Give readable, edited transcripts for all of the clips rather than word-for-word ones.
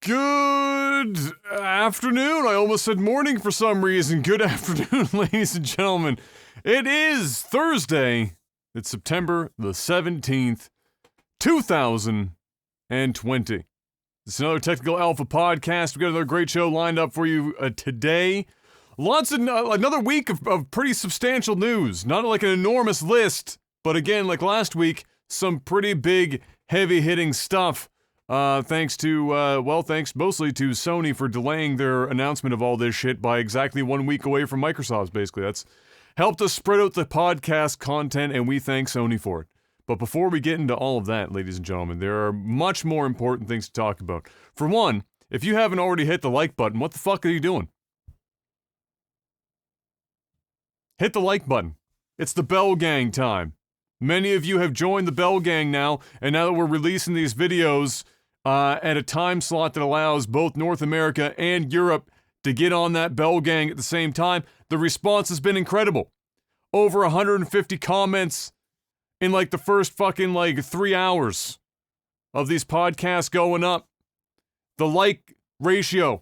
Good afternoon. I almost said morning for some reason. Good afternoon, ladies and gentlemen. It is Thursday. It's September the 17th, 2020. It's another Technical Alpha podcast. We've got another great show lined up for you today. Lots of another week of pretty substantial news. Not like an enormous list, but again, like last week, some pretty big, heavy-hitting stuff. Thanks mostly to Sony for delaying their announcement of all this shit by exactly 1 week away from Microsoft's, basically. That's helped us spread out the podcast content, and we thank Sony for it. But before we get into all of that, ladies and gentlemen, there are much more important things to talk about. For one, if you haven't already hit the like button, what the fuck are you doing? Hit the like button. It's the Bell Gang time. Many of you have joined the Bell Gang now, and now that we're releasing these videos at a time slot that allows both North America and Europe to get on that Bell Gang at the same time, the response has been incredible. Over 150 comments in like the first fucking 3 hours of these podcasts going up. The like ratio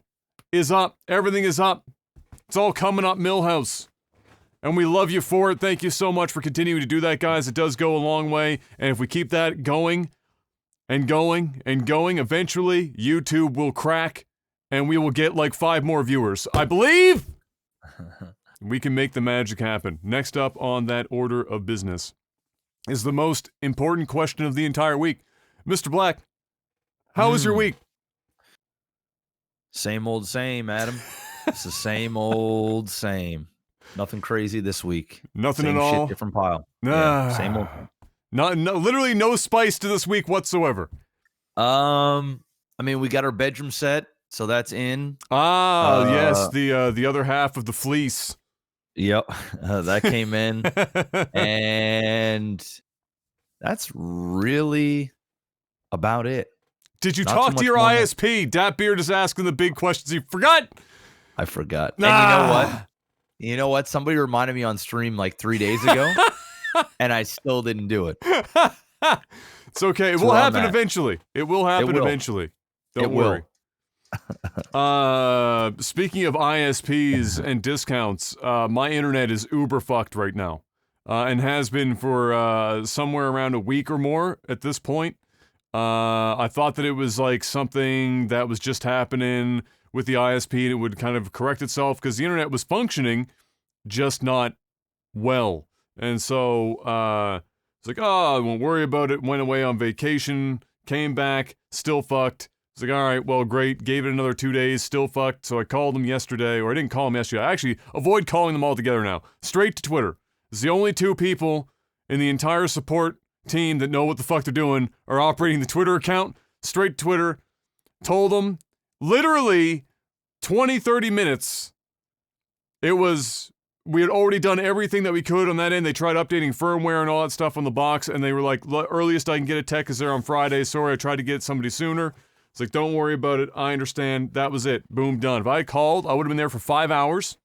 is up. Everything is up. It's all coming up, Millhouse. And we love you for it. Thank you so much for continuing to do that, guys. It does go a long way. And if we keep that going and going and going, eventually YouTube will crack and we will get like 5 more viewers. I believe we can make the magic happen. Next up on that order of business is the most important question of the entire week. Mr. Black, how was your week? Same old same, Adam. It's the same old same. Nothing crazy this week. Nothing same at all. Shit, different pile. Yeah, same old. Literally no spice to this week whatsoever. I mean, we got our bedroom set, so that's in. Yes, the other half of the fleece. Yep, that came in, and that's really about it. Did you talk to your ISP? Datbeard is asking the big questions. You forgot. I forgot. And you know what? You know what? Somebody reminded me on stream like 3 days ago, and I still didn't do it. It's okay. It will happen eventually. It will happen eventually. Don't worry. Speaking of ISPs and discounts, my internet is uber fucked right now, and has been for somewhere around a week or more at this point. I thought that it was like something that was just happening with the ISP and it would kind of correct itself because the internet was functioning, just not well. And so it's like, I won't worry about it. Went away on vacation, came back, still fucked. It's like, all right, well, great. Gave it another 2 days, still fucked. So I called them yesterday, or I didn't call them yesterday. I actually avoid calling them all together now. Straight to Twitter. It's the only 2 people in the entire support team that know what the fuck they're doing are operating the Twitter account. Straight to Twitter. Told them. Literally 20, 30 minutes. We had already done everything that we could on that end. They tried updating firmware and all that stuff on the box, and they were like, earliest I can get a tech is there on Friday. Sorry, I tried to get somebody sooner. It's like, don't worry about it. I understand. That was it. Boom, done. If I had called, I would have been there for 5 hours.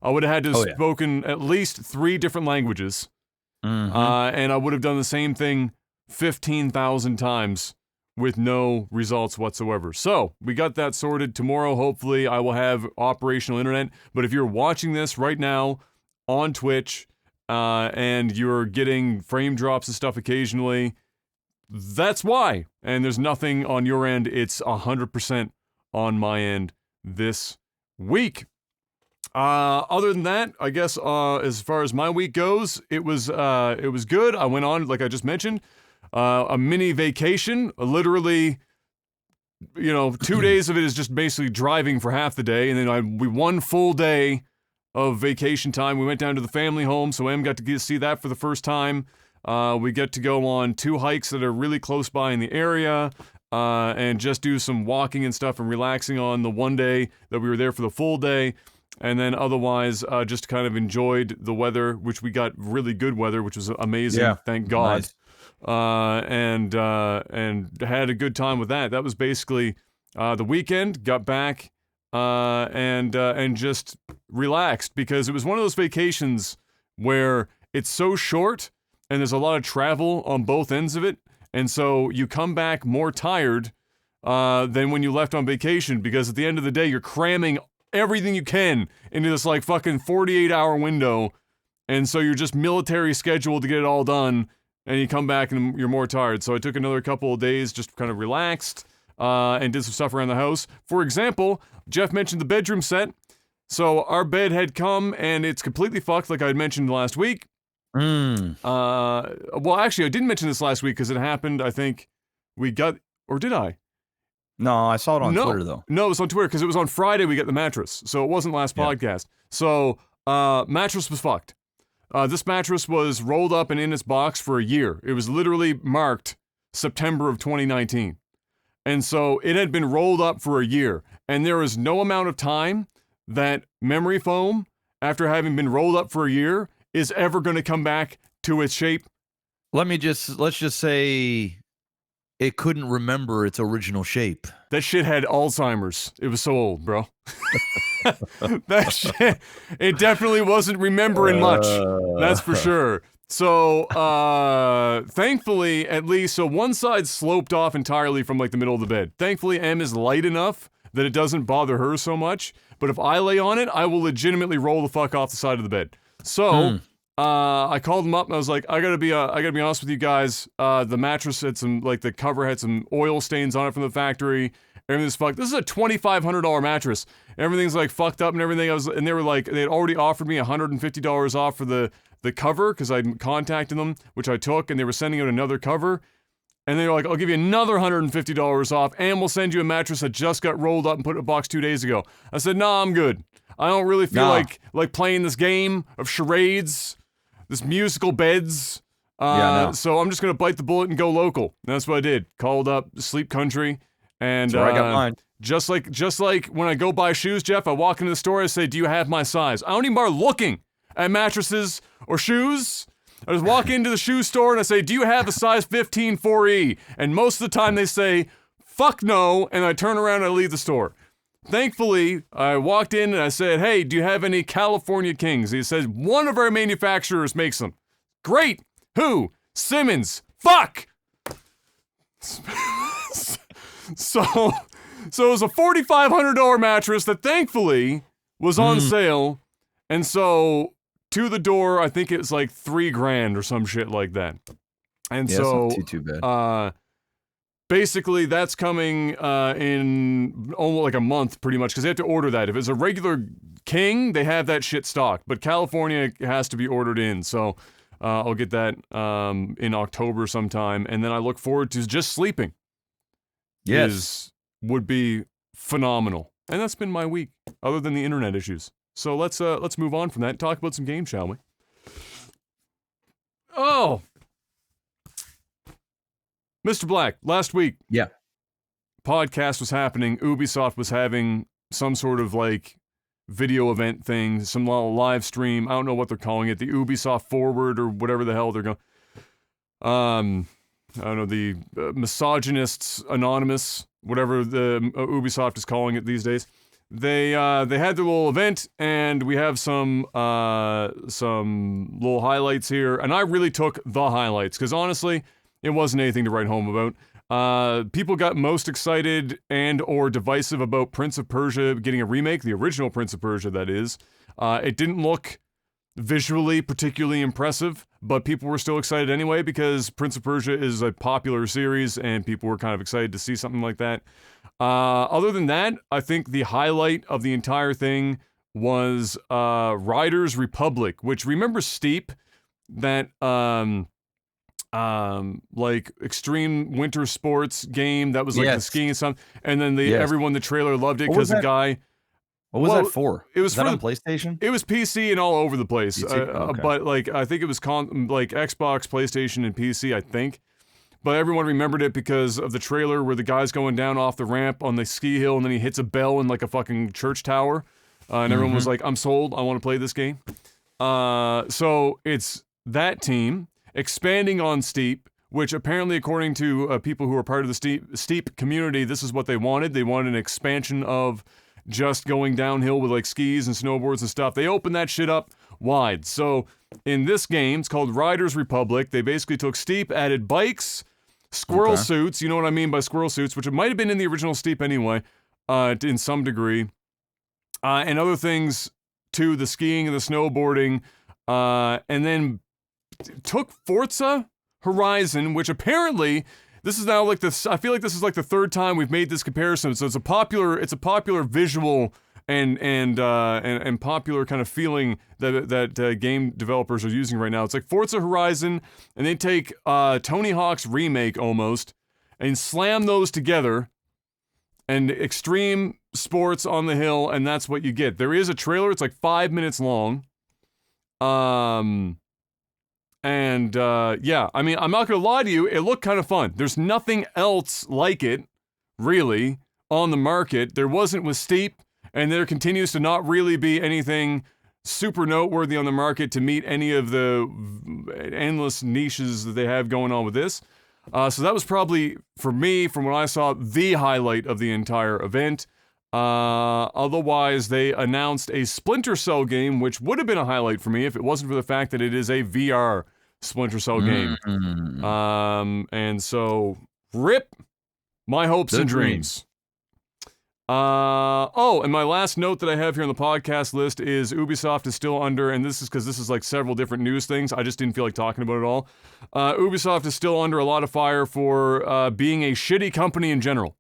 I would have had to have spoken at least 3 different languages. Mm-hmm. And I would have done the same thing 15,000 times. With no results whatsoever. So, we got that sorted. Tomorrow, hopefully, I will have operational internet. But if you're watching this right now on Twitch, and you're getting frame drops and stuff occasionally, that's why. And there's nothing on your end. It's 100% on my end this week. Other than that, I guess, as far as my week goes, it was good. I went on, like I just mentioned, a mini vacation, literally, 2 days of it is just basically driving for half the day, and then we 1 full day of vacation time. We went down to the family home, so Em got to see that for the first time. We get to go on 2 hikes that are really close by in the area, and just do some walking and stuff and relaxing on the 1 day that we were there for the full day. And then otherwise, just kind of enjoyed the weather, which we got really good weather, which was amazing. Thank God. Nice. And had a good time with that. That was basically the weekend. Got back and just relaxed because it was one of those vacations where it's so short and there's a lot of travel on both ends of it, and so you come back more tired than when you left on vacation, because at the end of the day, you're cramming everything you can into this like fucking 48-hour window, and so you're just military scheduled to get it all done, and you come back and you're more tired. So I took another couple of days, just kind of relaxed, and did some stuff around the house. For example, Jeff mentioned the bedroom set. So our bed had come, and it's completely fucked, like I had mentioned last week. Well, actually, I didn't mention this last week because it happened, I think, or did I? No, I saw it on Twitter, though. No, it was on Twitter because it was on Friday we got the mattress, so it wasn't last podcast. So, mattress was fucked. This mattress was rolled up and in its box for a year. It was literally marked September of 2019. And so it had been rolled up for a year, and there is no amount of time that memory foam, after having been rolled up for a year, is ever going to come back to its shape. Let's just say it couldn't remember its original shape. That shit had Alzheimer's. It was so old, bro. That shit, it definitely wasn't remembering much. That's for sure. So, thankfully, at least, so one side sloped off entirely from like the middle of the bed. Thankfully, M is light enough that it doesn't bother her so much. But if I lay on it, I will legitimately roll the fuck off the side of the bed. So, I called them up and I was like, I gotta be honest with you guys. The mattress had some, like the cover had some oil stains on it from the factory. Everything's fucked. This is a $2,500 mattress. Everything's like fucked up and everything. And they were like, they had already offered me $150 off for the cover because I'd contacted them, which I took, and they were sending out another cover. And they were like, I'll give you another $150 off, and we'll send you a mattress that just got rolled up and put in a box 2 days ago. I said, nah, I'm good. I don't really feel like playing this game of charades, this musical beds. So I'm just gonna bite the bullet and go local. And that's what I did. Called up Sleep Country, and I got mine. Just like when I go buy shoes, Jeff, I walk into the store, I say, do you have my size? I don't even bother looking at mattresses or shoes. I just walk into the shoe store and I say, do you have a size 15 4E? And most of the time they say, fuck no, and I turn around and I leave the store. Thankfully, I walked in and I said, hey, do you have any California Kings? He says, one of our manufacturers makes them. Great! Who? Simmons. Fuck! So it was a $4,500 mattress that thankfully was on sale, and so to the door, I think it was like $3,000 or some shit like that. And so it's not too bad. Basically that's coming in almost like a month pretty much, because they have to order that. If it's a regular King, they have that shit stocked, but California has to be ordered in. So I'll get that in October sometime, and then I look forward to just sleeping. Yes. Would be phenomenal. And that's been my week, other than the internet issues. So let's move on from that and talk about some games, shall we? Oh! Mr. Black, last week. Yeah. Podcast was happening. Ubisoft was having some sort of like video event thing, some live stream. I don't know what they're calling it. The Ubisoft Forward or whatever the hell they're going. I don't know, the Misogynists Anonymous, whatever the Ubisoft is calling it these days. They had their little event, and we have some little highlights here, and I really took the highlights, because honestly, it wasn't anything to write home about. People got most excited and or divisive about Prince of Persia getting a remake, the original Prince of Persia, that is. It didn't look visually particularly impressive, but people were still excited anyway because Prince of Persia is a popular series and people were kind of excited to see something like that. Other than that, I think the highlight of the entire thing was Riders Republic, which, remember Steep, that like extreme winter sports game that was like the skiing and stuff, and then everyone, the trailer loved it because the guy. What was that for? It was that for on PlayStation? It was PC and all over the place. Okay. But like I think it was like Xbox, PlayStation, and PC, I think. But everyone remembered it because of the trailer where the guy's going down off the ramp on the ski hill and then he hits a bell in like a fucking church tower. And everyone was like, I'm sold, I want to play this game. So it's that team expanding on Steep, which apparently, according to people who are part of the Steep community, this is what they wanted. They wanted an expansion of just going downhill with like skis and snowboards and stuff. They opened that shit up wide. So in this game, it's called Riders Republic. They basically took Steep, added bikes, Squirrel Okay. suits, you know what I mean by squirrel suits, which it might have been in the original Steep anyway, in some degree. And other things too, the skiing and the snowboarding. And then took Forza Horizon, which apparently this is now like this. I feel like this is like the third time we've made this comparison. So it's a popular visual and popular kind of feeling that game developers are using right now. It's like Forza Horizon, and they take Tony Hawk's Remake almost, and slam those together, and extreme sports on the hill, and that's what you get. There is a trailer. It's like 5 minutes long. Yeah, I mean, I'm not gonna lie to you, it looked kind of fun. There's nothing else like it, really, on the market. There wasn't with Steep, and there continues to not really be anything super noteworthy on the market to meet any of the endless niches that they have going on with this. So that was probably, for me, from what I saw, the highlight of the entire event. Otherwise, they announced a Splinter Cell game, which would have been a highlight for me if it wasn't for the fact that it is a VR Splinter Cell game. And so, rip my hopes and dreams. And my last note that I have here on the podcast list is Ubisoft is still under, and this is because this is like several different news things. I just didn't feel like talking about it all. Ubisoft is still under a lot of fire for being a shitty company in general.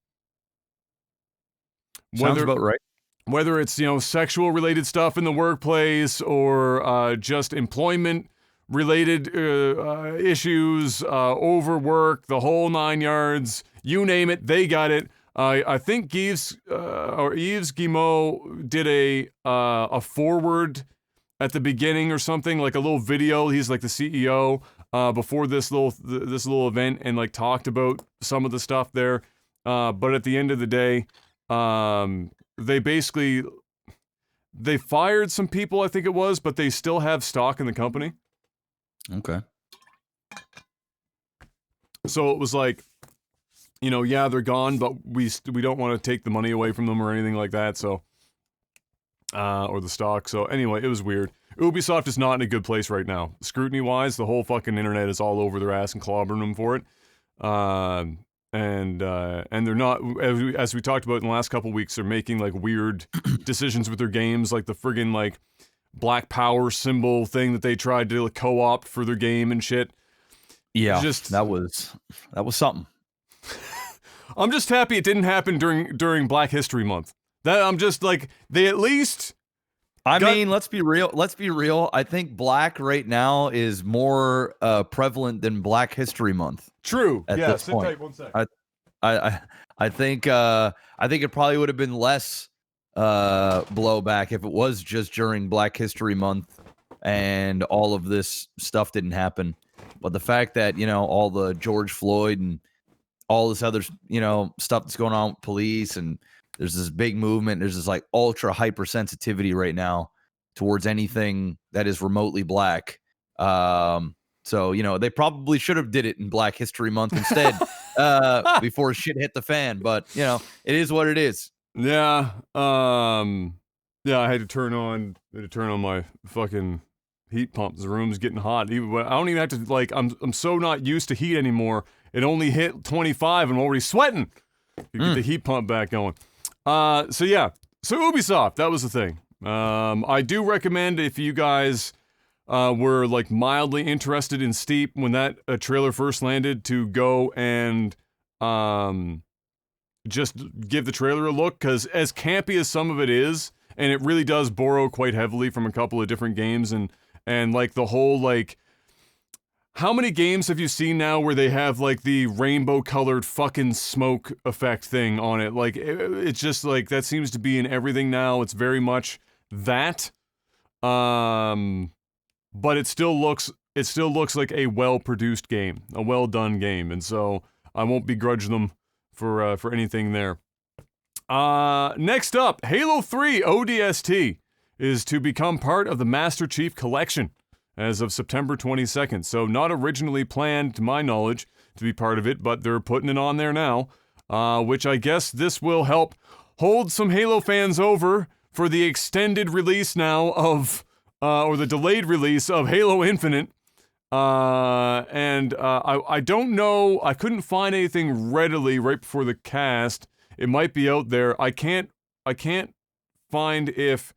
Sounds about right. Whether it's, sexual related stuff in the workplace or just employment related issues, overwork, the whole 9 yards, you name it, they got it. I think Yves Guillemot did a forward at the beginning or something, like a little video. He's like the CEO before this little event, and like talked about some of the stuff there. But at the end of the day, they fired some people, I think it was, but they still have stock in the company. Okay. So it was like, yeah, they're gone, but we don't want to take the money away from them or anything like that. So, or the stock. So anyway, it was weird. Ubisoft is not in a good place right now. Scrutiny-wise, the whole fucking internet is all over their ass and clobbering them for it. And they're not, as we talked about in the last couple weeks, they're making like weird decisions with their games, like the friggin' like Black Power symbol thing that they tried to like, co-opt for their game and shit. Yeah, that was something. I'm just happy it didn't happen during Black History Month. That I'm just like, they at least. I mean, let's be real. I think black right now is more prevalent than Black History Month. True. At yeah. this Sit point. tight 1 sec. I think it probably would have been less blowback if it was just during Black History Month and all of this stuff didn't happen. But the fact that all the George Floyd and all this other stuff that's going on with police, and there's this big movement, there's this like ultra hypersensitivity right now towards anything that is remotely black. So they probably should have did it in Black History Month instead before shit hit the fan. But it is what it is. Yeah. Yeah. I had to turn on my fucking heat pump. The room's getting hot. I don't even have to like. I'm so not used to heat anymore. It only hit 25 and I'm already sweating. You get the heat pump back going. So yeah. So Ubisoft, that was the thing. I do recommend if you guys were like mildly interested in Steep when that trailer first landed, to go and just give the trailer a look, because as campy as some of it is, and it really does borrow quite heavily from a couple of different games, and like the whole like, how many games have you seen now where they have like the rainbow colored fucking smoke effect thing on it? Like it's just like that seems to be in everything now. It's very much that. But it still looks like a well-produced game, a well-done game, and so I won't begrudge them for anything there. Next up, Halo 3 ODST is to become part of the Master Chief Collection as of September 22nd. So not originally planned, to my knowledge, to be part of it, but they're putting it on there now, which I guess this will help hold some Halo fans over for the extended release now of, or the delayed release of Halo Infinite, I don't know. I couldn't find anything readily right before the cast. It might be out there. I can't find if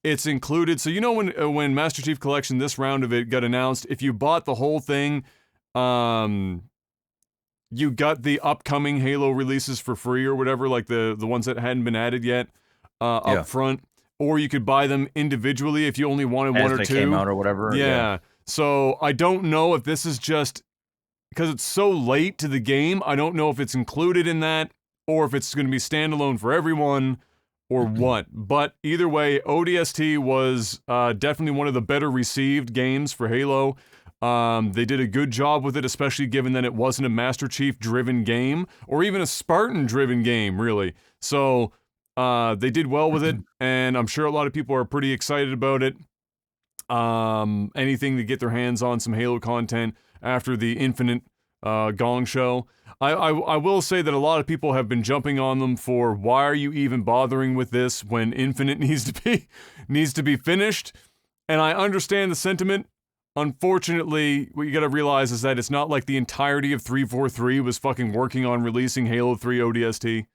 it's included. So you know when Master Chief Collection, this round of it got announced, if you bought the whole thing, you got the upcoming Halo releases for free or whatever, like the ones that hadn't been added yet, up front, or you could buy them individually if you only wanted As one or they two. came out or whatever. Yeah. So I don't know if this is just because it's so late to the game. I don't know if it's included in that or if it's going to be standalone for everyone or what. But either way, ODST was definitely one of the better received games for Halo. They did a good job with it, especially given that it wasn't a Master Chief driven game or even a Spartan driven game, really. So they did well with it, and I'm sure a lot of people are pretty excited about it. Anything to get their hands on some Halo content after the Infinite Gong show. I will say that a lot of people have been jumping on them for why are you even bothering with this when Infinite needs to be finished, and I understand the sentiment. Unfortunately, what you gotta realize is that it's not like the entirety of 343 was fucking working on releasing Halo 3 ODST.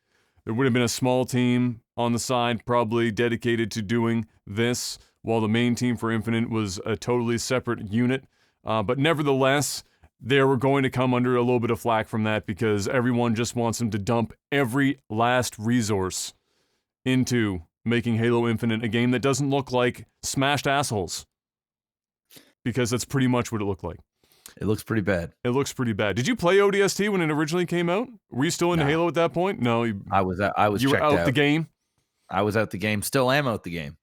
There would have been a small team on the side probably dedicated to doing this, while the main team for Infinite was a totally separate unit. But nevertheless, they were going to come under a little bit of flack from that because everyone just wants them to dump every last resource into making Halo Infinite a game that doesn't look like smashed assholes. Because that's pretty much what it looked like. It looks pretty bad. It looks pretty bad. Did you play ODST when it originally came out? Were you still into Halo at that point? No. I was you were checked out the game? I was out the game. Still am out the game.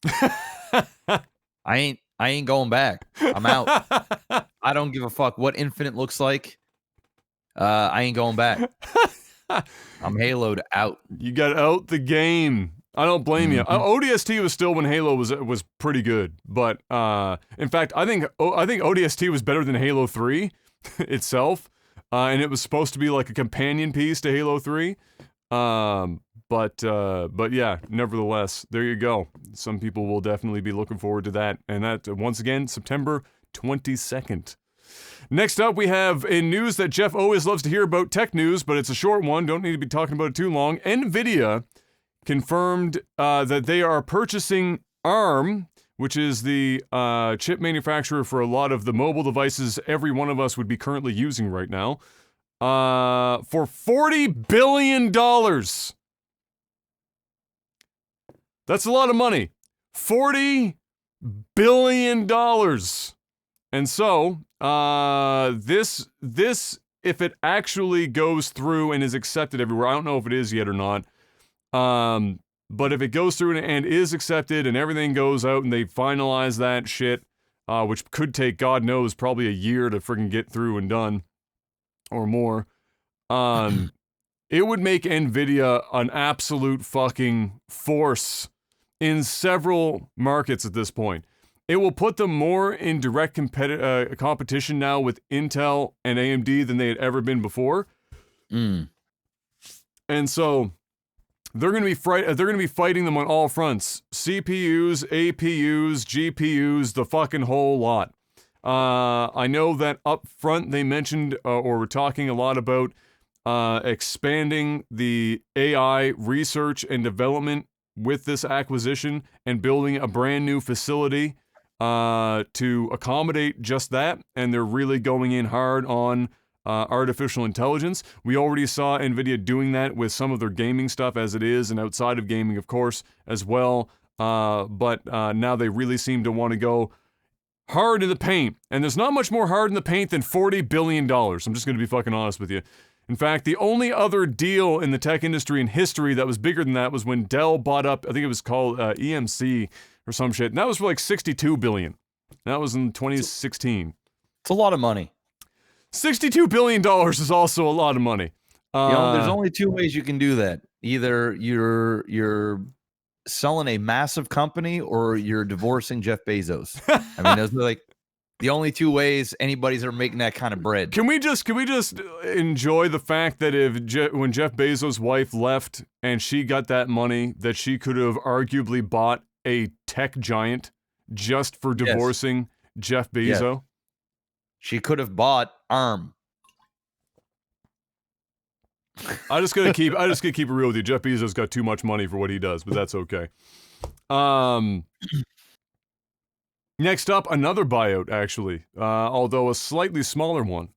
I ain't going back. I'm out. I don't give a fuck what Infinite looks like. I ain't going back. I'm Halo'd out. You got out the game. I don't blame you. ODST was still when Halo was pretty good, but in fact, I think ODST was better than Halo 3 itself, and it was supposed to be like a companion piece to Halo 3. But yeah, nevertheless, there you go. Some people will definitely be looking forward to that, and that once again, September 22nd. Next up, we have a news that Jeff always loves to hear about, tech news, but it's a short one. Don't need to be talking about it too long. Nvidia confirmed that they are purchasing ARM, which is the chip manufacturer for a lot of the mobile devices every one of us would be currently using right now, for $40 billion. That's a lot of money. $40 billion. And so, this, if it actually goes through and is accepted everywhere, I don't know if it is yet or not, but if it goes through and is accepted and everything goes out and they finalize that shit, which could take, God knows, probably a year to friggin' get through and done, or more, it would make Nvidia an absolute fucking force in several markets at this point. It will put them more in direct competition now with Intel and AMD than they had ever been before. And so they're going to be fighting them on all fronts. CPUs, APUs, GPUs, the fucking whole lot. I know that up front they mentioned or were talking a lot about expanding the AI research and development with this acquisition and building a brand new facility to accommodate just that, and they're really going in hard on artificial intelligence. We already saw Nvidia doing that with some of their gaming stuff as it is, and outside of gaming, of course, as well. But now they really seem to want to go hard in the paint, and there's not much more hard in the paint than $40 billion. I'm just going to be fucking honest with you. In fact, the only other deal in the tech industry in history that was bigger than that was when Dell bought up, I think it was called EMC or some shit, and that was for like $62 billion. That was in 2016. It's a lot of money. $62 billion is also a lot of money. There's only two ways you can do that. Either you're selling a massive company or you're divorcing Jeff Bezos. I mean, those are like the only two ways anybody's ever making that kind of bread. Can we just enjoy the fact that when Jeff Bezos' wife left and she got that money, that she could have arguably bought a tech giant just for divorcing Jeff Bezos? She could have bought ARM. I just gotta keep it real with you. Jeff Bezos got too much money for what he does, but that's okay. Next up, another buyout, actually, although a slightly smaller one,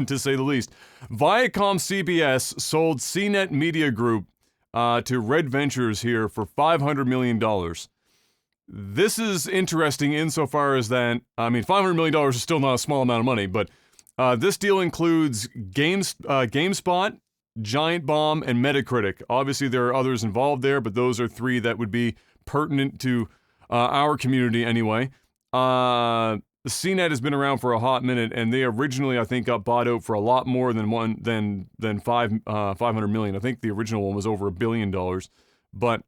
to say the least. Viacom CBS sold CNET Media Group to Red Ventures here for $500 million. This is interesting insofar as that, I mean, $500 million is still not a small amount of money, but this deal includes GameSpot, Giant Bomb, and Metacritic. Obviously, there are others involved there, but those are three that would be pertinent to our community anyway. CNET has been around for a hot minute, and they originally, I think, got bought out for a lot more than $500 million. I think the original one was over $1 billion, but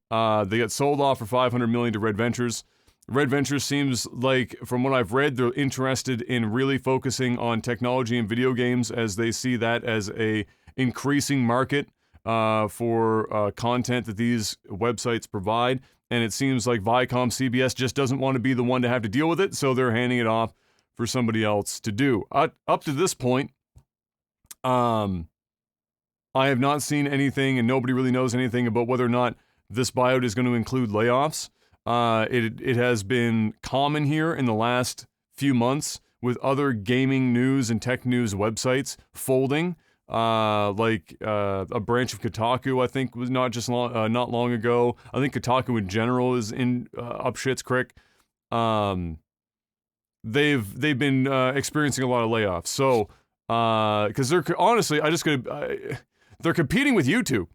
they got sold off for $500 million to Red Ventures. Red Ventures seems like, from what I've read, they're interested in really focusing on technology and video games, as they see that as a increasing market for content that these websites provide. And it seems like Viacom CBS just doesn't want to be the one to have to deal with it, so they're handing it off for somebody else to do. Up to this point, I have not seen anything, and nobody really knows anything about whether or not this buyout is going to include layoffs. It has been common here in the last few months with other gaming news and tech news websites folding. Like a branch of Kotaku, I think, was not long ago. I think Kotaku in general is in up shit's creek. They've been experiencing a lot of layoffs. So because they're honestly, they're competing with YouTube.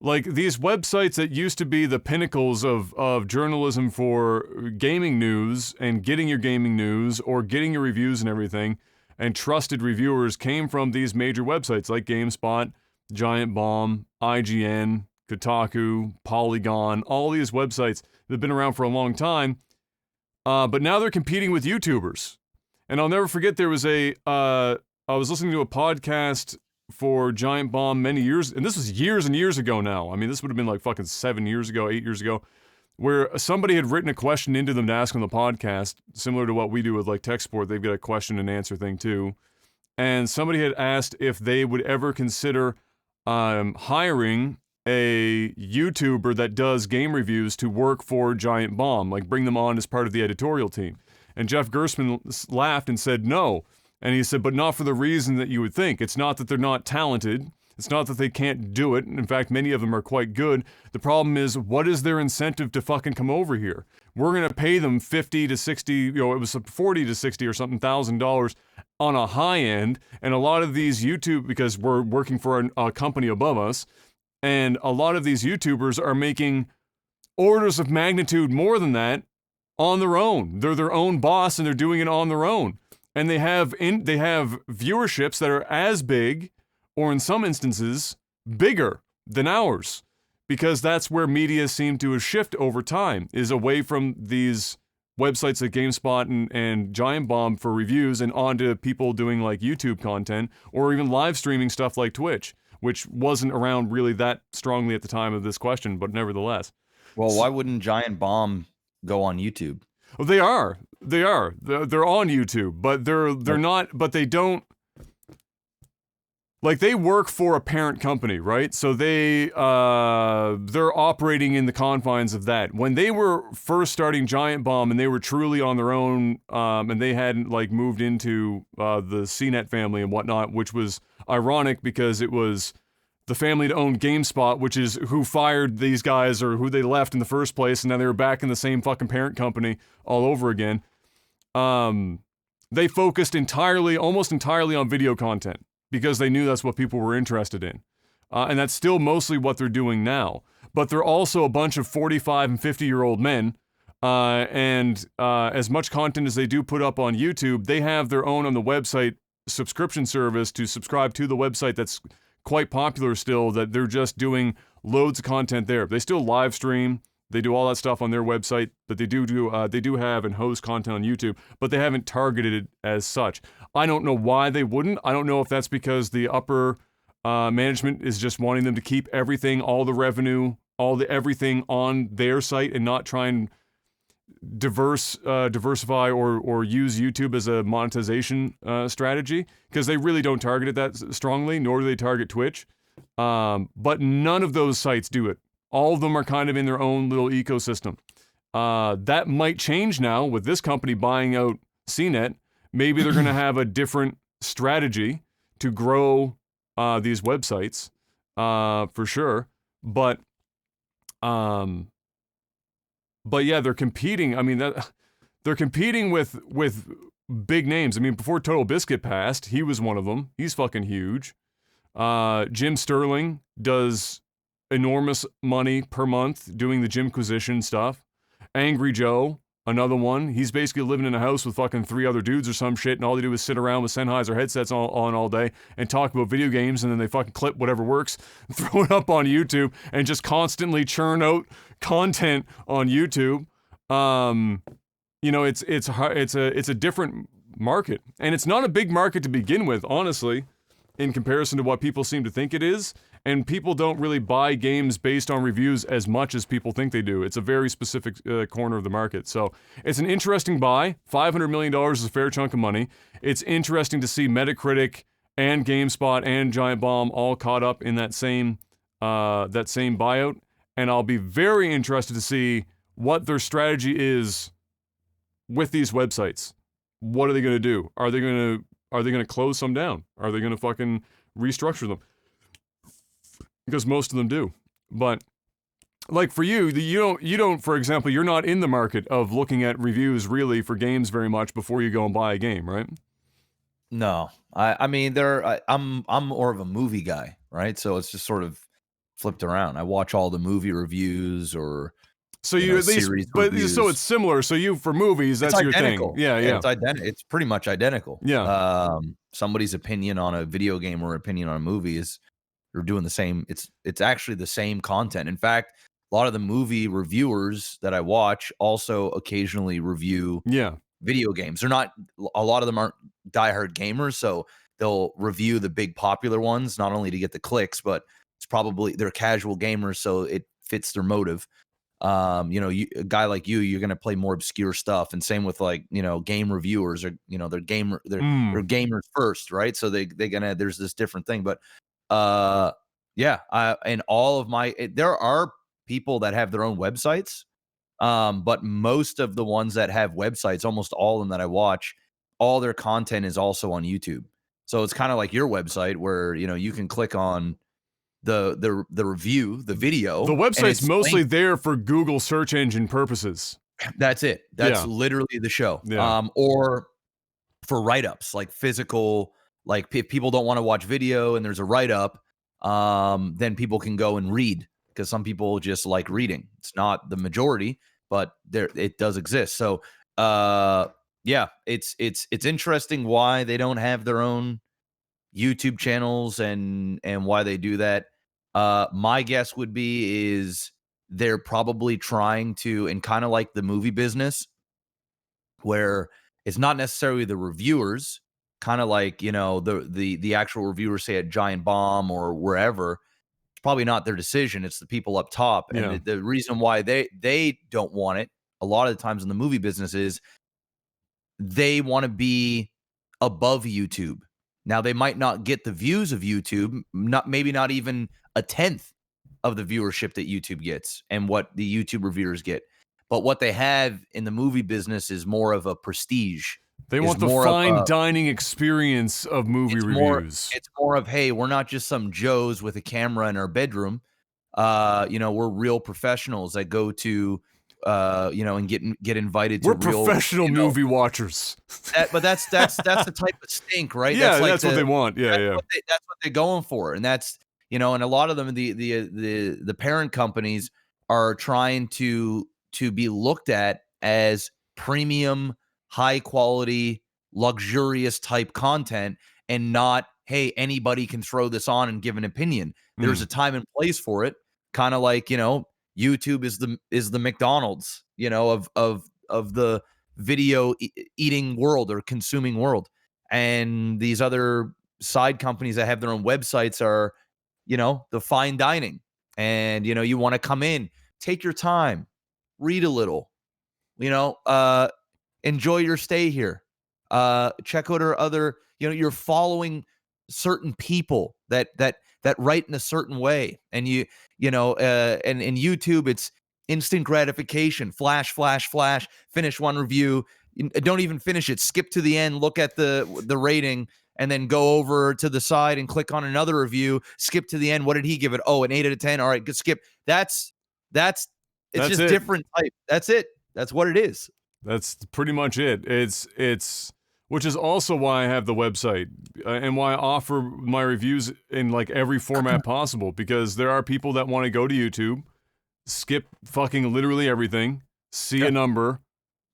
Like, these websites that used to be the pinnacles of journalism for gaming news and getting your gaming news or getting your reviews and everything, and trusted reviewers, came from these major websites like GameSpot, Giant Bomb, IGN, Kotaku, Polygon, all these websites that have been around for a long time, but now they're competing with YouTubers. And I'll never forget, there was I was listening to a podcast for Giant Bomb many years, and this was years and years ago now. I mean, this would have been like fucking 7 years ago, 8 years ago, where somebody had written a question into them to ask on the podcast, similar to what we do with like Tech Sport. They've got a question and answer thing too. And somebody had asked if they would ever consider hiring a YouTuber that does game reviews to work for Giant Bomb, like bring them on as part of the editorial team. And Jeff Gerstmann laughed and said no. And he said, but not for the reason that you would think. It's not that they're not talented. It's not that they can't do it. In fact, many of them are quite good. The problem is, what is their incentive to fucking come over here? We're going to pay them 50 to 60, it was 40 to 60 or something $1,000 on a high end. And a lot of these YouTube, because we're working for a company above us, and a lot of these YouTubers are making orders of magnitude more than that on their own. They're their own boss, and they're doing it on their own. And they have viewerships that are as big, or in some instances, bigger than ours, because that's where media seem to have shifted over time, is away from these websites like GameSpot and Giant Bomb for reviews and onto people doing like YouTube content or even live streaming stuff like Twitch, which wasn't around really that strongly at the time of this question, but nevertheless. Well, why wouldn't Giant Bomb go on YouTube? Well, they are. They're on YouTube, but they're not. But they don't. Like, they work for a parent company, right? So they're operating in the confines of that. When they were first starting Giant Bomb and they were truly on their own, and they hadn't like moved into the CNET family and whatnot, which was ironic because it was the family that owned GameSpot, which is who fired these guys or who they left in the first place, and now they were back in the same fucking parent company all over again. They focused almost entirely on video content because they knew that's what people were interested in. And that's still mostly what they're doing now. But they're also a bunch of 45 and 50-year-old men, and as much content as they do put up on YouTube, they have their own on the website subscription service to subscribe to the website that's quite popular still, that they're just doing loads of content there. They still live stream, they do all that stuff on their website, but they do have and host content on YouTube, but they haven't targeted it as such. I don't know why they wouldn't. I don't know if that's because the upper management is just wanting them to keep everything, all the revenue, everything on their site and not try and diversify or use YouTube as a monetization strategy, because they really don't target it that strongly, nor do they target Twitch. But none of those sites do it. All of them are kind of in their own little ecosystem. That might change now with this company buying out CNET. Maybe they're going to have a different strategy to grow these websites, for sure. But yeah, they're competing. I mean, they're competing with big names. I mean, before Total Biscuit passed, he was one of them. He's fucking huge. Jim Sterling does enormous money per month doing the Jimquisition stuff. Angry Joe, another one. He's basically living in a house with fucking 3 other dudes or some shit, and all they do is sit around with Sennheiser headsets on all day and talk about video games, and then they fucking clip whatever works, throw it up on YouTube, and just constantly churn out content on YouTube. You know, it's a different market, and it's not a big market to begin with, honestly, in comparison to what people seem to think it is. And people don't really buy games based on reviews as much as people think they do. It's a very specific corner of the market. So it's an interesting buy. $500 million is a fair chunk of money. It's interesting to see Metacritic and GameSpot and Giant Bomb all caught up in that same buyout. And I'll be very interested to see what their strategy is with these websites. What are they going to do? Are they going to close some down? Are they going to fucking restructure them? Because most of them do. But like for you don't, for example, you're not in the market of looking at reviews really for games very much before you go and buy a game, right? No, I mean, I'm more of a movie guy, right? So it's just sort of flipped around. I watch all the movie reviews or so you at least, but reviews. So it's similar. So you for movies, that's your thing. Yeah. It's pretty much identical. Yeah. Somebody's opinion on a video game or opinion on a movie is they're doing the same. It's actually the same content. In fact, a lot of the movie reviewers that I watch also occasionally review video games. They're not, a lot of them aren't diehard gamers, so they'll review the big popular ones, not only to get the clicks, but it's probably they're casual gamers, so it fits their motive. You know, a guy like you're going to play more obscure stuff, and same with like, you know, game reviewers, or, you know, they're gamers first, right? So there's this different thing. But yeah, and all of there are people that have their own websites, but most of the ones that have websites, almost all of them that I watch, all their content is also on YouTube. So it's kind of like your website where, you know, you can click on the review, the video. The website's mostly there for Google search engine purposes. That's it. That's literally the show. Yeah. Or for write-ups, like physical, like if people don't want to watch video and there's a write-up, then people can go and read, because some people just like reading. It's not the majority, but it does exist. So yeah, it's interesting why they don't have their own YouTube channels and why they do that. My guess would be is they're probably trying to, and kind of like the movie business, where it's not necessarily the reviewers, kind of like, you know, the actual reviewers, say at Giant Bomb or wherever. It's probably not their decision. It's the people up top. And the reason why they don't want it a lot of the times in the movie business is they want to be above YouTube. Now, they might not get the views of YouTube, maybe not even a tenth of the viewership that YouTube gets and what the YouTube reviewers get. But what they have in the movie business is more of a prestige. They want the fine dining experience of movie reviews. It's more of, hey, we're not just some Joes with a camera in our bedroom. You know, we're real professionals that go to, you know, and get invited to. We're professional movie watchers. But that's the type of stink, right? Yeah, that's what they want. Yeah, that's what they're going for, and that's, you know, and a lot of them, the parent companies are trying to be looked at as premium, high quality, luxurious type content, and not, hey, anybody can throw this on and give an opinion. There's a time and place for it, kind of like, you know, YouTube is the McDonald's, you know, of the video eating world or consuming world. And these other side companies that have their own websites are, you know, the fine dining. And, you know, you want to come in, take your time, read a little, enjoy your stay here. Check out our other, you're following certain people that write in a certain way. And and in YouTube, it's instant gratification, flash, flash, flash, finish one review. Don't even finish it. Skip to the end, look at the rating, and then go over to the side and click on another review. Skip to the end. What did he give it? Oh, an 8 out of 10. All right, good. Skip. It's just it. different type. That's it. That's what it is. That's pretty much it. It's which is also why I have the website and why I offer my reviews in like every format possible, because there are people that want to go to YouTube, skip fucking literally everything, see a number,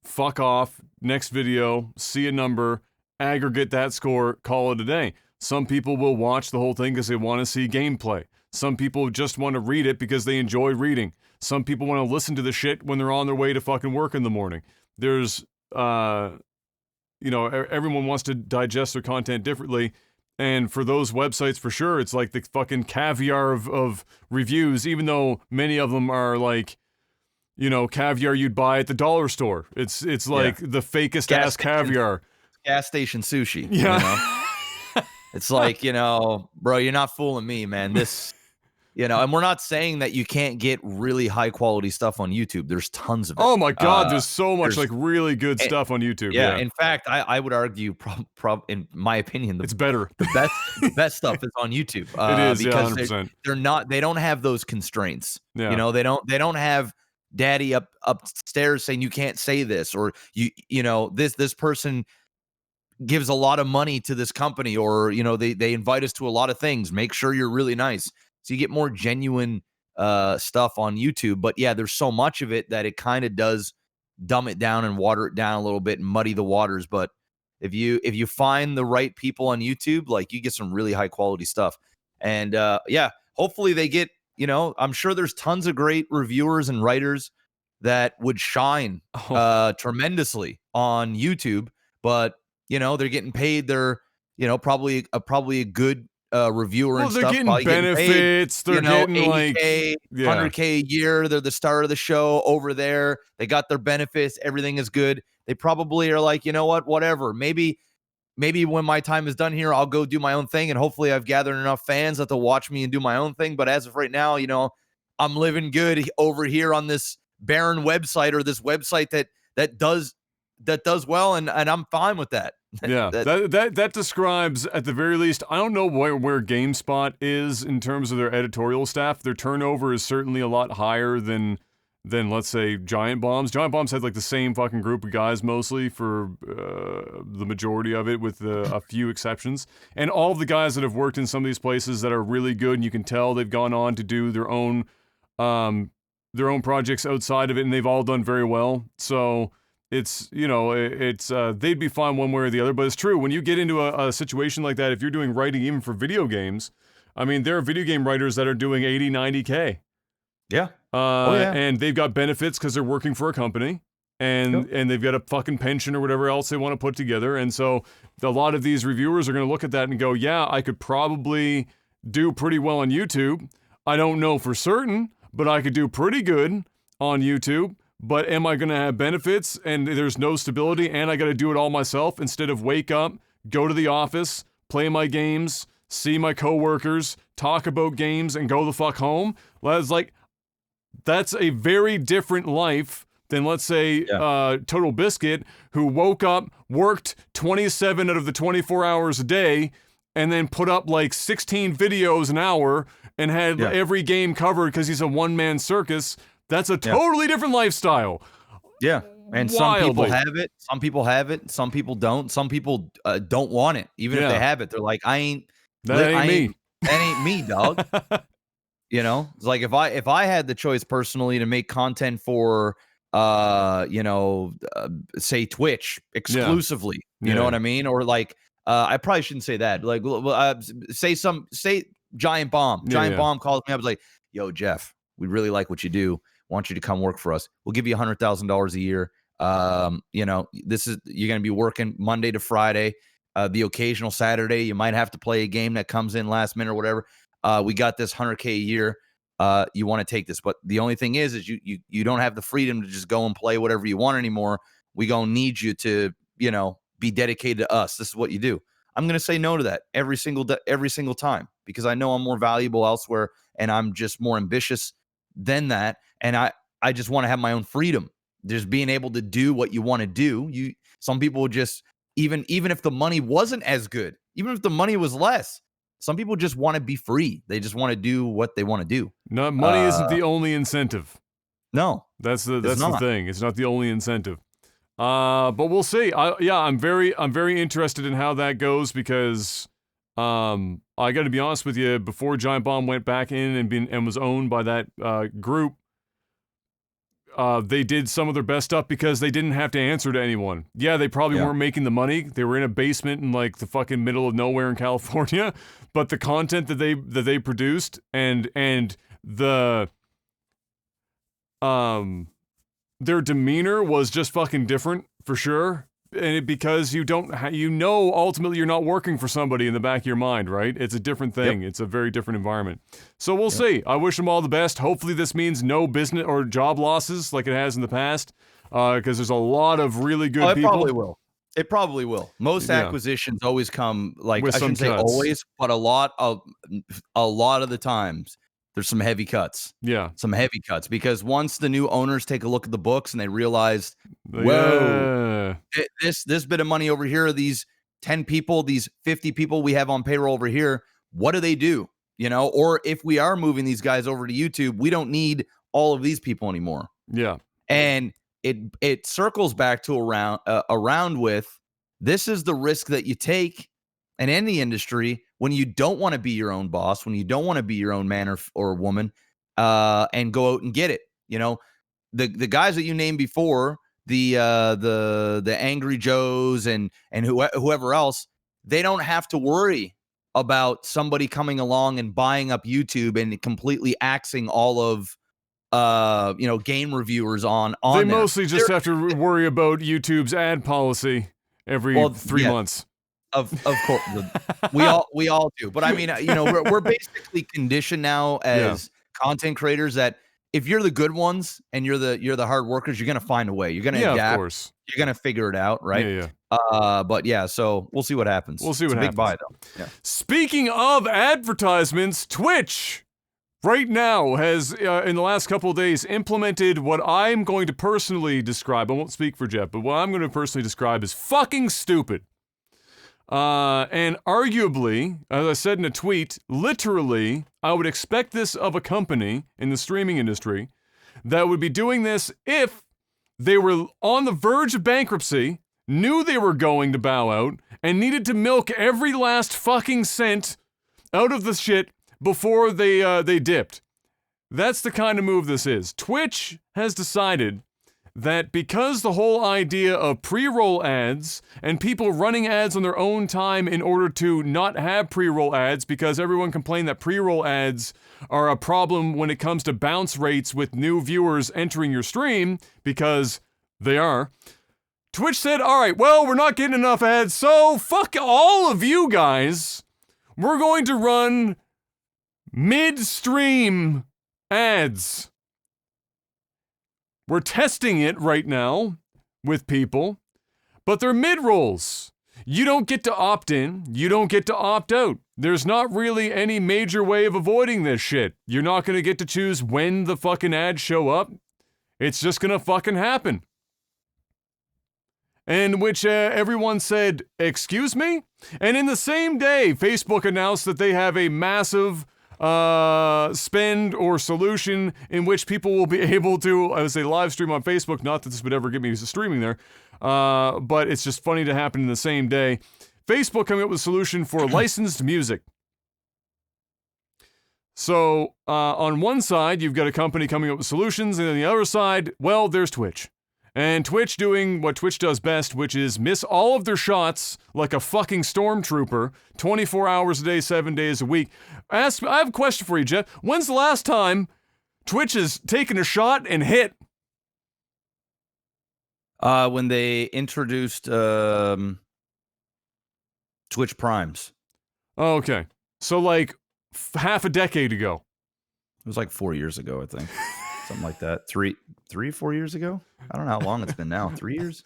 fuck off, next video, see a number, aggregate that score, call it a day. Some people will watch the whole thing because they want to see gameplay. Some people just want to read it because they enjoy reading. Some people want to listen to the shit when they're on their way to fucking work in the morning. There's, everyone wants to digest their content differently. And for those websites, for sure, it's like the fucking caviar of reviews, even though many of them are like, caviar you'd buy at the dollar store. It's like the fakest ass caviar. Gas station sushi. Yeah. It's like, bro, you're not fooling me, man. This, and we're not saying that you can't get really high quality stuff on YouTube. There's tons of it. Oh my God, there's so much like really good stuff on YouTube. Yeah. In fact, I would argue, in my opinion, it's better. The best stuff is on YouTube. It is, because 100%. They don't have those constraints. Yeah. They don't have daddy upstairs saying you can't say this, or this person gives a lot of money to this company, or they invite us to a lot of things. Make sure you're really nice. So you get more genuine stuff on YouTube. But yeah, there's so much of it that it kind of does dumb it down and water it down a little bit and muddy the waters. But if you find the right people on YouTube, like, you get some really high quality stuff. And hopefully they get, I'm sure there's tons of great reviewers and writers that would shine tremendously on YouTube, but they're getting paid. They're, probably a good reviewer and they're stuff. Getting benefits. They're getting 80K, 100K a year. They're the star of the show over there. They got their benefits. Everything is good. They probably are like, whatever. Maybe when my time is done here, I'll go do my own thing. And hopefully I've gathered enough fans that they'll watch me and do my own thing. But as of right now, I'm living good over here on this barren website, or this website that does well. And I'm fine with that. Yeah, that describes, at the very least, I don't know where GameSpot is in terms of their editorial staff. Their turnover is certainly a lot higher than let's say Giant Bomb's. Giant Bomb's had like the same fucking group of guys mostly for the majority of it, with a few exceptions. And all of the guys that have worked in some of these places that are really good, and you can tell they've gone on to do their own projects outside of it, and they've all done very well. So it's, they'd be fine one way or the other. But it's true, when you get into a situation like that, if you're doing writing even for video games, I mean, there are video game writers that are doing 80, 90K. Yeah. And they've got benefits because they're working for a company, and they've got a fucking pension or whatever else they want to put together. And so a lot of these reviewers are going to look at that and go, yeah, I could probably do pretty well on YouTube. I don't know for certain, but I could do pretty good on YouTube. But am I going to have benefits, and there's no stability, and I got to do it all myself instead of wake up, go to the office, play my games, see my coworkers, talk about games, and go the fuck home? That's a very different life than, let's say, Total Biscuit, who woke up, worked 27 out of the 24 hours a day, and then put up like 16 videos an hour and had every game covered because he's a one-man circus. That's a totally different lifestyle. Yeah. And some people have it. Some people have it. Some people don't. Some people don't want it. Even if they have it, they're like, that ain't me, dog. It's like, if I had the choice personally to make content for, say Twitch exclusively, you know what I mean? Or like, I probably shouldn't say that. Like, say Giant Bomb. Giant Bomb calls me up. I was like, yo, Jeff, we really like what you do. Want you to come work for us. We'll give you $100,000 a year. You're going to be working Monday to Friday, the occasional Saturday. You might have to play a game that comes in last minute or whatever. We got this $100K a year. you want to take this. But the only thing is you don't have the freedom to just go and play whatever you want anymore. We gonna need you to, be dedicated to us. This is what you do. I'm gonna say no to that every single time, because I know I'm more valuable elsewhere, and I'm just more ambitious than that. And I just want to have my own freedom. Just being able to do what you want to do. Some people just, even if the money wasn't as good, even if the money was less, some people just want to be free. They just want to do what they want to do. No, money isn't the only incentive. No, that's the thing. It's not the only incentive. But we'll see. I'm very interested in how that goes, because I got to be honest with you. Before Giant Bomb went back in and was owned by that group, they did some of their best stuff because they didn't have to answer to anyone. Yeah, they probably weren't making the money. They were in a basement in like the fucking middle of nowhere in California, but the content that they produced and the their demeanor was just fucking different for sure. And because ultimately you're not working for somebody in the back of your mind, right? It's a different thing. Yep. It's a very different environment. So we'll see. I wish them all the best. Hopefully this means no business or job losses like it has in the past, because there's a lot of really good people. It probably will. Most acquisitions always come, like, with I shouldn't say cuts. always, but a lot of the times there's some heavy cuts. Yeah. Some heavy cuts, because once the new owners take a look at the books and they realize, whoa, this bit of money over here, these 10 people, these 50 people we have on payroll over here, what do they do? Or if we are moving these guys over to YouTube, we don't need all of these people anymore. Yeah. And it circles back to around with, this is the risk that you take in any industry when you don't want to be your own boss, when you don't want to be your own man or woman, and go out and get it. The guys that you named before, the Angry Joes and whoever else, they don't have to worry about somebody coming along and buying up YouTube and completely axing all of game reviewers on they there. Mostly just have to worry about YouTube's ad policy every 3 months. Of course, we all do. But I mean, we're basically conditioned now as content creators that if you're the good ones and you're the hard workers, you're gonna find a way. You're gonna adapt. Of course. You're gonna figure it out, right? But so we'll see what happens. We'll see what happens. Big buy though. Yeah. Speaking of advertisements, Twitch right now has in the last couple of days implemented what I'm going to personally describe. I won't speak for Jeff, but what I'm going to personally describe is fucking stupid. And arguably, as I said in a tweet, literally, I would expect this of a company in the streaming industry that would be doing this if they were on the verge of bankruptcy, knew they were going to bow out, and needed to milk every last fucking cent out of the shit before they dipped. That's the kind of move this is. Twitch has decided that because the whole idea of pre-roll ads and people running ads on their own time in order to not have pre-roll ads, because everyone complained that pre-roll ads are a problem when it comes to bounce rates with new viewers entering your stream, because they are. Twitch said, all right, well, we're not getting enough ads, so fuck all of you guys. We're going to run mid-stream ads. We're testing it right now with people, but they're mid-rolls. You don't get to opt in. You don't get to opt out. There's not really any major way of avoiding this shit. You're not going to get to choose when the fucking ads show up. It's just going to fucking happen. And which everyone said, excuse me? And in the same day, Facebook announced that they have a massive spend or solution in which people will be able to, I would say, live stream on Facebook. Not that this would ever get me to streaming there, but it's just funny to happen in the same day. Facebook coming up with a solution for licensed music. So on one side, you've got a company coming up with solutions, and on the other side, well, there's Twitch. And Twitch doing what Twitch does best, which is miss all of their shots like a fucking stormtrooper, 24 hours a day, 7 days a week. I have a question for you, Jeff. When's the last time Twitch has taken a shot and hit? When they introduced Twitch Primes. Oh, okay. So like half a decade ago. It was like 4 years ago, I think. Something like that. 4 years ago? I don't know how long it's been now. 3 years?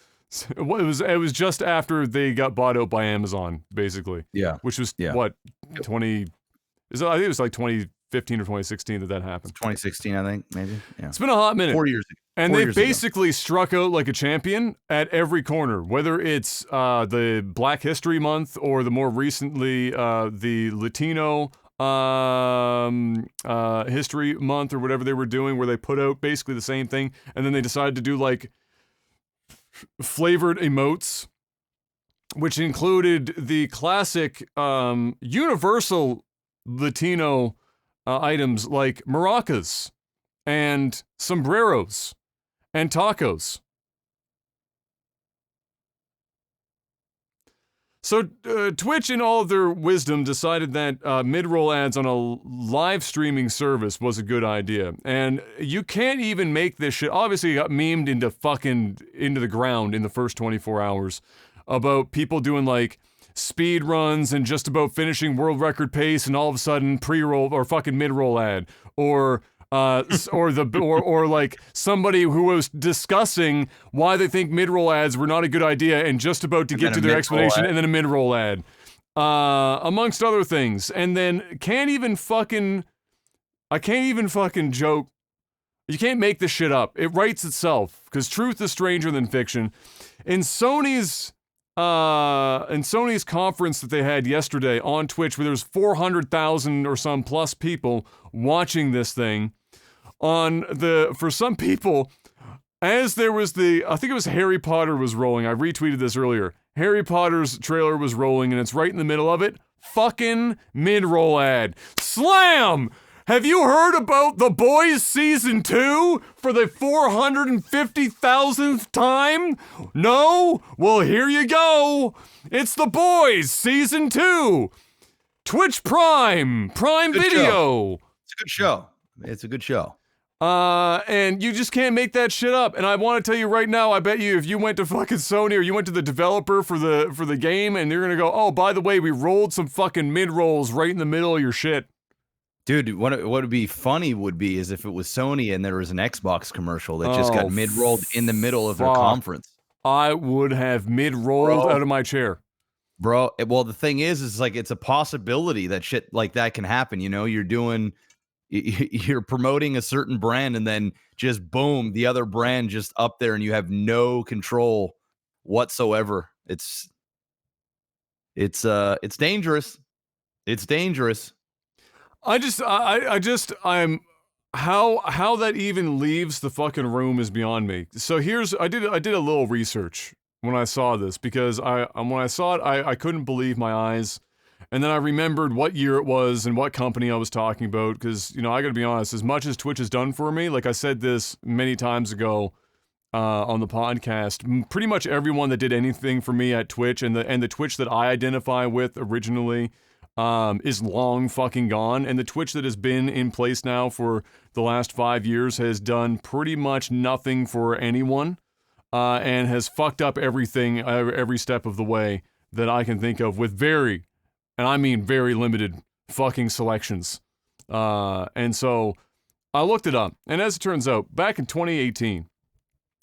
It was just after they got bought out by Amazon, basically. Yeah. Which was Yeah. what, 20? I think it was like 2015 or 2016 that happened. 2016, I think, maybe. Yeah. It's been a hot minute. 4 years ago. And 4 they years ago. basically struck out like a champion at every corner, whether it's the Black History Month or the more recently the Latino History Month or whatever they were doing, where they put out basically the same thing, and then they decided to do like flavored emotes, which included the classic universal Latino items like maracas and sombreros and tacos. So Twitch, in all of their wisdom, decided that mid-roll ads on a live streaming service was a good idea. And you can't even make this shit. Obviously, it got memed into the ground in the first 24 hours about people doing like speed runs and just about finishing world record pace, and all of a sudden pre-roll or fucking mid-roll ad, or like somebody who was discussing why they think mid-roll ads were not a good idea and just about to get to their explanation, and then a mid-roll ad, amongst other things. And then I can't even fucking joke. You can't make this shit up. It writes itself, because truth is stranger than fiction. In Sony's conference that they had yesterday on Twitch, where there's 400,000 or some plus people watching this thing, for some people, as there was I think it was Harry Potter was rolling. I retweeted this earlier. Harry Potter's trailer was rolling, and it's right in the middle of it. Fucking mid-roll ad. Slam! Have you heard about The Boys Season 2 for the 450,000th time? No? Well, here you go. It's The Boys Season 2. Twitch Prime Video. It's a good show. It's a good show. And you just can't make that shit up. And I want to tell you right now, I bet you if you went to fucking Sony or you went to the developer for the game, and you're gonna go, oh, by the way, we rolled some fucking mid-rolls right in the middle of your shit. Dude, what would be funny is if it was Sony and there was an Xbox commercial that just got mid-rolled in the middle of their conference. I would have mid-rolled out of my chair. Bro, well, the thing is like it's a possibility that shit like that can happen. You know, you're promoting a certain brand, and then just boom, the other brand just up there, and you have no control whatsoever. It's dangerous. It's dangerous. I'm how that even leaves the fucking room is beyond me. So I did a little research when I saw this, because when I saw it, I couldn't believe my eyes. And then I remembered what year it was and what company I was talking about, because, you know, I gotta be honest, as much as Twitch has done for me, like I said this many times ago on the podcast, pretty much everyone that did anything for me at Twitch, and the Twitch that I identify with originally is long fucking gone, and the Twitch that has been in place now for the last 5 years has done pretty much nothing for anyone, and has fucked up everything every step of the way that I can think of, with very limited fucking selections. And so I looked it up, and as it turns out, back in 2018,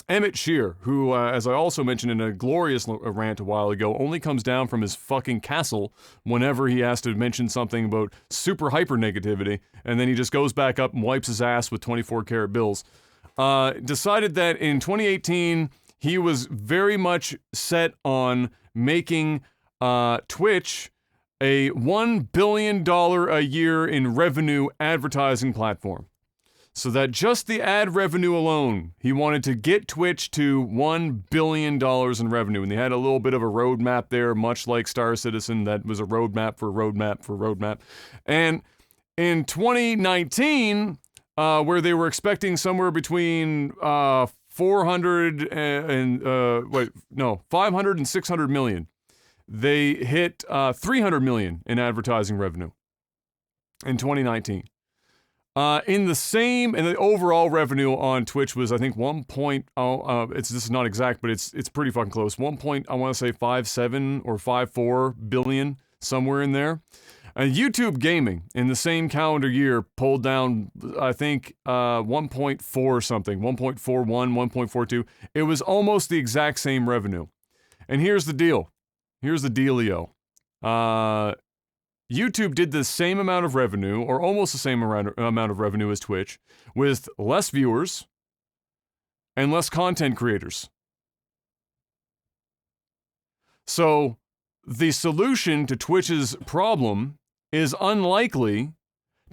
Emmett Shear, who, as I also mentioned in a glorious rant a while ago, only comes down from his fucking castle whenever he has to mention something about super hyper negativity, and then he just goes back up and wipes his ass with 24 karat bills, decided that in 2018, he was very much set on making Twitch a $1 billion a year in revenue advertising platform. So that just the ad revenue alone, he wanted to get Twitch to $1 billion in revenue. And they had a little bit of a roadmap there, much like Star Citizen, that was a roadmap for roadmap for roadmap. And in 2019, where they were expecting somewhere between 500 and 600 million, they hit 300 million in advertising revenue in 2019. And the overall revenue on Twitch was, I think, this is not exact, but it's pretty fucking close. I want to say 5.7 or 5.4 billion, somewhere in there. YouTube Gaming in the same calendar year pulled down, I think, 1.4 something, 1.41, 1.42. It was almost the exact same revenue. And here's the deal. Here's the dealio. YouTube did the same amount of revenue, or almost the same amount of revenue as Twitch, with less viewers and less content creators. So, the solution to Twitch's problem is unlikely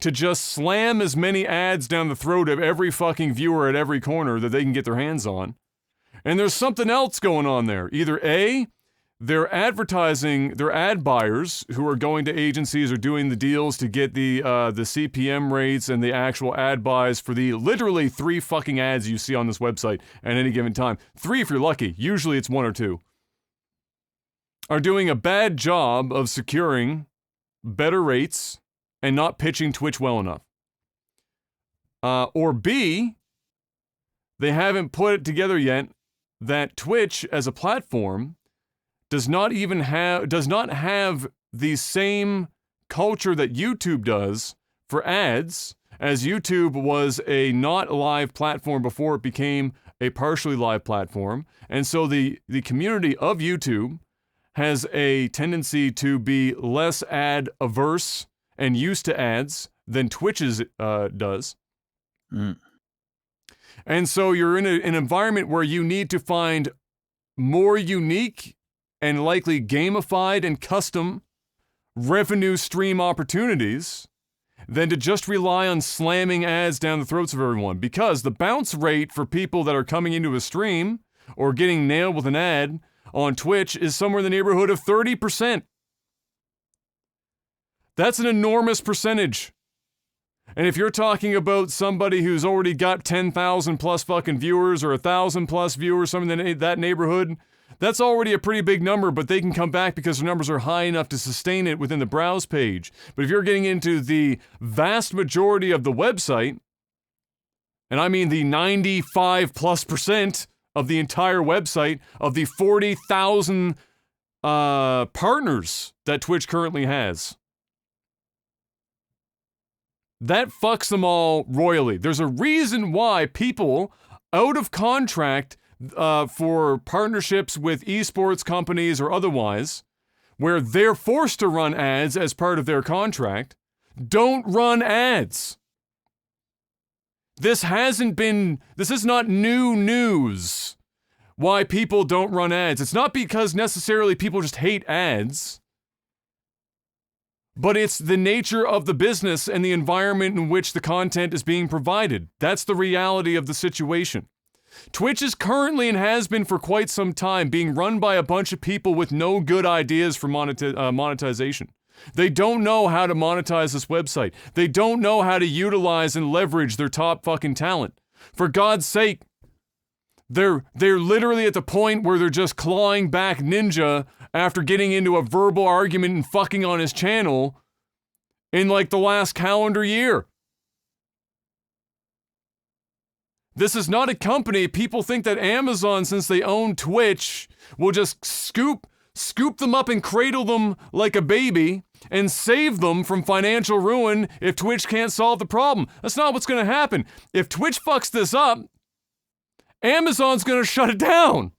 to just slam as many ads down the throat of every fucking viewer at every corner that they can get their hands on. And there's something else going on there. Either A, they're advertising, they're ad buyers who are going to agencies or doing the deals to get the CPM rates and the actual ad buys for the literally 3 fucking ads you see on this website at any given time. 3 if you're lucky. Usually it's 1 or 2. Are doing a bad job of securing better rates and not pitching Twitch well enough. Or B, they haven't put it together yet that Twitch as a platform does not have the same culture that YouTube does for ads, as YouTube was a not live platform before it became a partially live platform. And so the community of YouTube has a tendency to be less ad averse and used to ads than Twitch's does. And so you're in an environment where you need to find more unique and likely gamified and custom revenue stream opportunities than to just rely on slamming ads down the throats of everyone. Because the bounce rate for people that are coming into a stream or getting nailed with an ad on Twitch is somewhere in the neighborhood of 30%. That's an enormous percentage. And if you're talking about somebody who's already got 10,000 plus fucking viewers or 1,000 plus viewers, something in that neighborhood, that's already a pretty big number, but they can come back because their numbers are high enough to sustain it within the browse page. But if you're getting into the vast majority of the website, and I mean the 95+% of the entire website, of the 40,000 partners that Twitch currently has, that fucks them all royally. There's a reason why people out of contract for partnerships with esports companies or otherwise, where they're forced to run ads as part of their contract, don't run ads. This is not new news why people don't run ads. It's not because necessarily people just hate ads, but it's the nature of the business and the environment in which the content is being provided. That's the reality of the situation. Twitch is currently and has been for quite some time being run by a bunch of people with no good ideas for monetization. They don't know how to monetize this website. They don't know how to utilize and leverage their top fucking talent. For God's sake, they're literally at the point where they're just clawing back Ninja after getting into a verbal argument and fucking on his channel in like the last calendar year. This is not a company. People think that Amazon, since they own Twitch, will just scoop them up and cradle them like a baby and save them from financial ruin if Twitch can't solve the problem. That's not what's going to happen. If Twitch fucks this up, Amazon's going to shut it down.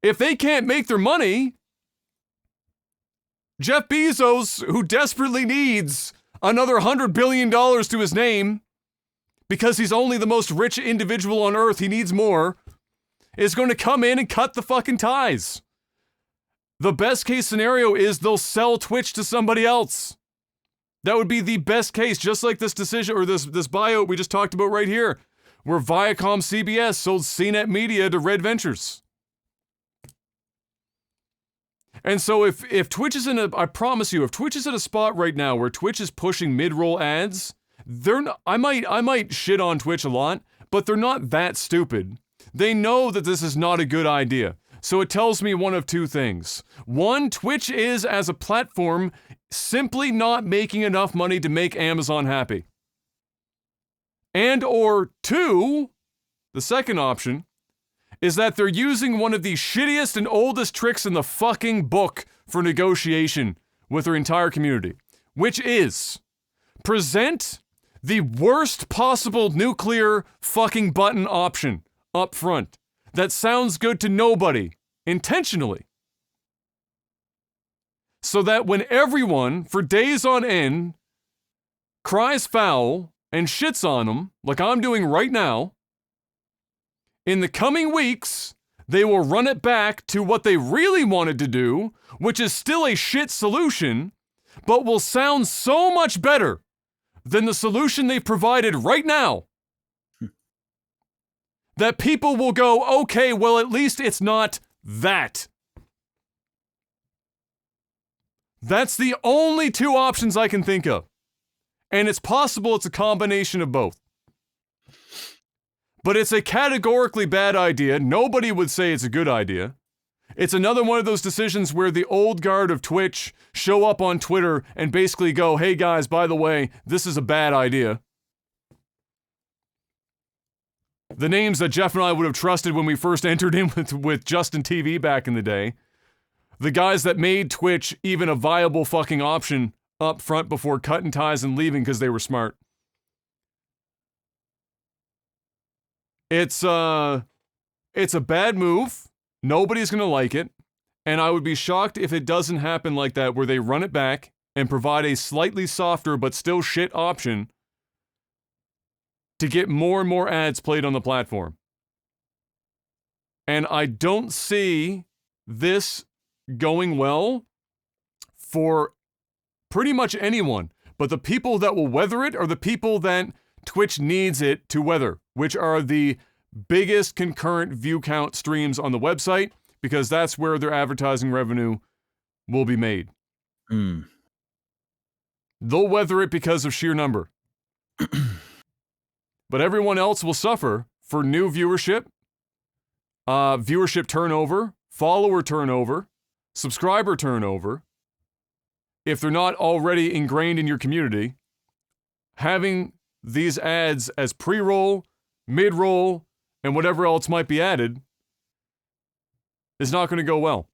If they can't make their money, Jeff Bezos, who desperately needs another $100 billion to his name, because he's only the most rich individual on earth, he needs more, is going to come in and cut the fucking ties. The best case scenario is they'll sell Twitch to somebody else. That would be the best case, just like this decision, or this buyout we just talked about right here, where Viacom CBS sold CNET Media to Red Ventures. And so if Twitch is I promise you, if Twitch is at a spot right now where Twitch is pushing mid-roll ads, I might shit on Twitch a lot, but they're not that stupid. They know that this is not a good idea. So it tells me one of two things. One, Twitch is, as a platform, simply not making enough money to make Amazon happy. And or two, the second option, is that they're using one of the shittiest and oldest tricks in the fucking book for negotiation with their entire community, which is present the worst possible nuclear fucking button option up front that sounds good to nobody intentionally. So that when everyone, for days on end, cries foul and shits on them, like I'm doing right now, in the coming weeks, they will run it back to what they really wanted to do, which is still a shit solution, but will sound so much better than the solution they've provided right now that people will go, okay, well, at least it's not that. That's the only two options I can think of. And it's possible it's a combination of both. But it's a categorically bad idea. Nobody would say it's a good idea. It's another one of those decisions where the old guard of Twitch show up on Twitter and basically go, hey guys, by the way, this is a bad idea. The names that Jeff and I would have trusted when we first entered in with Justin TV back in the day. The guys that made Twitch even a viable fucking option up front before cutting ties and leaving because they were smart. It's a bad move. Nobody's going to like it. And I would be shocked if it doesn't happen like that, where they run it back and provide a slightly softer but still shit option to get more and more ads played on the platform. And I don't see this going well for pretty much anyone. But the people that will weather it are the people that Twitch needs it to weather, which are the biggest concurrent view count streams on the website, because that's where their advertising revenue will be made. They'll weather it because of sheer number. But everyone else will suffer for new viewership, viewership turnover, follower turnover, subscriber turnover. If they're not already ingrained in your community, having these ads as pre-roll, mid-roll, and whatever else might be added is not going to go well.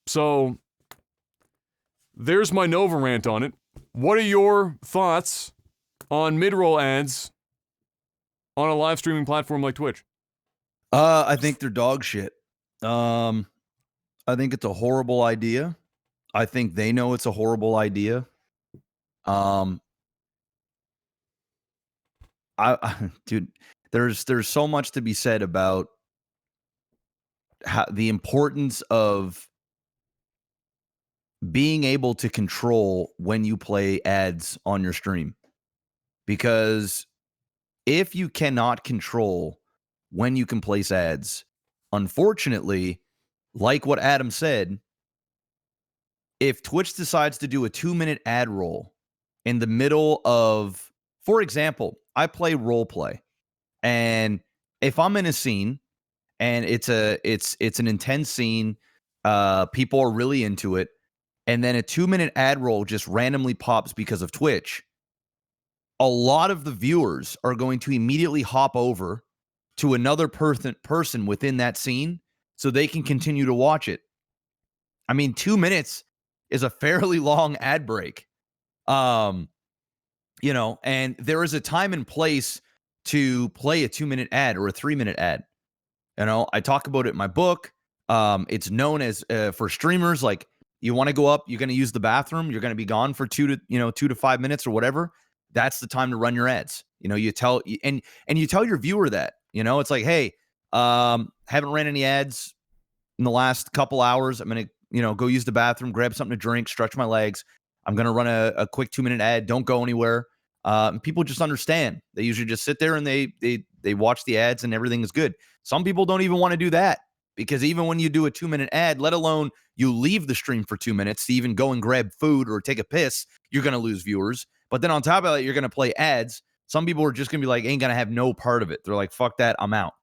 So there's my Nova rant on it. What are your thoughts on mid-roll ads on a live streaming platform like Twitch? I think they're dog shit. I think it's a horrible idea. I think they know it's a horrible idea. Dude, there's so much to be said about the importance of being able to control when you play ads on your stream. Because if you cannot control when you can place ads, unfortunately, like what Adam said, if Twitch decides to do a 2-minute ad roll in the middle of, for example, I play role play, and if I'm in a scene and it's an intense scene, people are really into it, and then a 2-minute ad roll just randomly pops because of Twitch, a lot of the viewers are going to immediately hop over to another person within that scene so they can continue to watch it. I mean, 2 minutes is a fairly long ad break. You know, and there is a time and place to play a 2-minute ad or a 3-minute ad. You know, I talk about it in my book. It's known as for streamers, like, you want to go up, you're going to use the bathroom, you're going to be gone for 2 to 5 minutes or whatever. That's the time to run your ads. You know, you tell your viewer that, you know, it's like, hey, haven't ran any ads in the last couple hours. I'm going to, go use the bathroom, grab something to drink, stretch my legs. I'm going to run a quick 2-minute ad. Don't go anywhere. And people just understand. They usually just sit there and they watch the ads and everything is good. Some people don't even want to do that, because even when you do a 2-minute ad, let alone you leave the stream for 2 minutes to even go and grab food or take a piss, you're going to lose viewers. But then on top of that, you're going to play ads. Some people are just going to be like, ain't going to have no part of it. They're like, fuck that, I'm out.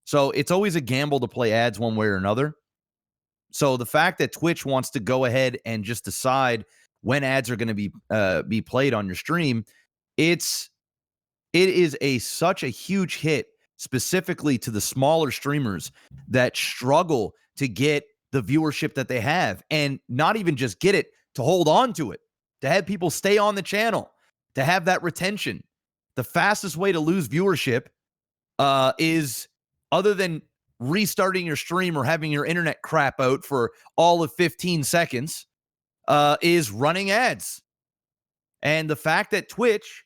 So it's always a gamble to play ads one way or another. So the fact that Twitch wants to go ahead and just decide when ads are going to be played on your stream, it is such a huge hit, specifically to the smaller streamers that struggle to get the viewership that they have, and not even just get it, to hold on to it, to have people stay on the channel, to have that retention. The fastest way to lose viewership is, other than restarting your stream or having your internet crap out for all of 15 seconds, is running ads. And the fact that Twitch,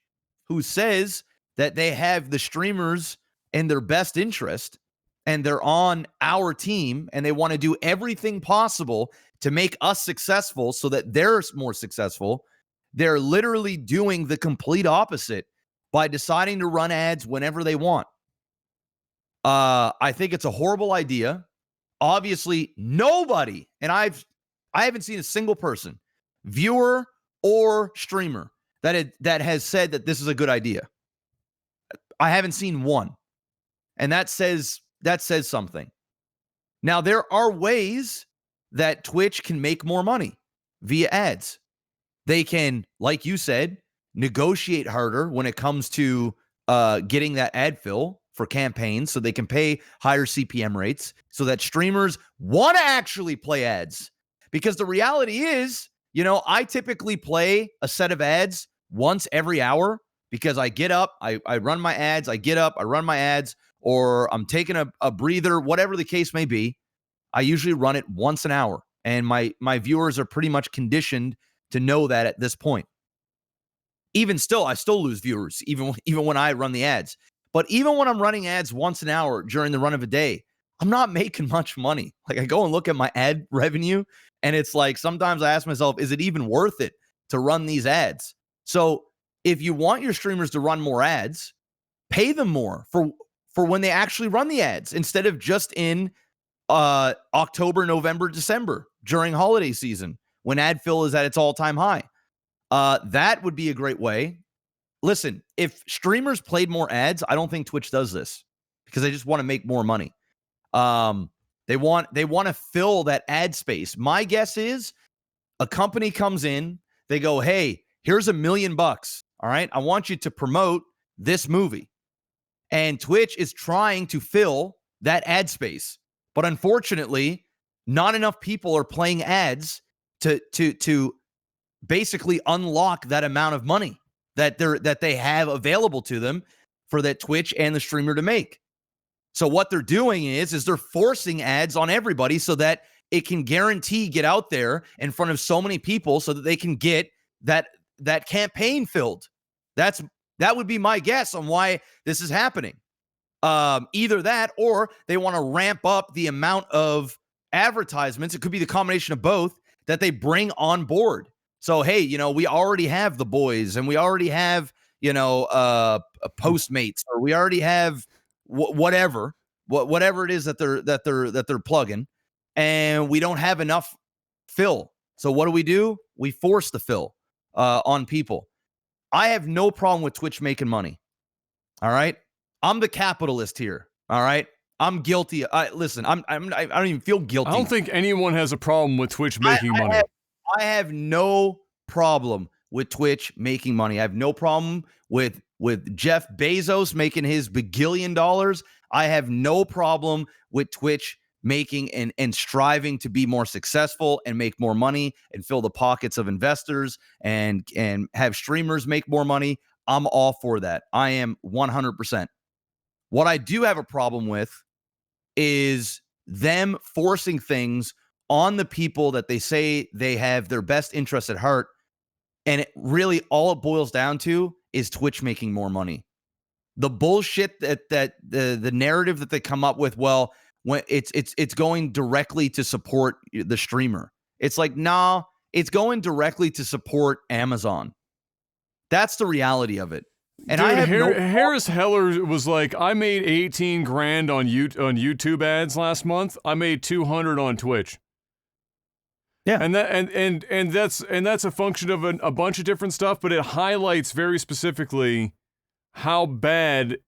who says that they have the streamers in their best interest and they're on our team and they want to do everything possible to make us successful so that they're more successful, they're literally doing the complete opposite by deciding to run ads whenever they want. I think it's a horrible idea. Obviously, nobody, and I haven't seen a single person, viewer or streamer, that has said that this is a good idea. I haven't seen one. And that says something. Now, there are ways that Twitch can make more money via ads. They can, like you said, negotiate harder when it comes to getting that ad fill for campaigns, so they can pay higher CPM rates so that streamers want to actually play ads. Because the reality is, I typically play a set of ads once every hour, because I get up, I run my ads, I get up, I run my ads, or I'm taking a breather, whatever the case may be. I usually run it once an hour, and my viewers are pretty much conditioned to know that at this point. Even still, I still lose viewers, even when I run the ads. But even when I'm running ads once an hour during the run of a day, I'm not making much money. Like, I go and look at my ad revenue, and it's like, sometimes I ask myself, is it even worth it to run these ads? So if you want your streamers to run more ads, pay them more for when they actually run the ads, instead of just in October, November, December during holiday season when ad fill is at its all-time high. That would be a great way. Listen, if streamers played more ads, I don't think Twitch does this, because they just want to make more money. They want to fill that ad space. My guess is a company comes in, they go, hey, here's $1 million. All right, I want you to promote this movie. And Twitch is trying to fill that ad space. But unfortunately, not enough people are playing ads to basically unlock that amount of money that they have available to them for that Twitch and the streamer to make. So what they're doing is they're forcing ads on everybody so that it can guarantee get out there in front of so many people so that they can get that campaign filled. That would be my guess on why this is happening. Either that, or they want to ramp up the amount of advertisements. It could be the combination of both that they bring on board. So, hey, we already have The Boys, and we already have, Postmates, or we already have whatever it is that they're plugging, and we don't have enough fill. So what do? We force the fill on people. I have no problem with Twitch making money. All right, I'm the capitalist here. All right, I'm guilty. Listen, I don't even feel guilty. I don't think anyone has a problem with Twitch making money. I have no problem with Twitch making money. I have no problem with Jeff Bezos making his bagillion dollars. I have no problem with Twitch making and striving to be more successful and make more money and fill the pockets of investors and have streamers make more money. I'm all for that. I am 100%. What I do have a problem with is them forcing things on the people that they say they have their best interest at heart. And it really, all it boils down to is Twitch making more money. The bullshit that the narrative that they come up with, well, when it's going directly to support the streamer. It's like, nah, it's going directly to support Amazon. That's the reality of it. And dude, I have Harris Heller was like, I made 18 grand on YouTube ads last month. I made 200 on Twitch. Yeah, and that's a function of a bunch of different stuff, but it highlights very specifically how bad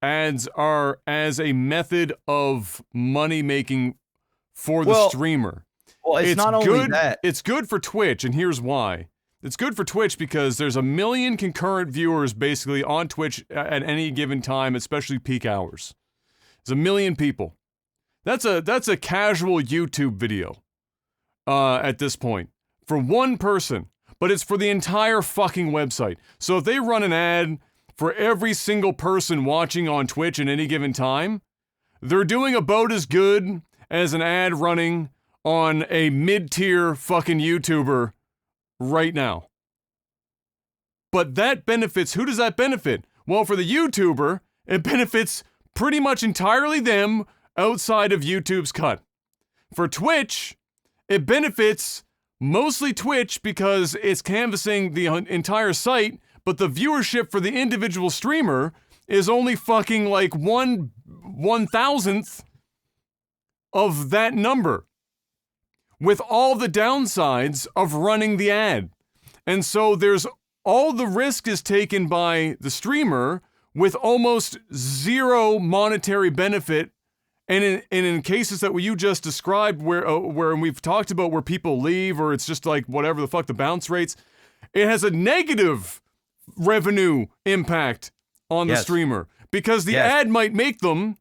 ads are as a method of money making for the streamer. Well, it's not only that. It's good for Twitch, and here's why. It's good for Twitch because there's 1 million concurrent viewers basically on Twitch at any given time, especially peak hours. There's 1 million people. That's a casual YouTube video at this point. for one person, but it's for the entire fucking website. So if they run an ad for every single person watching on Twitch at any given time, they're doing about as good as an ad running on a mid-tier fucking YouTuber right now. But that benefits, who does that benefit? Well, for the YouTuber, it benefits pretty much entirely them outside of YouTube's cut. For Twitch, it benefits mostly Twitch because it's canvassing the entire site, but the viewership for the individual streamer is only fucking like 1/1000th of that number, with all the downsides of running the ad. And so there's all the risk is taken by the streamer with almost zero monetary benefit. And in cases that you just described where we've talked about where people leave or it's just like whatever the fuck the bounce rates, it has a negative revenue impact on the streamer because the ad might make them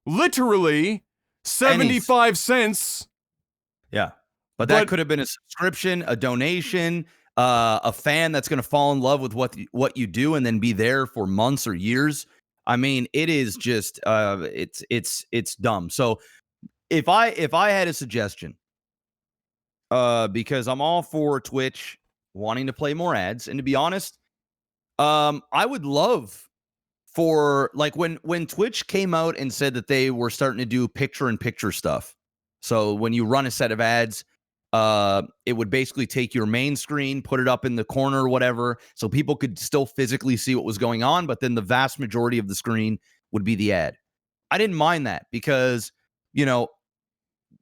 literally 75 cents. Yeah. But that could have been a subscription, a donation, a fan that's going to fall in love with what you do and then be there for months or years. I mean, it is just it's dumb. So if I had a suggestion, because I'm all for Twitch wanting to play more ads, and to be honest, I would love for like when Twitch came out and said that they were starting to do picture-in-picture stuff. So when you run a set of ads, it would basically take your main screen, put it up in the corner or whatever, so people could still physically see what was going on, but then the vast majority of the screen would be the ad. I didn't mind that because, you know,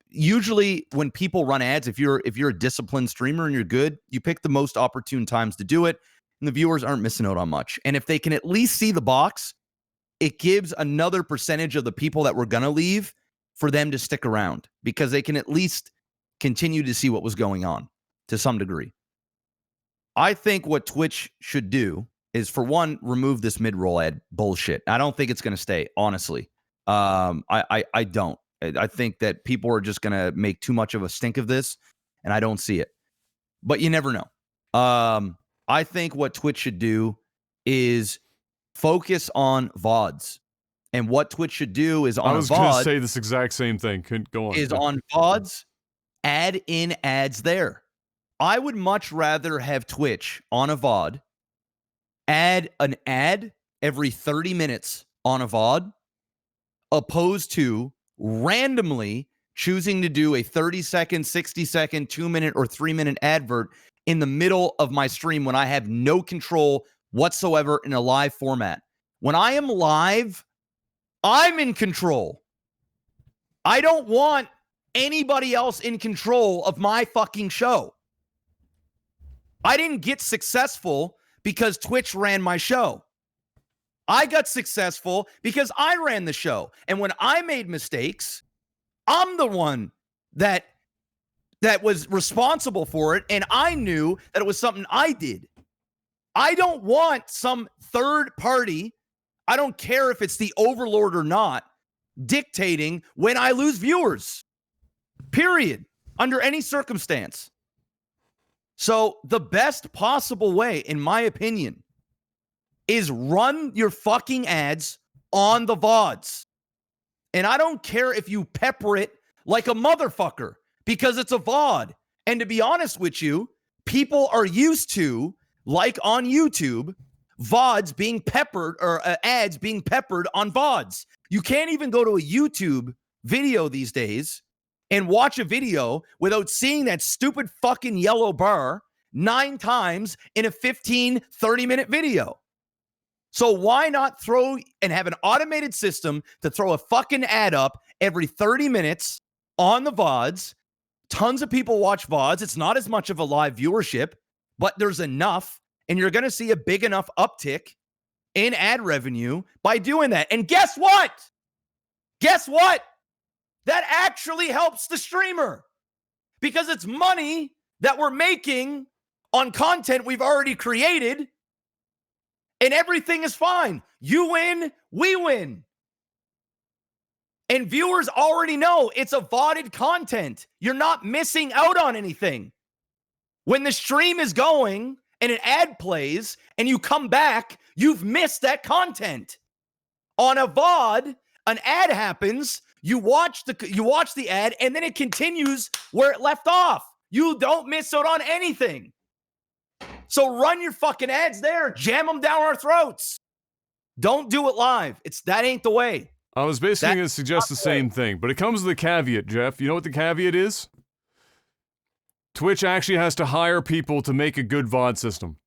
usually when people run ads, if you're a disciplined streamer and you're good, you pick the most opportune times to do it, and the viewers aren't missing out on much. And if they can at least see the box, it gives another percentage of the people that were gonna leave for them to stick around because they can at least continue to see what was going on to some degree. I think what Twitch should do is, for one, remove this mid-roll ad bullshit. I don't think it's going to stay, honestly. I don't. I think that people are just going to make too much of a stink of this, and I don't see it. But you never know. I think what Twitch should do is focus on VODs. And what Twitch should do is on I was going to say this exact same thing. Go on. Is on VODs, add in ads there. I would much rather have Twitch on a VOD, add an ad every 30 minutes on a VOD, opposed to randomly choosing to do a 30-second, 60-second, 2-minute, or 3-minute advert in the middle of my stream when I have no control whatsoever in a live format. When I am live, I'm in control. I don't want anybody else in control of my fucking show. I didn't get successful because Twitch ran my show. I got successful because I ran the show. And when I made mistakes, I'm the one that was responsible for it, and I knew that it was something I did. I don't want some third party, I don't care if it's the overlord or not, dictating when I lose viewers. Period. Under any circumstance. So the best possible way, in my opinion, is run your fucking ads on the VODs. And I don't care if you pepper it like a motherfucker, because it's a VOD. And to be honest with you, people are used to, like on YouTube, VODs being peppered, or ads being peppered on VODs. You can't even go to a YouTube video these days and watch a video without seeing that stupid fucking yellow bar 9 times in a 15, 30-minute video. So why not throw and have an automated system to throw a fucking ad up every 30 minutes on the VODs? Tons of people watch VODs. It's not as much of a live viewership, but there's enough, and you're going to see a big enough uptick in ad revenue by doing that. And guess what? Guess what? That actually helps the streamer, because it's money that we're making on content we've already created, and everything is fine. You win, we win. And viewers already know it's a VODed content. You're not missing out on anything. When the stream is going and an ad plays and you come back, you've missed that content. On a VOD, an ad happens, you watch the ad, and then it continues where it left off. You don't miss out on anything. So run your fucking ads there. Jam them down our throats. Don't do it live. That ain't the way. I was basically going to suggest the same thing, but it comes with a caveat, Jeff. You know what the caveat is? Twitch actually has to hire people to make a good VOD system.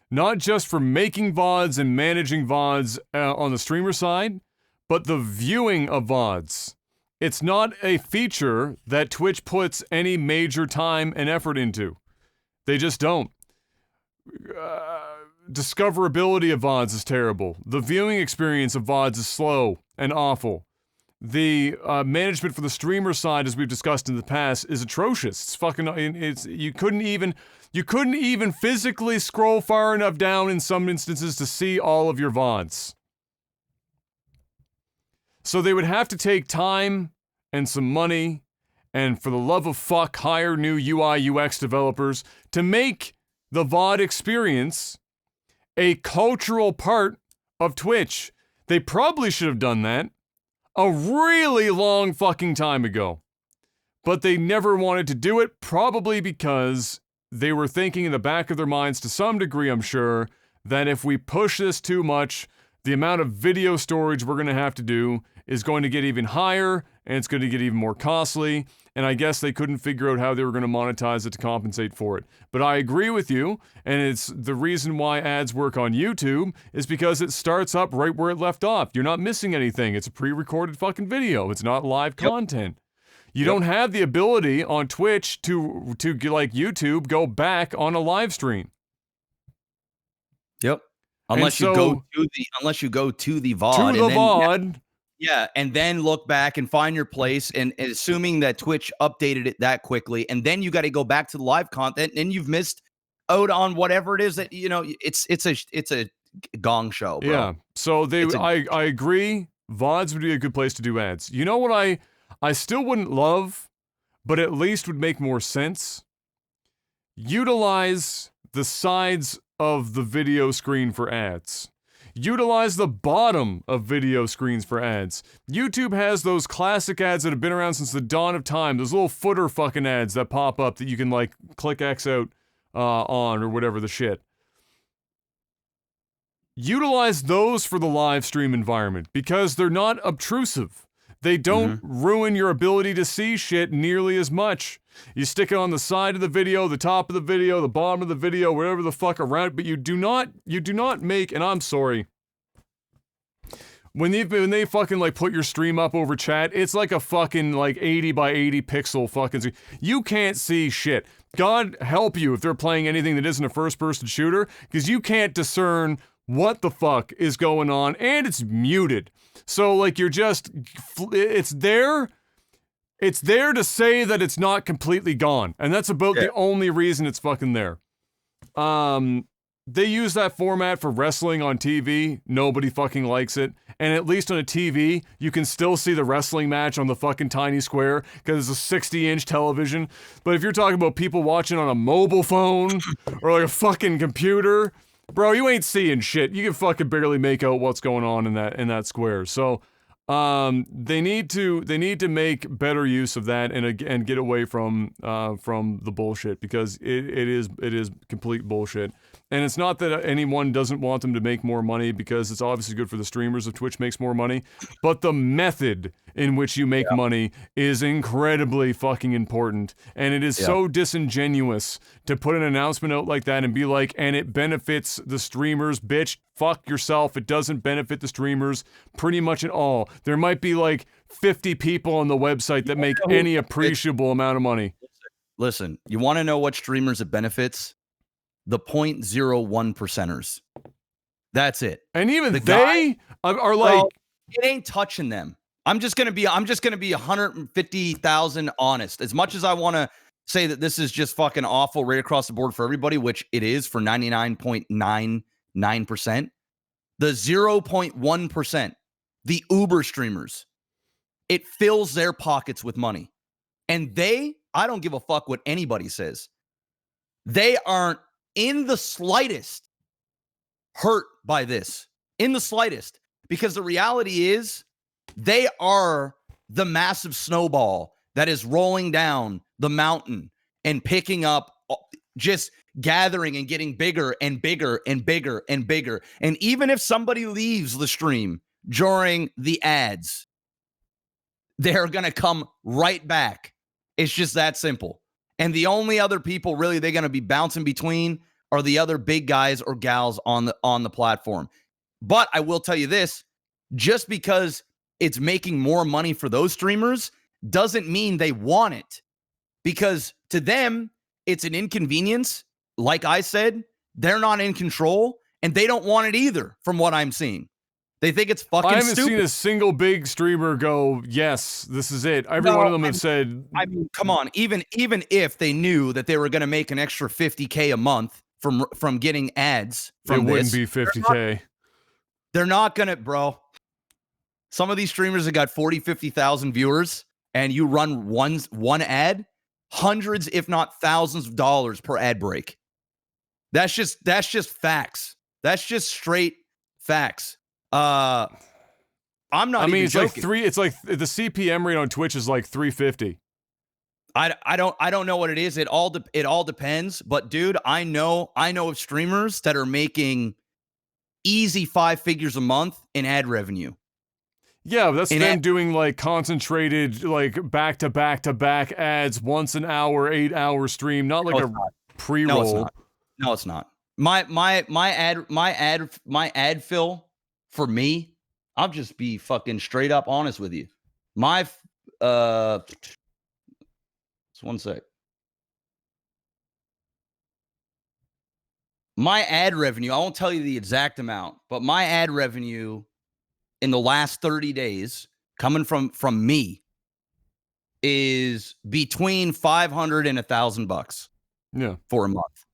Not just for making VODs and managing VODs on the streamer side, but the viewing of VODs. It's not a feature that Twitch puts any major time and effort into. They just don't. Discoverability of VODs is terrible. The viewing experience of VODs is slow and awful. The management for the streamer side, as we've discussed in the past, is atrocious. It's fucking. You couldn't even physically scroll far enough down in some instances to see all of your VODs. So they would have to take time and some money, and for the love of fuck, hire new UI UX developers to make the VOD experience a cultural part of Twitch. They probably should have done that a really long fucking time ago. But they never wanted to do it, probably because they were thinking in the back of their minds, to some degree, I'm sure, that if we push this too much, the amount of video storage we're going to have to do is going to get even higher, and it's going to get even more costly, and I guess they couldn't figure out how they were going to monetize it to compensate for it. But I agree with you, and it's the reason why ads work on YouTube is because it starts up right where it left off. You're not missing anything. It's a pre-recorded fucking video. It's not live content. You don't have the ability on Twitch to like YouTube, go back on a live stream. Yep. Unless you go to the VOD. To the VOD. Yeah, and then look back and find your place, and assuming that Twitch updated it that quickly, and then you got to go back to the live content, and you've missed out on whatever it is that it's a gong show, bro. Yeah. So I agree. VODs would be a good place to do ads. You know what I still wouldn't love, but at least would make more sense? Utilize the sides of the video screen for ads. Utilize the bottom of video screens for ads. YouTube has those classic ads that have been around since the dawn of time. Those little footer fucking ads that pop up that you can like click X out on or whatever the shit. Utilize those for the live stream environment because they're not obtrusive. They don't ruin your ability to see shit nearly as much. You stick it on the side of the video, the top of the video, the bottom of the video, wherever the fuck around, but you do not make, and I'm sorry, when they fucking like put your stream up over chat, it's like a fucking like 80 by 80 pixel fucking screen. You can't see shit. God help you if they're playing anything that isn't a first person shooter, because you can't discern what the fuck is going on, and it's muted. So like you're just, it's there to say that it's not completely gone, and that's about the only reason it's fucking there. They use that format for wrestling on TV. Nobody fucking likes it. And at least on a TV, you can still see the wrestling match on the fucking tiny square because it's a 60-inch television. But if you're talking about people watching on a mobile phone or like a fucking computer, bro, you ain't seeing shit. You can fucking barely make out what's going on in that square. So they need to make better use of that and get away from the bullshit, because it is complete bullshit. And it's not that anyone doesn't want them to make more money, because it's obviously good for the streamers if Twitch makes more money, but the method in which you make money is incredibly fucking important. And it is so disingenuous to put an announcement out like that and be like, and it benefits the streamers. Bitch, fuck yourself. It doesn't benefit the streamers pretty much at all. There might be like 50 people on the website that make any appreciable amount of money. Listen, you want to know what streamers it benefits? The 0.01 percenters. That's it. And even they are like, it ain't touching them. I'm just gonna be 150,000 honest. As much as I want to say that this is just fucking awful right across the board for everybody, which it is for 99.99%, the 0.1%, the Uber streamers, it fills their pockets with money, and they I don't give a fuck what anybody says. They aren't in the slightest hurt by this, in the slightest, because the reality is they are the massive snowball that is rolling down the mountain and picking up, just gathering and getting bigger and bigger and bigger and bigger. And even if somebody leaves the stream during the ads, they're going to come right back. It's just that simple. And the only other people really they're going to be bouncing between are the other big guys or gals on the platform. But I will tell you this, just because it's making more money for those streamers doesn't mean they want it. Because to them, it's an inconvenience. Like I said, they're not in control and they don't want it either from what I'm seeing. They think it's fucking stupid. I haven't stupid. seen a single big streamer go, yes, this is it. Every one of them have said... I mean, come on. Even if they knew that they were going to make an extra $50K a month from getting ads from this... It wouldn't be $50K. They're not going to, bro. Some of these streamers have got 40, 50,000 viewers, and you run one ad, hundreds, if not thousands of dollars per ad break. That's just facts. That's just straight facts. I'm not. I mean, it's joking. It's like the CPM rate on Twitch is like 350. I don't know what it is. It all depends. But dude, I know of streamers that are making easy 5 figures a month in ad revenue. Yeah, that's them doing like concentrated, like back to back ads once an hour, 8-hour stream, not like pre-roll. No, it's not. My ad fill for me, I'll just be fucking straight up honest with you. Just one sec. My ad revenue, I won't tell you the exact amount, but my ad revenue in the last 30 days coming from me is between $500 and $1,000 for a month.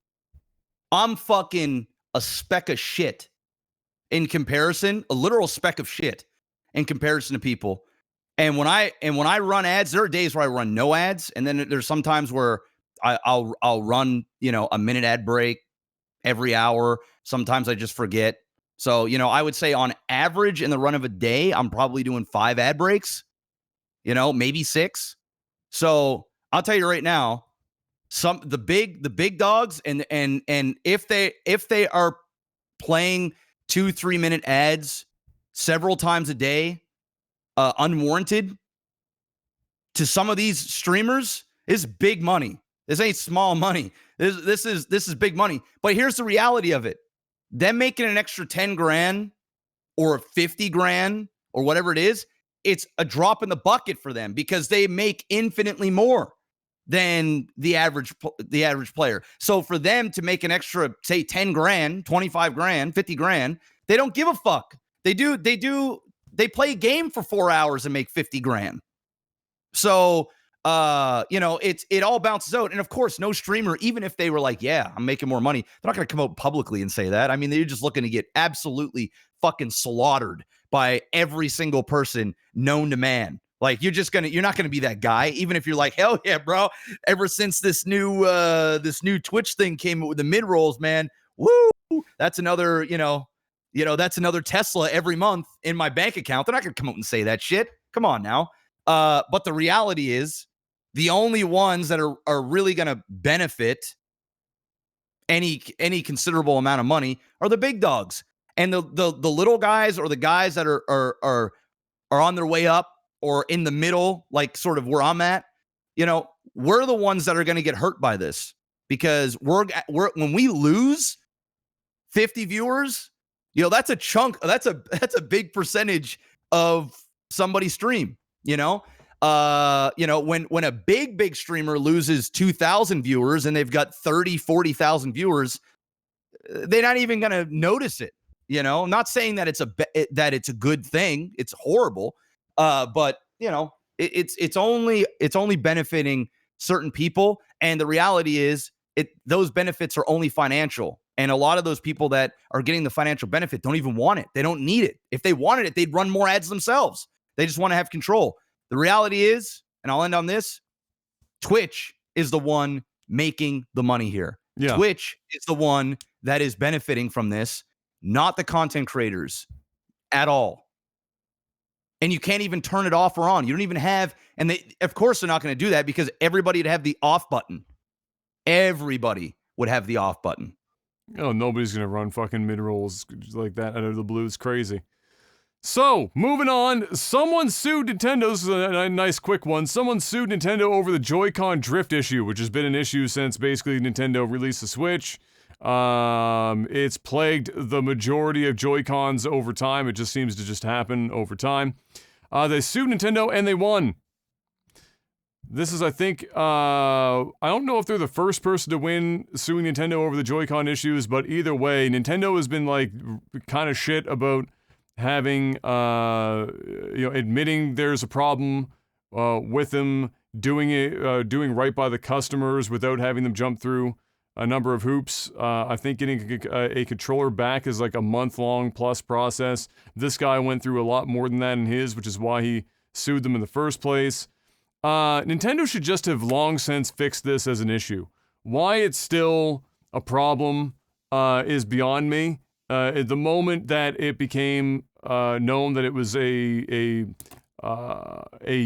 I'm fucking a speck of shit in comparison, a literal speck of shit in comparison to people. And when I run ads, there are days where I run no ads, and then there's some times where I'll run, a minute ad break every hour. Sometimes I just forget. So, I would say on average in the run of a day, I'm probably doing 5 ad breaks, maybe 6. So I'll tell you right now, the big dogs and if they are playing 2-3 minute ads several times a day, unwarranted, to some of these streamers is big money. This ain't small money. This is big money. But here's the reality of it. Them making an extra 10 grand or 50 grand or whatever it is, it's a drop in the bucket for them because they make infinitely more than the average player. So for them to make an extra, say 10 grand, 25 grand, 50 grand, they don't give a fuck. They play a game for 4 hours and make 50 grand. So, it all bounces out. And of course, no streamer, even if they were like, yeah, I'm making more money, they're not going to come out publicly and say that. I mean, they're just looking to get absolutely fucking slaughtered by every single person known to man. Like, you're not going to be that guy, even if you're like, hell yeah, bro. Ever since this new Twitch thing came with the mid-rolls, man, woo, that's another, that's another Tesla every month in my bank account. They're not going to come out and say that shit. Come on now. But the reality is the only ones that are really going to benefit any considerable amount of money are the big dogs. And the little guys or the guys that are on their way up or in the middle, like sort of where I'm at, we're the ones that are going to get hurt by this because we're when we lose 50 viewers, that's a chunk. That's a big percentage of somebody's stream. When a big streamer loses 2,000 viewers and they've got 30, 40,000 viewers, they're not even going to notice it. I'm not saying that it's a good thing. It's horrible. But it's only benefiting certain people. And the reality is those benefits are only financial. And a lot of those people that are getting the financial benefit don't even want it. They don't need it. If they wanted it, they'd run more ads themselves. They just want to have control. The reality is, and I'll end on this, Twitch is the one making the money here. Yeah. Twitch is the one that is benefiting from this, not the content creators at all. And you can't even turn it off or on. You don't even have, and they, of course, they're not going to do that because everybody would have the off button. Everybody would have the off button. Oh, nobody's going to run fucking mid-rolls like that out of the blue. It's crazy. So, moving on, someone sued Nintendo. This is a nice quick one. Someone sued Nintendo over the Joy-Con drift issue, which has been an issue since basically Nintendo released the Switch. It's plagued the majority of Joy-Cons over time. It just seems to just happen over time. They sued Nintendo and they won. This is, I think, I don't know if they're the first person to win suing Nintendo over the Joy-Con issues, but either way, Nintendo has been like kind of shit about having, admitting there's a problem with them doing right by the customers without having them jump through a number of hoops. I think getting a controller back is like a month-long plus process. This guy went through a lot more than that in his, which is why he sued them in the first place. Nintendo should just have long since fixed this as an issue. Why it's still a problem is beyond me. At the moment that it became known that it was a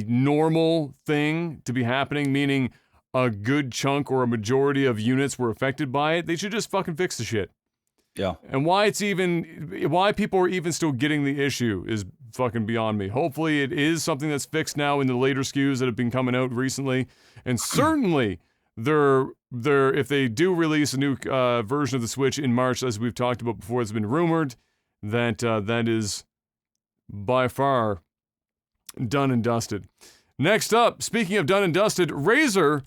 normal thing to be happening, meaning a good chunk or a majority of units were affected by it, they should just fucking fix the shit. Yeah. And why people are even still getting the issue is fucking beyond me. Hopefully it is something that's fixed now in the later SKUs that have been coming out recently. And certainly if they do release a new version of the Switch in March, as we've talked about before, it's been rumored that that is by far done and dusted. Next up, speaking of done and dusted, Razer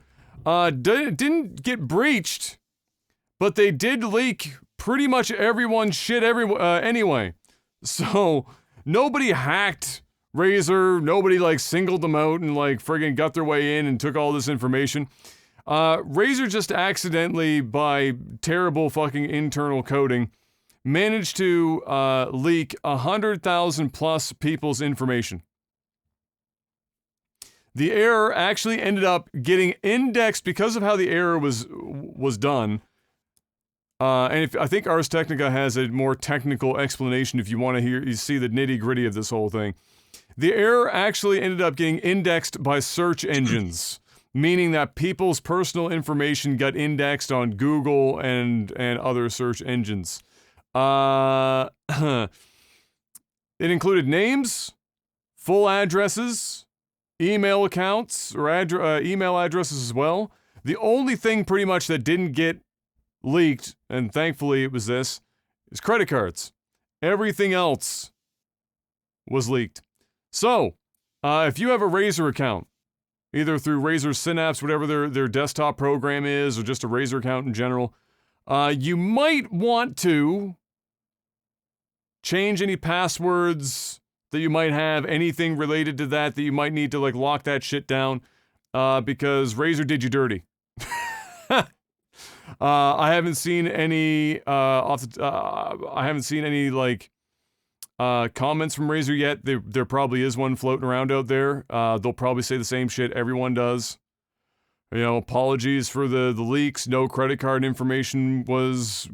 didn't get breached, but they did leak pretty much everyone's shit anyway. So nobody hacked Razer, nobody like singled them out and like friggin' got their way in and took all this information. Razer just accidentally, by terrible fucking internal coding, managed to leak 100,000 plus people's information. The error actually ended up getting indexed because of how the error was done. And I think Ars Technica has a more technical explanation if you want to see the nitty gritty of this whole thing. The error actually ended up getting indexed by search engines, meaning that people's personal information got indexed on Google and other search engines. It included names, full addresses, email accounts, or email addresses as well. The only thing pretty much that didn't get leaked, and thankfully it was this, is credit cards. Everything else was leaked. So, if you have a Razer account, either through Razer Synapse, whatever their desktop program is, or just a Razer account in general, you might want to change any passwords that you might have, anything related to that you might need to like lock that shit down, because Razer did you dirty. I haven't seen any like comments from Razer yet. There probably is one floating around out there. They'll probably say the same shit everyone does. You know, apologies for the leaks. No credit card information was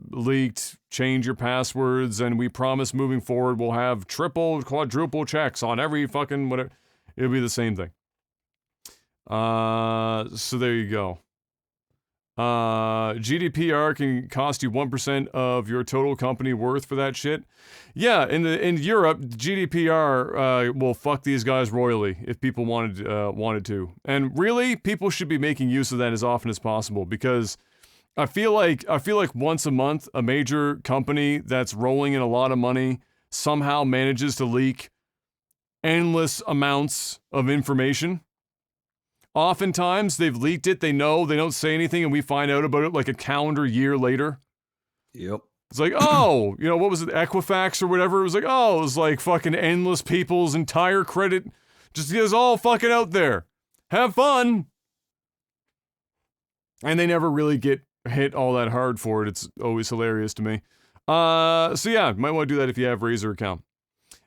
leaked. Change your passwords, and we promise moving forward we'll have triple, quadruple checks on every fucking whatever. It'll be the same thing. So there you go. GDPR can cost you 1% of your total company worth for that shit. Yeah, in Europe, GDPR will fuck these guys royally if people wanted to. And really, people should be making use of that as often as possible, because I feel like once a month a major company that's rolling in a lot of money somehow manages to leak endless amounts of information. Oftentimes, they've leaked it, they know, they don't say anything, and we find out about it like a calendar year later. Yep. It's like, oh, you know, what was it, Equifax or whatever? It was like, oh, it was like fucking endless people's entire credit. Just is all fucking out there. Have fun. And they never really get hit all that hard for it. It's always hilarious to me. So yeah, might want to do that if you have Razer account.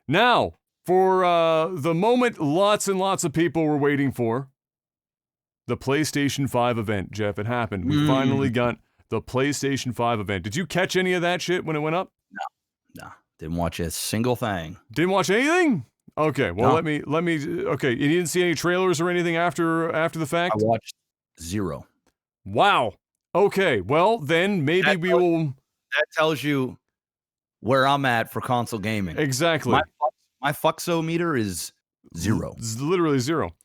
Now, for the moment lots and lots of people were waiting for. the PlayStation 5 event, Jeff. It happened. We finally got the PlayStation 5 event. Did you catch any of that shit when it went up? No. Didn't watch a single thing. Didn't watch anything? Okay, well, No. let me, okay, you didn't see any trailers or anything after the fact? I watched 0. Wow. Okay, well, then maybe we will... That tells you where I'm at for console gaming. Exactly. My fuxometer is 0. It's literally 0.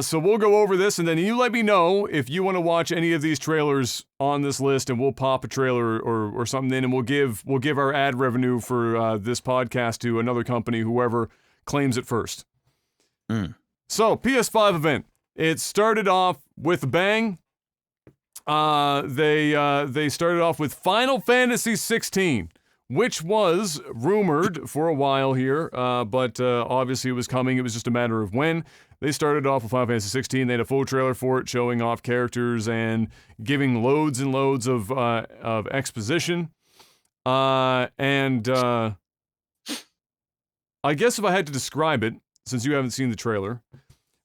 So we'll go over this, and then you let me know if you want to watch any of these trailers on this list, and we'll pop a trailer or something in, and we'll give our ad revenue for this podcast to another company, whoever claims it first. So, PS5 event. It started off with a bang. They started off with Final Fantasy 16, which was rumored for a while here, but obviously it was coming. It was just a matter of when. They started off with Final Fantasy 16. They had a full trailer for it, showing off characters and giving loads and loads of exposition. And I guess if I had to describe it, since you haven't seen the trailer,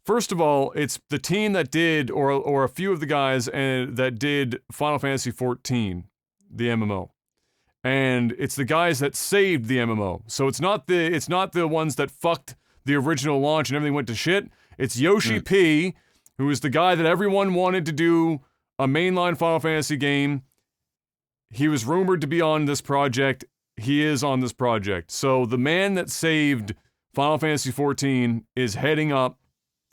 first of all, it's the team that did, or a few of the guys that did Final Fantasy 14, the MMO. And it's the guys that saved the MMO. So it's not the ones that fucked the original launch and everything went to shit. It's Yoshi P, who is the guy that everyone wanted to do a mainline Final Fantasy game. He was rumored to be on this project. He is on this project. So the man that saved Final Fantasy 14 is heading up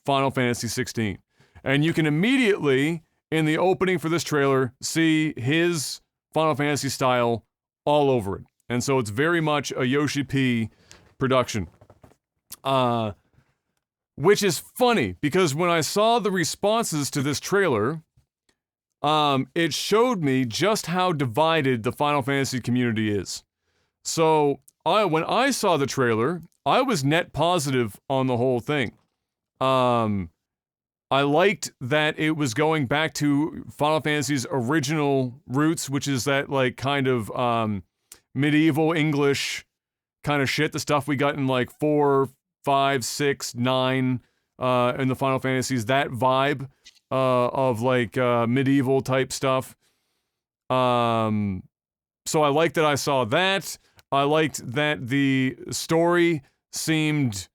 Final Fantasy 16. And you can immediately, in the opening for this trailer, see his Final Fantasy style all over it. And so it's very much a Yoshi P production. Which is funny, because when I saw the responses to this trailer, it showed me just how divided the Final Fantasy community is. So, when I saw the trailer, I was net positive on the whole thing. I liked that it was going back to Final Fantasy's original roots, which is that, like, kind of, medieval English kind of shit, the stuff we got in, like, 4, 5, 6, 9, in the Final Fantasies, that vibe, of, like, medieval type stuff. So I liked that I saw that. I liked that the story seemed,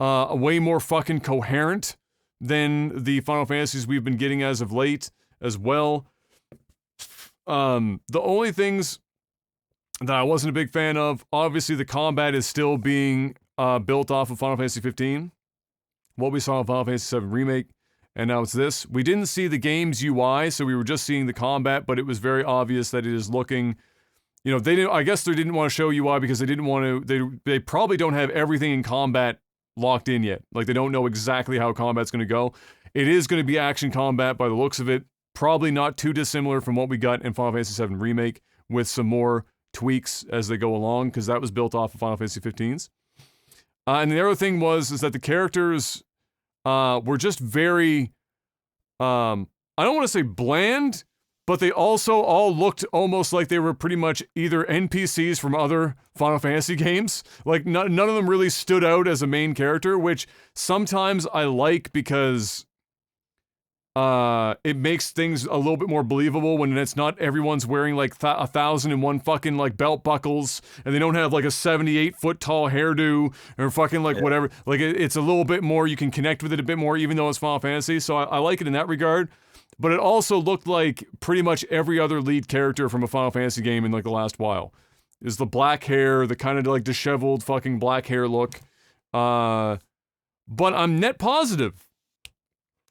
way more fucking coherent than the Final Fantasies we've been getting as of late as well. The only things that I wasn't a big fan of, obviously the combat is still being built off of Final Fantasy 15. What we saw in Final Fantasy 7 Remake, and now it's this. We didn't see the game's UI, so we were just seeing the combat, but it was very obvious that it is looking, you know, I guess they didn't want to show UI because they didn't want to, they probably don't have everything in combat locked in yet. Like, they don't know exactly how combat's going to go. It is going to be action combat by the looks of it. Probably not too dissimilar from what we got in Final Fantasy 7 Remake, with some more tweaks as they go along, because that was built off of Final Fantasy 15's. And the other thing is that the characters were just very, I don't want to say bland, but they also all looked almost like they were pretty much either NPCs from other Final Fantasy games. Like, none of them really stood out as a main character, which sometimes I like, because it makes things a little bit more believable when it's not everyone's wearing like 1,001 fucking like belt buckles, and they don't have like a 78-foot tall hairdo or fucking like whatever. Like, it's a little bit more, you can connect with it a bit more, even though it's Final Fantasy. So I like it in that regard. But it also looked like pretty much every other lead character from a Final Fantasy game in like the last while. Is the black hair, the kind of like disheveled fucking black hair look. But I'm net positive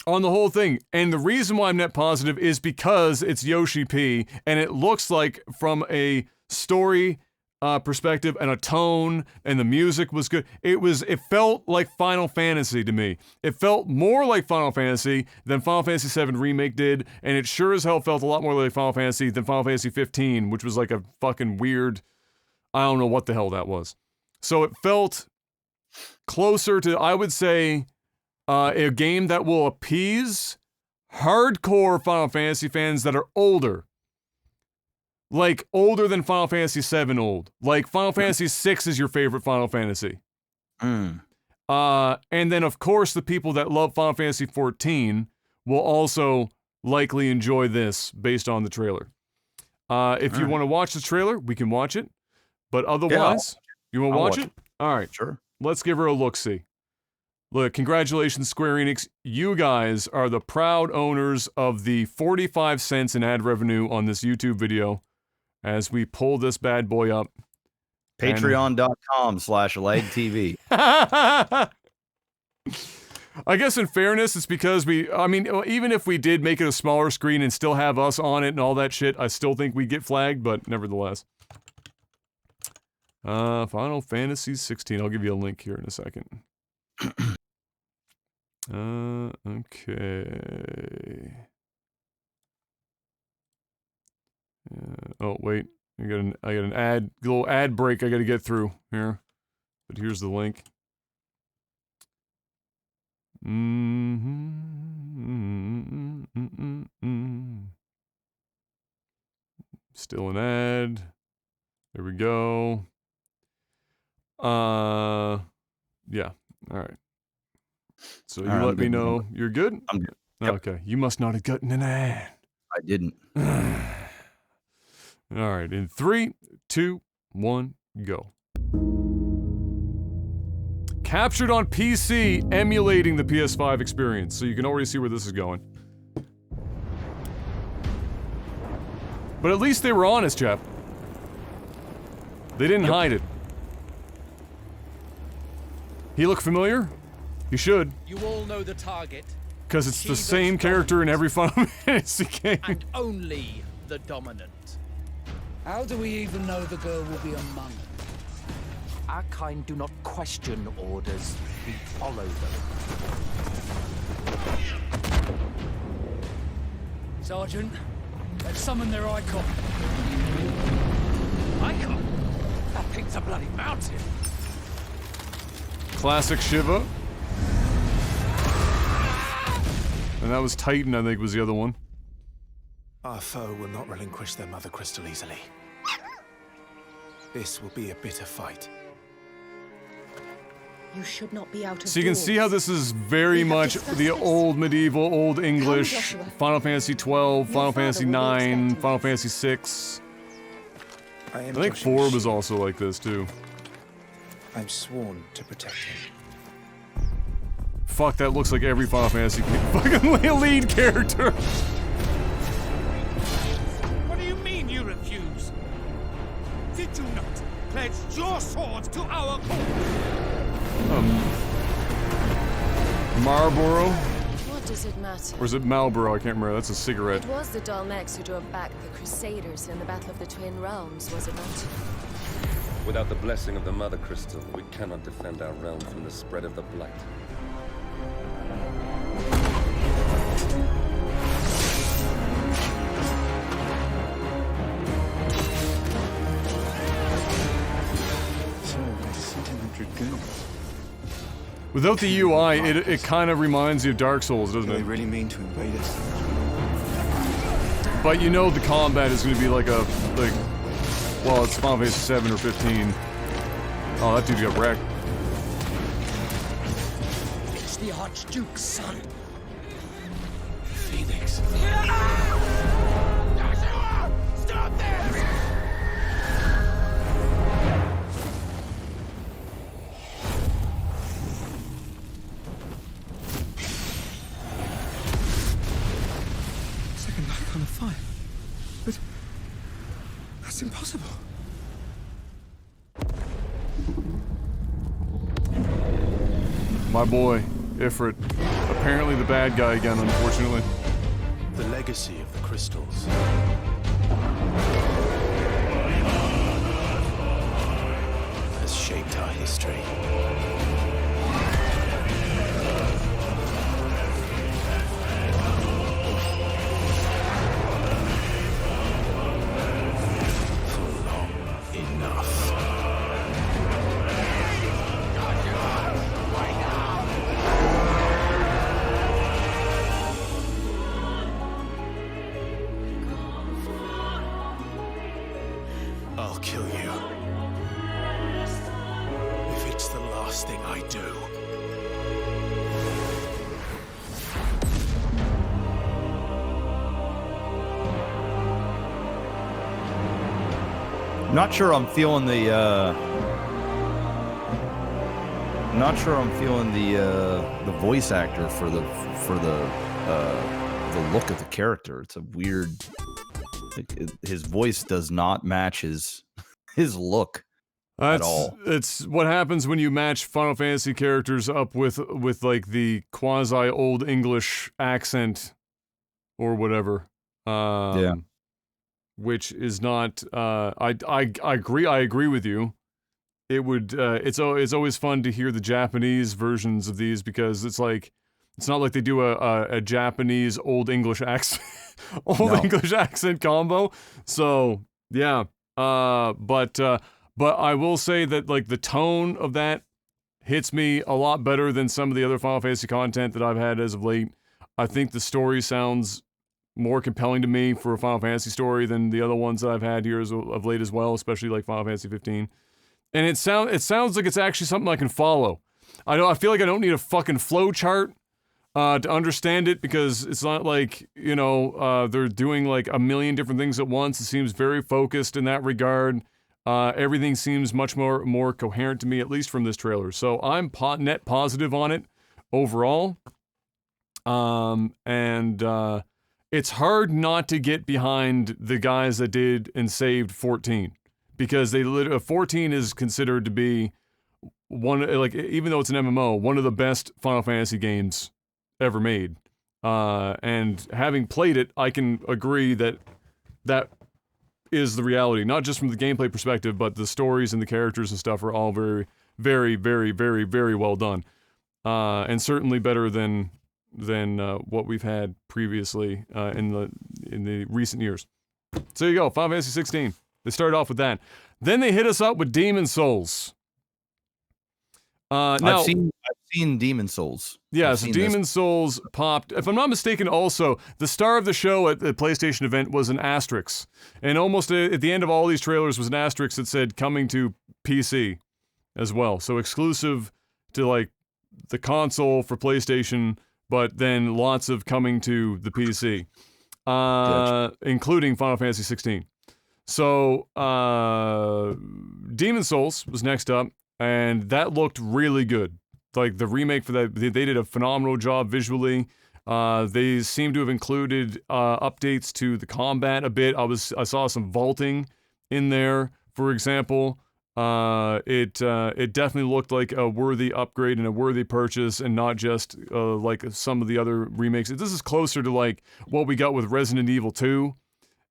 on the whole thing. And the reason why I'm net positive is because it's Yoshi P, and it looks like, from a story perspective and a tone, and the music was good. It felt like Final Fantasy to me. It felt more like Final Fantasy than Final Fantasy 7 Remake did, and it sure as hell felt a lot more like Final Fantasy than Final Fantasy 15, which was like a fucking weird, I don't know what the hell that was. So it felt closer to, I would say, a game that will appease hardcore Final Fantasy fans that are older. Like, older than Final Fantasy 7 old. Like, Final Fantasy 6 is your favorite Final Fantasy. And then, of course, the people that love Final Fantasy 14 will also likely enjoy this based on the trailer. If you want to watch the trailer, we can watch it. But otherwise, you want to watch it? All right. Sure. Let's give her a look-see. Look, congratulations, Square Enix. You guys are the proud owners of the 45 cents in ad revenue on this YouTube video as we pull this bad boy up. Patreon.com/LagTV. I guess in fairness, it's because even if we did make it a smaller screen and still have us on it and all that shit, I still think we get flagged, but nevertheless. Final Fantasy 16. I'll give you a link here in a second. Okay. Oh, wait. I got an little ad break I gotta get through here. But here's the link. Still an ad. There we go. Yeah. All right. So you let me know you're good? I'm good. Yep. Okay. You must not have gotten an ad. I didn't. All right. In 3, 2, 1, go. Captured on PC, emulating the PS5 experience. So you can already see where this is going. But at least they were honest, Jeff. They didn't hide it. He look familiar? He should. You all know the target. Because it's the same character in every Final Fantasy game. And only the dominant. How do we even know the girl will be among us? Our kind do not question orders, we follow them. Sergeant, let's summon their icon. Icon? That thing's a bloody mountain. Classic Shiva. And that was Titan, I think, was the other one. Our foe will not relinquish their mother crystal easily. This will be a bitter fight. You should not be out of So you can see how this is very much the old medieval, old English, Final Fantasy 12, Final Fantasy 9, Final Fantasy 6. I think 4 was also like this too. I'm sworn to protect him. Fuck, that looks like every Final Fantasy fucking lead character. What do you mean you refuse? Did you not pledge your swords to our cause? Marlboro? What does it matter? Or is it Marlboro? I can't remember. That's a cigarette. It was the Dalmex who drove back the Crusaders in the Battle of the Twin Realms, was it not? Without the blessing of the Mother Crystal, we cannot defend our realm from the spread of the Blight. Without the UI, it kind of reminds you of Dark Souls, doesn't it? They really mean to invade us. But you know the combat is going to be well, it's Final Fantasy 7 or 15. Oh, that dude got wrecked. It's the Archduke's son. Phoenix. Stop this! Second life on a fire. But that's impossible. My boy, Ifrit. Apparently the bad guy again, unfortunately. The legacy of the crystals. Has shaped our history. For long enough. I'll kill you. If it's the last thing Not sure I'm feeling the. Not sure I'm feeling the voice actor for the look of the character. It's a weird. His voice does not match his look at all. It's what happens when you match Final Fantasy characters up with like the quasi old English accent or whatever. Yeah. Which is not. I agree with you. It would. It's always fun to hear the Japanese versions of these because it's like. It's not like they do a Japanese old English accent, English accent combo. So yeah, but I will say that like the tone of that hits me a lot better than some of the other Final Fantasy content that I've had as of late. I think the story sounds more compelling to me for a Final Fantasy story than the other ones that I've had here of late as well, especially like Final Fantasy 15. And it sounds like it's actually something I can follow. I feel like I don't need a fucking flow chart. To understand it, because it's not like, they're doing like a million different things at once. It seems very focused in that regard. Everything seems much more coherent to me, at least from this trailer. So I'm net positive on it overall. And it's hard not to get behind the guys that did and saved 14. Because 14 is considered to be one, like, even though it's an MMO, one of the best Final Fantasy games ever made. And having played it, I can agree that is the reality, not just from the gameplay perspective, but the stories and the characters and stuff are all very, very, very, very, very well done. And certainly better than what we've had previously in the recent years. So there you go, Final Fantasy 16. They started off with that. Then they hit us up with Demon Souls. Now, I've seen Demon Souls. Yeah, so Demon Souls popped. If I'm not mistaken, also, the star of the show at the PlayStation event was an asterisk. And almost at the end of all these trailers was an asterisk that said coming to PC as well. So exclusive to like the console for PlayStation, but then lots of coming to the PC, including Final Fantasy 16. So Demon Souls was next up, and that looked really good. Like the remake for that, they did a phenomenal job visually. They seem to have included updates to the combat a bit. I saw some vaulting in there, for example. It definitely looked like a worthy upgrade and a worthy purchase, and not just like some of the other remakes. This is closer to like what we got with Resident Evil 2,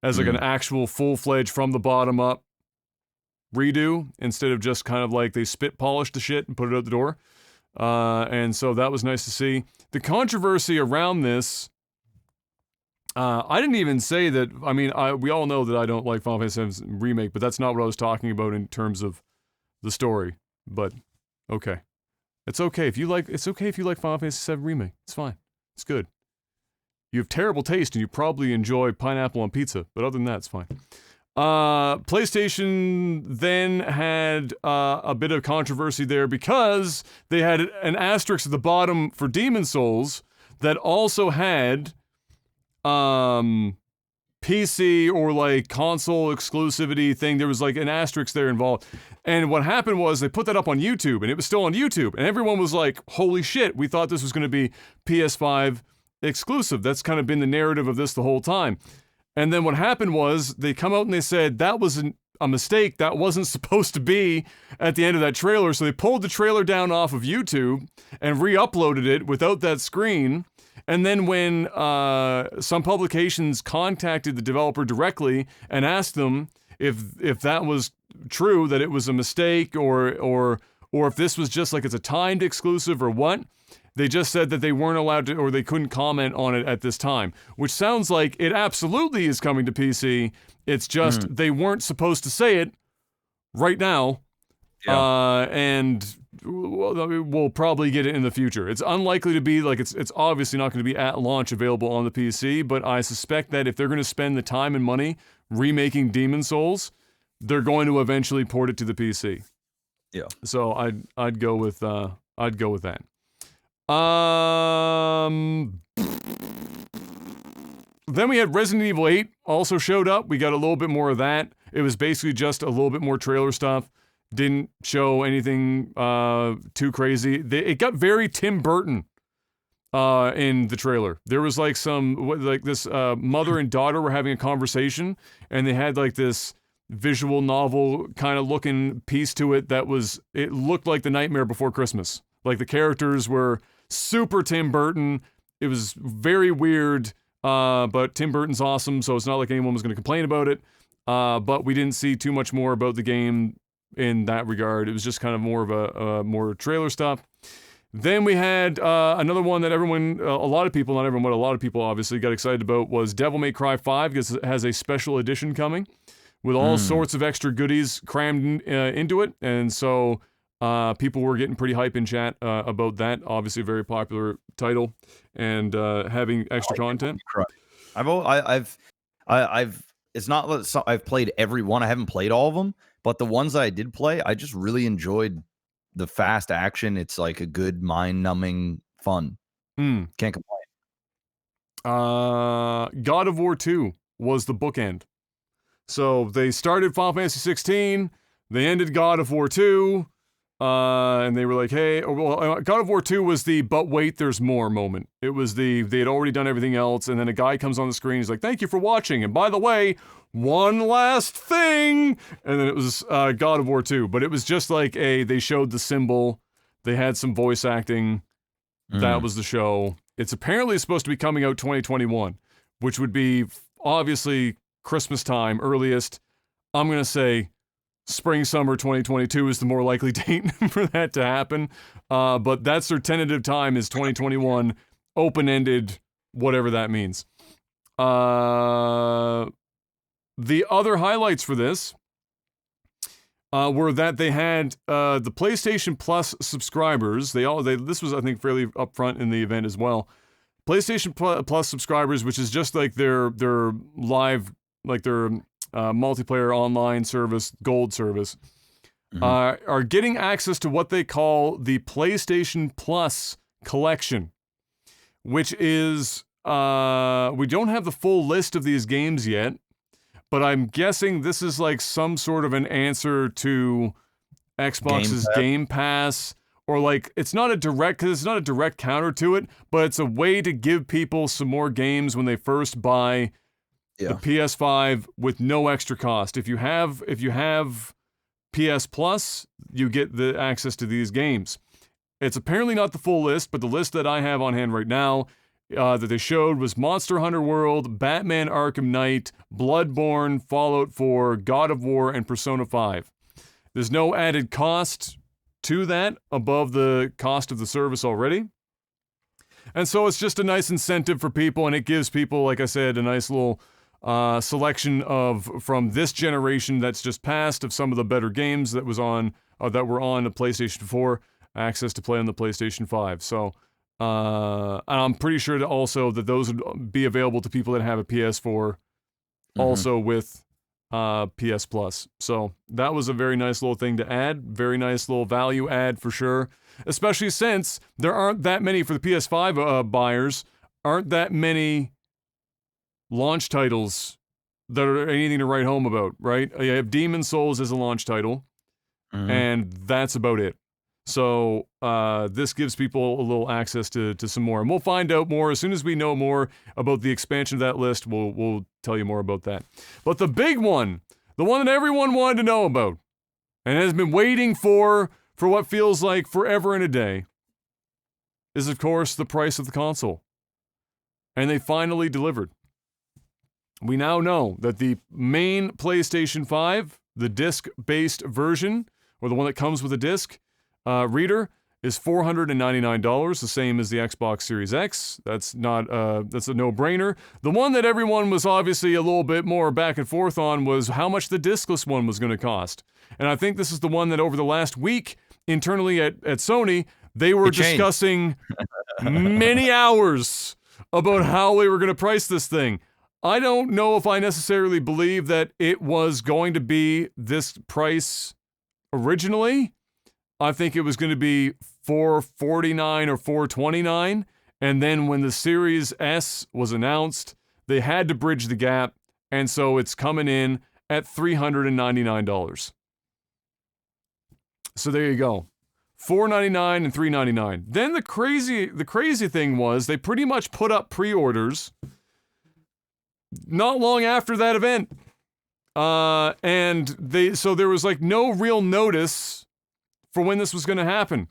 as like an actual full-fledged from the bottom up redo, instead of just kind of like they spit polished the shit and put it out the door. And so that was nice to see. The controversy around this, I didn't even say that. I mean, we all know that I don't like Final Fantasy VII Remake, but that's not what I was talking about in terms of the story. But okay, it's okay if you like. It's okay if you like Final Fantasy VII Remake. It's fine. It's good. You have terrible taste, and you probably enjoy pineapple on pizza. But other than that, it's fine. PlayStation then had a bit of controversy there because they had an asterisk at the bottom for Demon Souls that also had PC or like console exclusivity thing. There was like an asterisk there involved. And what happened was they put that up on YouTube, and it was still on YouTube, and everyone was like, holy shit, we thought this was going to be PS5 exclusive. That's kind of been the narrative of this the whole time. And then what happened was they come out and they said that was a mistake. That wasn't supposed to be at the end of that trailer. So they pulled the trailer down off of YouTube and re-uploaded it without that screen. And then when some publications contacted the developer directly and asked them if that was true, that it was a mistake, or if this was just like it's a timed exclusive or what, they just said that they weren't allowed to, or they couldn't comment on it at this time, which sounds like it absolutely is coming to PC. It's just they weren't supposed to say it right now, and we'll probably get it in the future. It's unlikely to be like it's obviously not going to be at launch available on the PC, but I suspect that if they're going to spend the time and money remaking Demon Souls, they're going to eventually port it to the PC. Yeah. So I'd go with that. Then we had Resident Evil 8 also showed up. We got a little bit more of that. It was basically just a little bit more trailer stuff. Didn't show anything too crazy. It got very Tim Burton in the trailer. There was like this mother and daughter were having a conversation, and they had like this visual novel kind of looking piece to it it looked like The Nightmare Before Christmas. Like the characters were super Tim Burton. It was very weird, but Tim Burton's awesome, so it's not like anyone was going to complain about it. But we didn't see too much more about the game in that regard. It was just kind of more of a more trailer stuff. Then we had another one that a lot of people, not everyone, but a lot of people obviously got excited about was Devil May Cry 5, because it has a special edition coming with all sorts of extra goodies crammed into it. And so people were getting pretty hype in chat about that. Obviously a very popular title and having extra content. It's not that I've played every one. I haven't played all of them, but the ones that I did play, I just really enjoyed the fast action. It's like a good mind-numbing fun. Can't complain. God of War 2 was the bookend. So they started Final Fantasy 16, they ended God of War 2, and they were like, hey, God of War 2 was the but wait, there's more moment. It was they had already done everything else, and then a guy comes on the screen, he's like, thank you for watching, and by the way, one last thing, and then it was God of War 2, but it was just like they showed the symbol, they had some voice acting, that was the show. It's apparently supposed to be coming out 2021, which would be obviously Christmas time, earliest. I'm going to say spring, summer 2022 is the more likely date for that to happen. But that's their tentative time is 2021, open-ended, whatever that means. The other highlights for this were that they had the PlayStation Plus subscribers. This was, I think, fairly upfront in the event as well. PlayStation Plus subscribers, which is just like their live, like their multiplayer online service, gold service, are getting access to what they call the PlayStation Plus collection, which is, we don't have the full list of these games yet, but I'm guessing this is like some sort of an answer to Xbox's Game Pass, or like, it's not a direct counter to it, but it's a way to give people some more games when they first buy the PS5 with no extra cost. If you have PS Plus, you get the access to these games. It's apparently not the full list, but the list that I have on hand right now that they showed was Monster Hunter World, Batman Arkham Knight, Bloodborne, Fallout 4, God of War, and Persona 5. There's no added cost to that above the cost of the service already. And so it's just a nice incentive for people, and it gives people, like I said, a nice little selection from this generation that's just passed of some of the better games that were on the PlayStation 4, access to play on the PlayStation 5. So I'm pretty sure that those would be available to people that have a PS4 also with PS Plus. So that was a very nice little thing to add. Very nice little value add for sure. Especially since there aren't that many, for the PS5 buyers, aren't that many launch titles that are anything to write home about, right? You have Demon's Souls as a launch title, and that's about it. So this gives people a little access to some more, and we'll find out more as soon as we know more about the expansion of that list. We'll tell you more about that. But the big one, the one that everyone wanted to know about, and has been waiting for what feels like forever and a day, is of course the price of the console. And they finally delivered. We now know that the main PlayStation 5, the disc-based version, or the one that comes with a disc reader, is $499, the same as the Xbox Series X. That's a no-brainer. The one that everyone was obviously a little bit more back and forth on was how much the discless one was going to cost. And I think this is the one that over the last week, internally at Sony, they were discussing many hours about how they were going to price this thing. I don't know if I necessarily believe that it was going to be this price originally. I think it was going to be $449 or $429, and then when the Series S was announced, They had to bridge the gap, and so it's coming in at $399. So there you go. $499 and $399. Then the crazy thing was they pretty much put up pre-orders not long after that event. And there was like no real notice for when this was going to happen.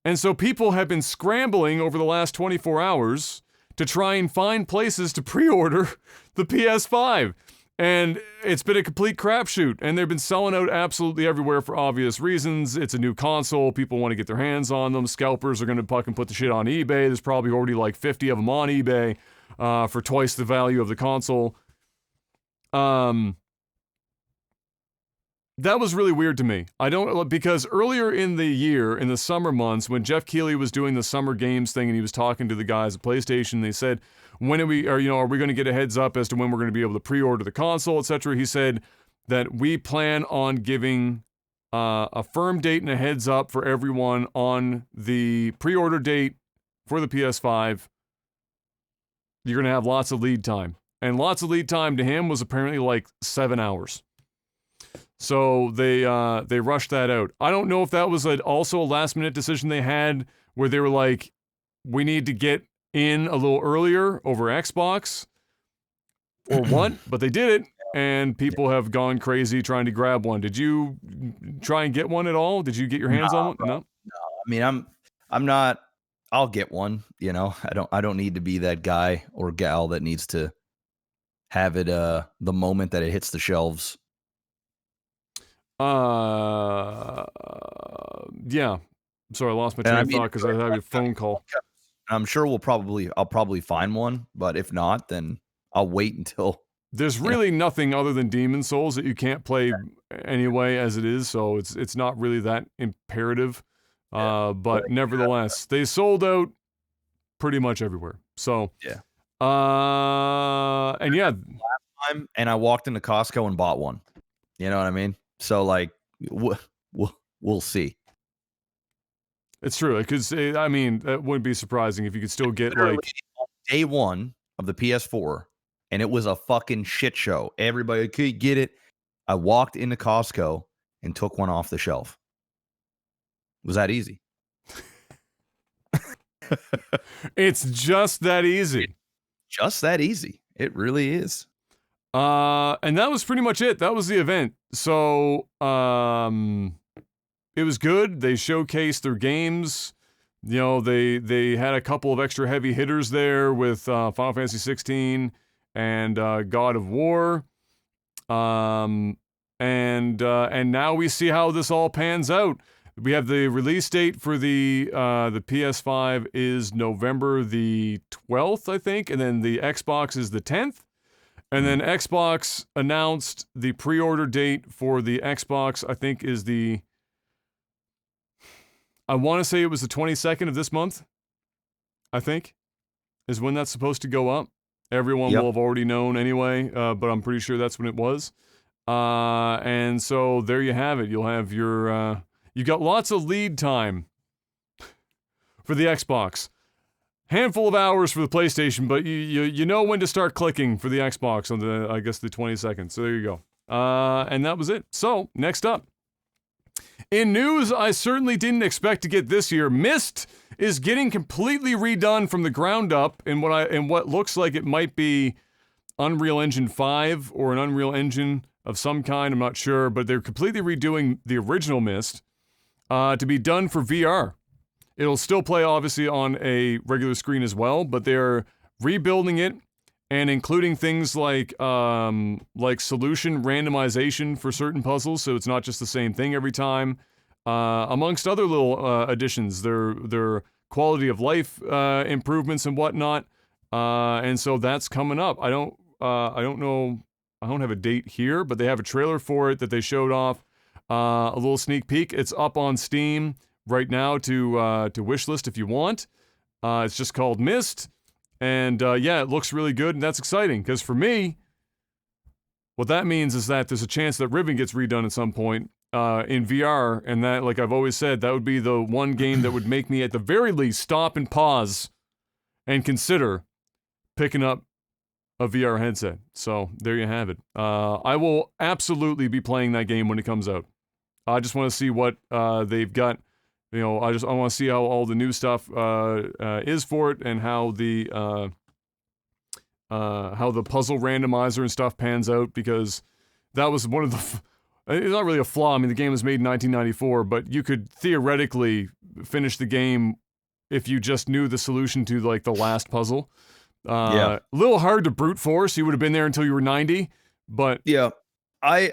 And so people have been scrambling over the last 24 hours to try and find places to pre-order the PS5. And it's been a complete crapshoot. And they've been selling out absolutely everywhere for obvious reasons. It's a new console. People want to get their hands on them. Scalpers are going to fucking put the shit on eBay. There's probably already like 50 of them on eBay for twice the value of the console. That was really weird to me. Because earlier in the year, in the summer months, when Jeff Keighley was doing the summer games thing and he was talking to the guys at PlayStation, they said, are we going to get a heads up as to when we're going to be able to pre-order the console, etc. He said that we plan on giving a firm date and a heads up for everyone on the pre-order date for the PS5. You're going to have lots of lead time. And lots of lead time to him was apparently like 7 hours. So they rushed that out. I don't know if that was also a last-minute decision they had where they were like, we need to get in a little earlier over Xbox or what, but they did it, and people have gone crazy trying to grab one. Did you try and get one at all? Did you get your hands on one? Bro. No? No. I mean, I'm not. I'll get one. You know, I don't need to be that guy or gal that needs to have it the moment that it hits the shelves. Yeah. Sorry, I lost my train of thought because I had a phone call. I'm sure I'll probably find one, but if not, then I'll wait until. There's really nothing other than Demon Souls that you can't play anyway as it is, so it's not really that imperative. But nevertheless, they sold out pretty much everywhere. So yeah. And yeah, last time, and I walked into Costco and bought one. You know what I mean? So like, we'll see. It's true. I could say, I mean, that wouldn't be surprising if you could still get like day one of the PS4, and it was a fucking shit show. Everybody could get it. I walked into Costco and took one off the shelf. It was that easy. It's just that easy. Just that easy. It really is. And that was pretty much it. That was the event. So, it was good. They showcased their games. You know, they had a couple of extra heavy hitters there with Final Fantasy 16 and God of War. And now we see how this all pans out. We have the release date for the PS5 is November the 12th, I think, and then the Xbox is the 10th. And then Xbox announced the pre-order date for the Xbox, I think, is I want to say it was the 22nd of this month, I think, is when that's supposed to go up. Everyone will have already known anyway, but I'm pretty sure that's when it was. And so there you have it. You'll have your, you got lots of lead time for the Xbox. Handful of hours for the PlayStation, but you know when to start clicking for the Xbox on the, I guess, the 22nd. So there you go. And that was it. So, next up. In news I certainly didn't expect to get this year, Myst is getting completely redone from the ground up in what looks like it might be Unreal Engine 5 or an Unreal Engine of some kind, I'm not sure, but they're completely redoing the original Myst to be done for VR. It'll still play, obviously, on a regular screen as well, but they're rebuilding it and including things like solution randomization for certain puzzles, so it's not just the same thing every time. Amongst other little additions, their quality of life improvements and whatnot, and so that's coming up. I don't know. I don't have a date here, but they have a trailer for it that they showed off. A little sneak peek. It's up on Steam right now to wishlist if you want. It's just called Myst, and yeah, it looks really good, and that's exciting because for me, what that means is that there's a chance that Riven gets redone at some point in VR, and that, like I've always said, that would be the one game that would make me at the very least stop and pause and consider picking up a VR headset. So there you have it. I will absolutely be playing that game when it comes out. I just want to see what they've got. You know, I want to see how all the new stuff is for it, and how the puzzle randomizer and stuff pans out, because that was one of the. It's not really a flaw. I mean, the game was made in 1994, but you could theoretically finish the game if you just knew the solution to like the last puzzle. A little hard to brute force. You would have been there until you were 90, but yeah, I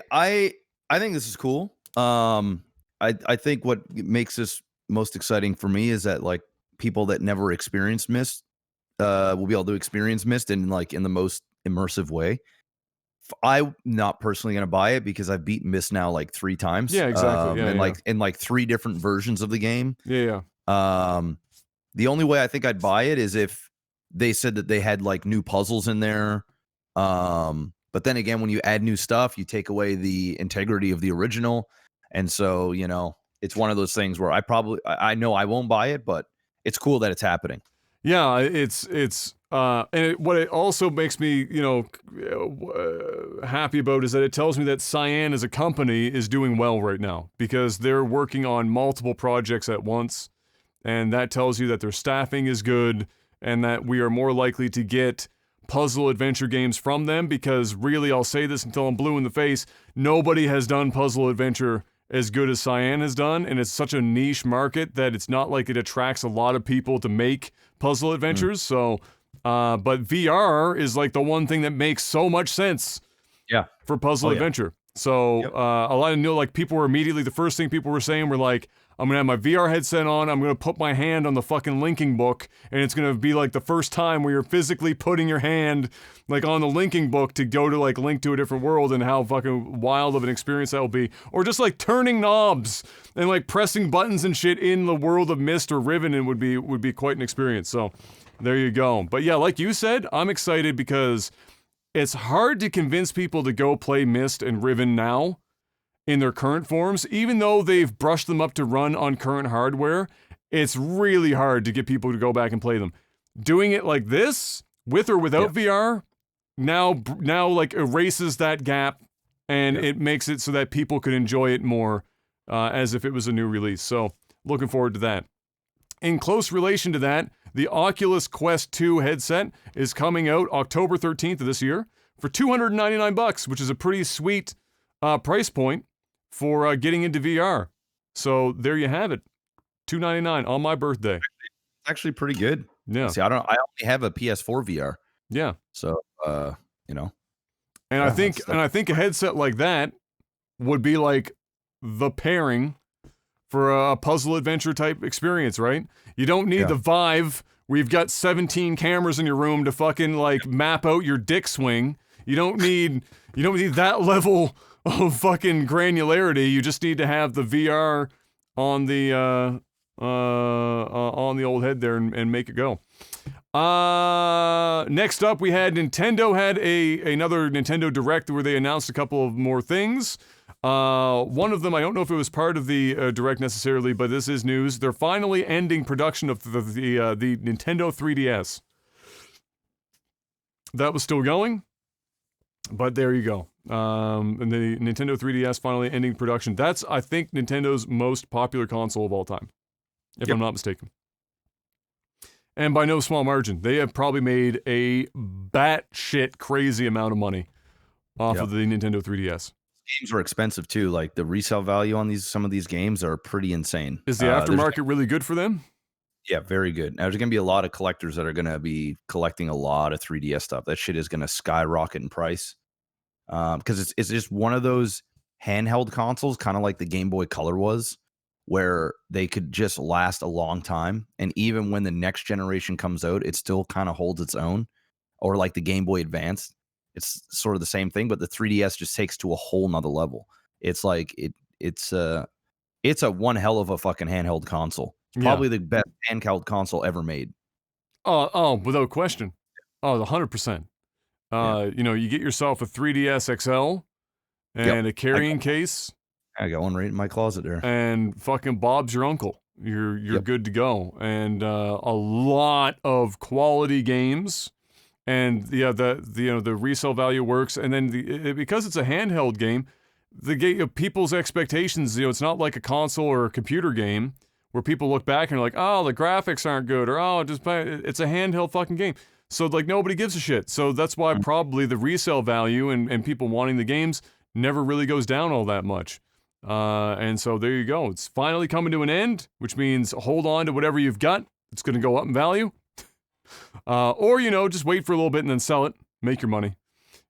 think this is cool. I think what makes this most exciting for me is that like people that never experienced Myst will be able to experience Myst in the most immersive way. I'm not personally going to buy it because I've beat Myst now like 3 times. Yeah, exactly. In like 3 different versions of the game. Yeah. The only way I think I'd buy it is if they said that they had like new puzzles in there. But then again, when you add new stuff, you take away the integrity of the original. And so, you know, it's one of those things where I know I won't buy it, but it's cool that it's happening. Yeah, what it also makes me, you know, happy about is that it tells me that Cyan as a company is doing well right now, because they're working on multiple projects at once, and that tells you that their staffing is good, and that we are more likely to get puzzle adventure games from them, because really, I'll say this until I'm blue in the face, nobody has done puzzle adventure as good as Cyan has done, and it's such a niche market that it's not like it attracts a lot of people to make puzzle adventures. So, but VR is like the one thing that makes so much sense. Yeah. For puzzle adventure. So, a lot of like people were immediately, the first thing people were saying were like, I'm gonna have my VR headset on, I'm gonna put my hand on the fucking linking book, and it's gonna be like the first time where you're physically putting your hand like on the linking book to go to like link to a different world, and how fucking wild of an experience that will be. Or just like turning knobs and like pressing buttons and shit in the world of Myst or Riven, and would be quite an experience. So there you go. But yeah, like you said, I'm excited because it's hard to convince people to go play Myst and Riven now in their current forms, even though they've brushed them up to run on current hardware. It's really hard to get people to go back and play them. Doing it like this, with or without VR, now like erases that gap, and it makes it so that people could enjoy it more as if it was a new release. So looking forward to that. In close relation to that, the Oculus Quest 2 headset is coming out October 13th of this year for $299, which is a pretty sweet price point for getting into VR. So there you have it. $299 on my birthday. It's actually pretty good. Yeah. See, I only have a PS4 VR. Yeah. So you know. And I think a headset like that would be like the pairing for a puzzle adventure type experience, right? You don't need the Vive where you've got 17 cameras in your room to fucking like map out your dick swing. You don't need that level of fucking granularity. You just need to have the VR on the old head there and make it go. Next up, we had Nintendo had another Nintendo Direct where they announced a couple of more things. One of them, I don't know if it was part of the Direct necessarily, but this is news. They're finally ending production of the Nintendo 3DS. That was still going, but there you go. And the Nintendo 3DS finally ending production. That's, I think, Nintendo's most popular console of all time, if I'm not mistaken. And by no small margin. They have probably made a batshit crazy amount of money off of the Nintendo 3DS. Games are expensive too. Like the resale value on some of these games are pretty insane. Is the aftermarket really good for them? Yeah, very good. Now, there's going to be a lot of collectors that are going to be collecting a lot of 3DS stuff. That shit is going to skyrocket in price. Because it's just one of those handheld consoles, kind of like the Game Boy Color was, where they could just last a long time. And even when the next generation comes out, it still kind of holds its own. Or like the Game Boy Advance, it's sort of the same thing, but the 3DS just takes to a whole nother level. It's like it's a one hell of a fucking handheld console. Probably the best handheld console ever made. Oh, without question. Oh, 100%. You know, you get yourself a 3DS XL and a carrying case. I got one right in my closet there. And fucking Bob's your uncle. You're good to go. And a lot of quality games and the resale value works, and then because it's a handheld game, people's expectations, it's not like a console or a computer game where people look back and are like, oh, the graphics aren't good, or oh, it's a handheld fucking game. So like nobody gives a shit. So that's why probably the resale value and people wanting the games never really goes down all that much. And so there you go. It's finally coming to an end, which means hold on to whatever you've got. It's going to go up in value. Or, just wait for a little bit and then sell it. Make your money.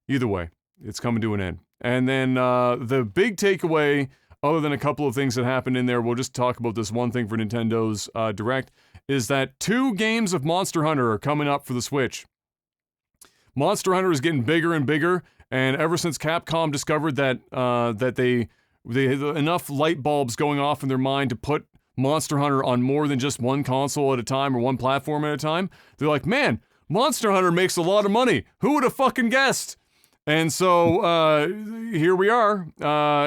Either way, it's coming to an end. And then the big takeaway, other than a couple of things that happened in there, we'll just talk about this one thing for Nintendo's Direct, is that 2 games of Monster Hunter are coming up for the Switch. Monster Hunter is getting bigger and bigger, and ever since Capcom discovered that they had enough light bulbs going off in their mind to put Monster Hunter on more than just one console at a time or one platform at a time, they're like, man, Monster Hunter makes a lot of money. Who would have fucking guessed? And so here we are.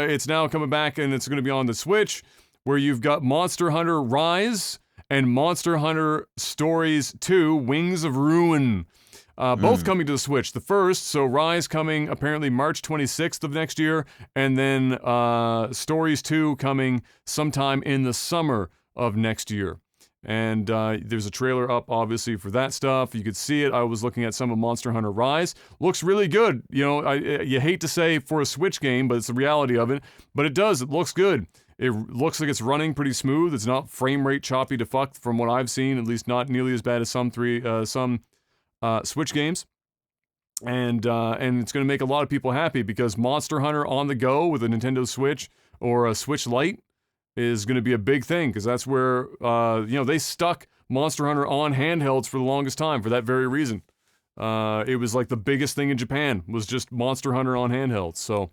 It's now coming back, and it's going to be on the Switch, where you've got Monster Hunter Rise and Monster Hunter Stories 2, Wings of Ruin. Both coming to the Switch. The first, so Rise coming apparently March 26th of next year, and then Stories 2 coming sometime in the summer of next year. And there's a trailer up, obviously, for that stuff. You could see it. I was looking at some of Monster Hunter Rise. Looks really good. You hate to say for a Switch game, but it's the reality of it. But it does. It looks good. It looks like it's running pretty smooth. It's not frame rate choppy to fuck from what I've seen, at least not nearly as bad as some Switch games. And it's going to make a lot of people happy because Monster Hunter on the go with a Nintendo Switch or a Switch Lite is going to be a big thing, because that's where they stuck Monster Hunter on handhelds for the longest time for that very reason. It was like the biggest thing in Japan was just Monster Hunter on handhelds. So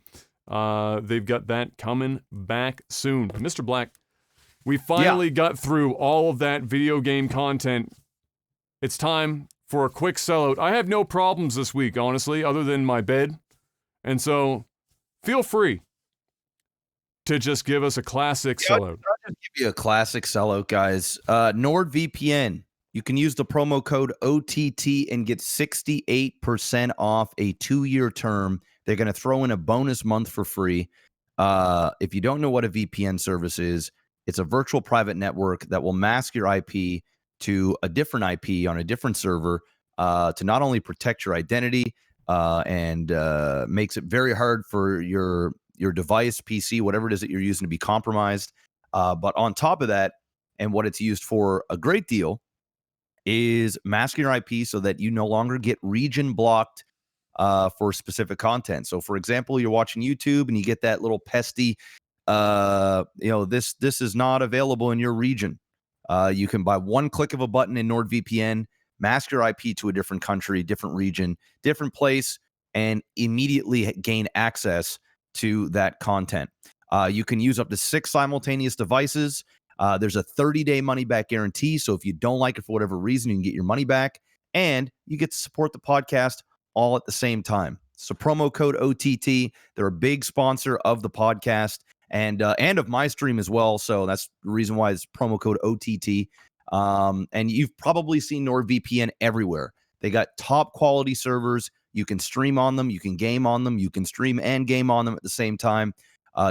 they've got that coming back soon. Mr. Black, we finally got through all of that video game content. It's time for a quick sellout. I have no problems this week, honestly, other than my bed. And so feel free to just give us a classic sellout. I'll just give you a classic sellout, guys. NordVPN. You can use the promo code OTT and get 68% off a 2-year term. They're going to throw in a bonus month for free. If you don't know what a VPN service is, it's a virtual private network that will mask your IP to a different IP on a different server to not only protect your identity and makes it very hard for your device, PC, whatever it is that you're using to be compromised. But on top of that, and what it's used for a great deal, is masking your IP so that you no longer get region blocked for specific content. So, for example, you're watching YouTube and you get that little pesty, this is not available in your region. You can, by one click of a button in NordVPN, mask your IP to a different country, different region, different place, and immediately gain access to that content. You can use up to 6 simultaneous devices. There's a 30-day money-back guarantee, so if you don't like it for whatever reason, you can get your money back, and you get to support the podcast all at the same time. So promo code OTT. They're a big sponsor of the podcast and of my stream as well, so that's the reason why it's promo code OTT. And you've probably seen NordVPN everywhere. They got top-quality servers. You can stream on them. You can game on them. You can stream and game on them at the same time.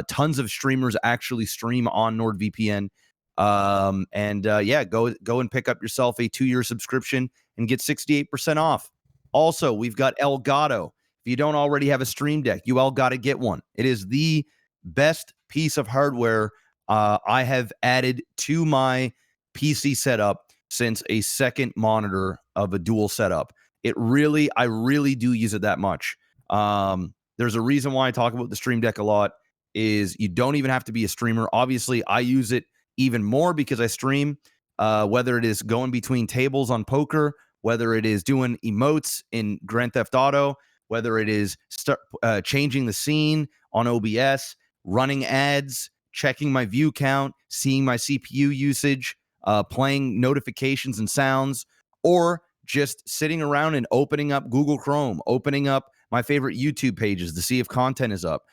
Tons of streamers actually stream on NordVPN. Go and pick up yourself a 2-year subscription and get 68% off. Also, we've got Elgato. If you don't already have a Stream Deck, you all got to get one. It is the best piece of hardware I have added to my PC setup since a second monitor of a dual setup. I really do use it that much. There's a reason why I talk about the Stream Deck a lot is you don't even have to be a streamer. Obviously, I use it even more because I stream, whether it is going between tables on poker, whether it is doing emotes in Grand Theft Auto, whether it is changing the scene on OBS, running ads, checking my view count, seeing my CPU usage, playing notifications and sounds, or just sitting around and opening up Google Chrome, opening up my favorite YouTube pages to see if content is up.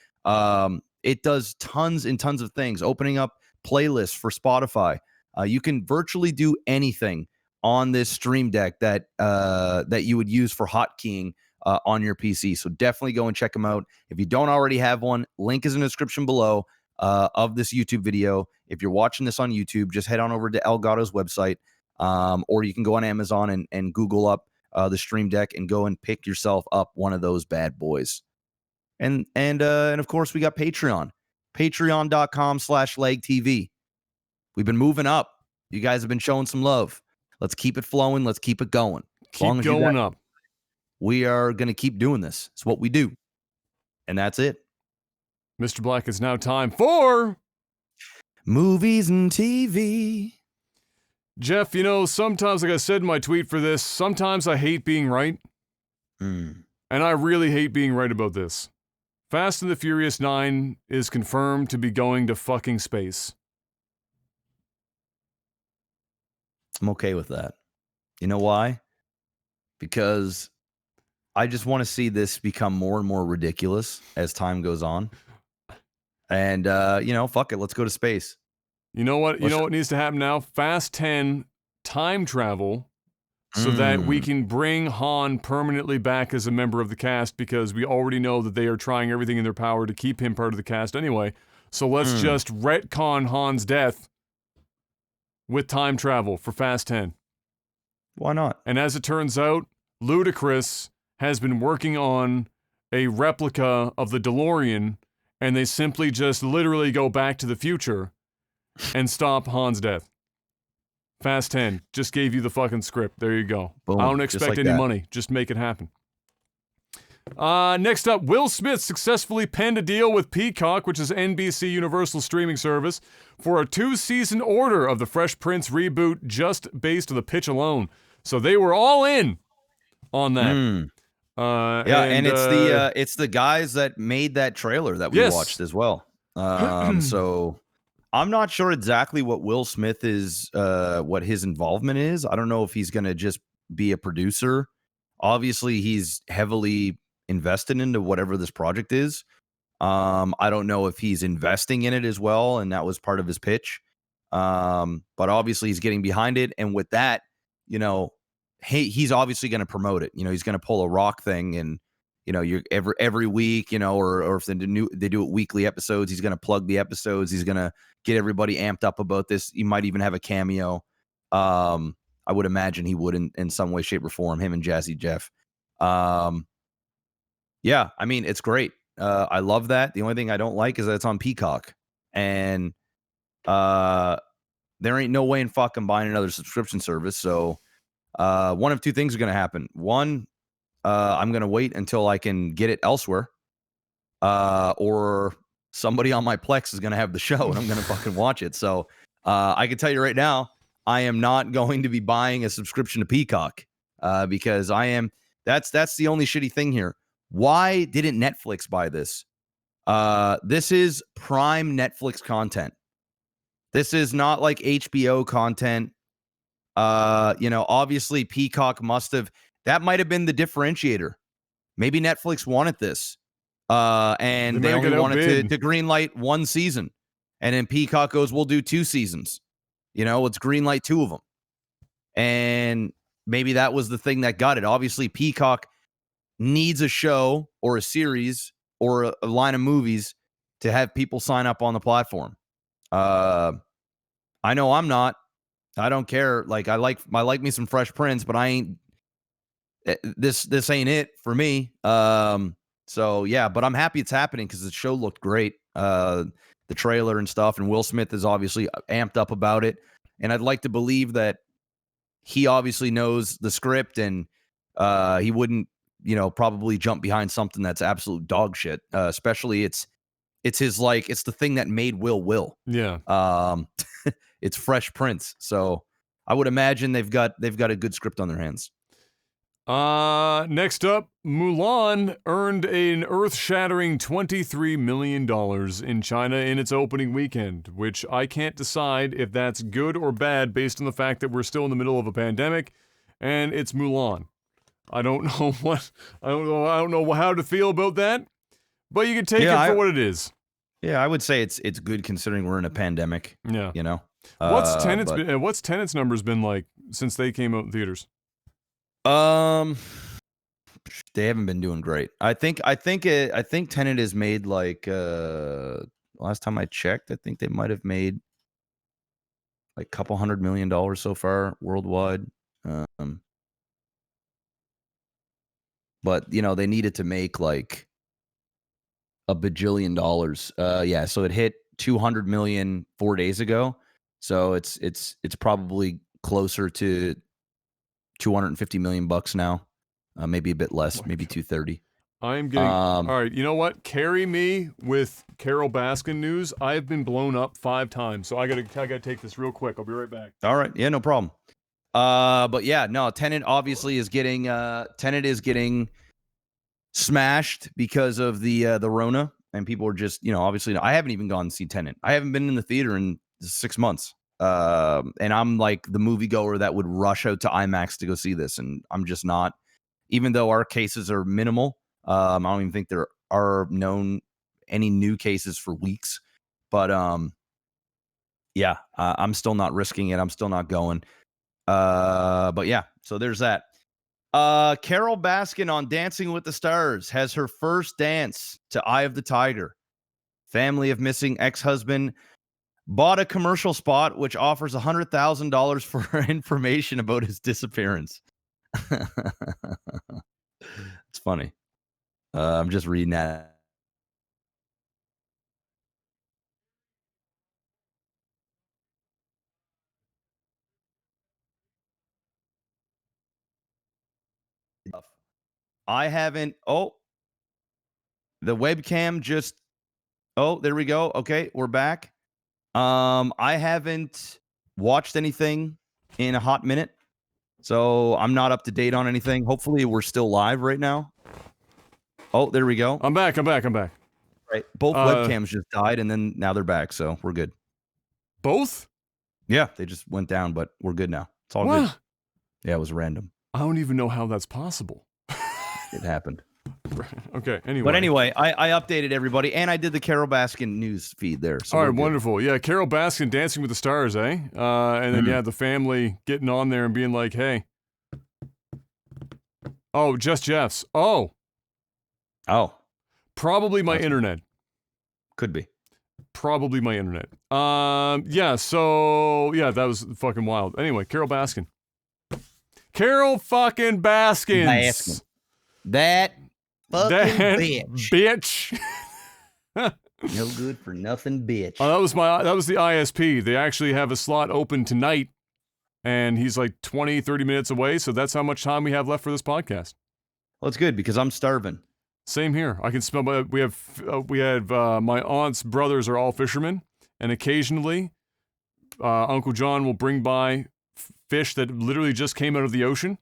It does tons and tons of things, opening up playlists for Spotify. You can virtually do anything on this Stream Deck that that you would use for hotkeying on your PC. So definitely go and check them out. If you don't already have one, link is in the description below of this YouTube video. If you're watching this on YouTube, just head on over to Elgato's website, or you can go on Amazon and Google up the Stream Deck and go and pick yourself up one of those bad boys. And of course, we got Patreon. Patreon.com/LegTV. We've been moving up. You guys have been showing some love. Let's keep it flowing. Let's keep it going. Keep going up. We are going to keep doing this. It's what we do. And that's it. Mr. Black, it's now time for movies and TV. Jeff, you know, sometimes, like I said in my tweet for this, sometimes I hate being right. And I really hate being right about this. Fast and the Furious 9 is confirmed to be going to fucking space. I'm okay with that. You know why? Because I just want to see this become more and more ridiculous as time goes on. And, fuck it. Let's go to space. You know what? You know what needs to happen now? Fast 10 time travel so that we can bring Han permanently back as a member of the cast, because we already know that they are trying everything in their power to keep him part of the cast anyway. So let's just retcon Han's death with time travel for Fast 10. Why not? And as it turns out, Ludacris has been working on a replica of the DeLorean, and they simply just literally go back to the future and stop Han's death. Fast 10 just gave you the fucking script. There you go. Boom, I don't expect like any that. money. Just make it happen. Next up, Will Smith successfully penned a deal with Peacock, which is NBC Universal streaming service, for a 2-season order of the Fresh Prince reboot just based on the pitch alone. So they were all in on that. And it's the guys that made that trailer that we watched as well. So I'm not sure exactly what Will Smith is, what his involvement is. I don't know if he's going to just be a producer. Obviously, he's heavily invested into whatever this project is. I don't know if he's investing in it as well, and that was part of his pitch. But obviously, he's getting behind it, and with that, he's obviously going to promote it. He's going to pull a Rock thing, and you're every week, or if they do it weekly episodes, he's going to plug the episodes. He's going to get everybody amped up about this. He might even have a cameo. I would imagine he would in some way, shape, or form, him and Jazzy Jeff. Yeah, I mean, it's great. I love that. The only thing I don't like is that it's on Peacock. And there ain't no way in fucking buying another subscription service. So one of two things are going to happen. One, I'm going to wait until I can get it elsewhere. Or somebody on my Plex is going to have the show and I'm going to fucking watch it. So I can tell you right now, I am not going to be buying a subscription to Peacock because that's the only shitty thing here. Why didn't Netflix buy this? This is prime Netflix content. This is not like HBO content. Obviously Peacock that might have been the differentiator. Maybe Netflix wanted this. And they only wanted to greenlight one season. And then Peacock goes, we'll do 2 seasons. Let's greenlight 2 of them. And maybe that was the thing that got it. Obviously, Peacock needs a show or a series or a line of movies to have people sign up on the platform. I know I'm not. I don't care. Like I like me some Fresh Prince, but I ain't. This ain't it for me. So yeah, but I'm happy it's happening because the show looked great. The trailer and stuff, and Will Smith is obviously amped up about it. And I'd like to believe that he obviously knows the script and he wouldn't, probably jump behind something that's absolute dog shit. Especially it's the thing that made Will. Yeah. It's Fresh Prince. So I would imagine they've got a good script on their hands. Next up, Mulan earned an earth-shattering $23 million in China in its opening weekend, which I can't decide if that's good or bad based on the fact that we're still in the middle of a pandemic, and it's Mulan. I don't know how to feel about that, but you can take it for what it is. Yeah, I would say it's good considering we're in a pandemic. Yeah. What's Tenet's but- been, what's Tenet's numbers been like since they came out in theaters? They haven't been doing great. I think Tenet has made like last time I checked, I think they might have made like a couple $100 million so far worldwide. But you know, they needed to make like a bajillion dollars. Yeah, so it hit 200 million 4 days ago. So it's probably closer to 250 million bucks now. Maybe a bit less, maybe 230. I'm getting all right. You know what? Carry me with Carol Baskin news. I've been blown up 5 times, so I gotta take this real quick. I'll be right back. All right, yeah, no problem. But yeah, no, Tenet obviously is getting smashed because of the Rona, and people are just, you know, obviously I haven't even gone to see Tenet. I haven't been in the theater in 6 months. And I'm like the moviegoer that would rush out to IMAX to go see this, and I'm just not. Even though our cases are minimal, I don't even think there are known any new cases for weeks. But yeah, I'm still not risking it. I'm still not going. But yeah, so there's that. Carol Baskin on Dancing with the Stars has her first dance to Eye of the Tiger. Family of missing ex-husband bought a commercial spot which offers $100,000 for information about his disappearance. It's funny. I'm just reading that. I haven't. Oh, the webcam just. Oh, there we go. Okay, we're back. I haven't watched anything in a hot minute, so I'm not up to date on anything. Hopefully, we're still live right now. Oh, there we go. I'm back. Right, both webcams just died, and then now they're back, so we're good. Both? Yeah, they just went down, but we're good now. It's all What? good. Yeah, it was random. I don't even know how that's possible. It happened. Okay, anyway. But anyway, I updated everybody, and I did the Carol Baskin news feed there. So all right, wonderful. Yeah, Carol Baskin Dancing with the Stars, eh? And then, yeah, the family getting on there and being like, hey. Oh, Just Jeff's. Oh. Probably my internet. Could be. Probably my internet. Yeah, so, yeah, that was fucking wild. Anyway, Carol Baskin. Carol fucking Baskins. That fucking bitch. No good for nothing, bitch. That was the ISP. They actually have a slot open tonight, and he's like 20, 30 minutes away, so that's how much time we have left for this podcast. Well, it's good because I'm starving. Same here. I can smell. We have my aunt's brothers are all fishermen, and occasionally, Uncle John will bring by fish that literally just came out of the ocean.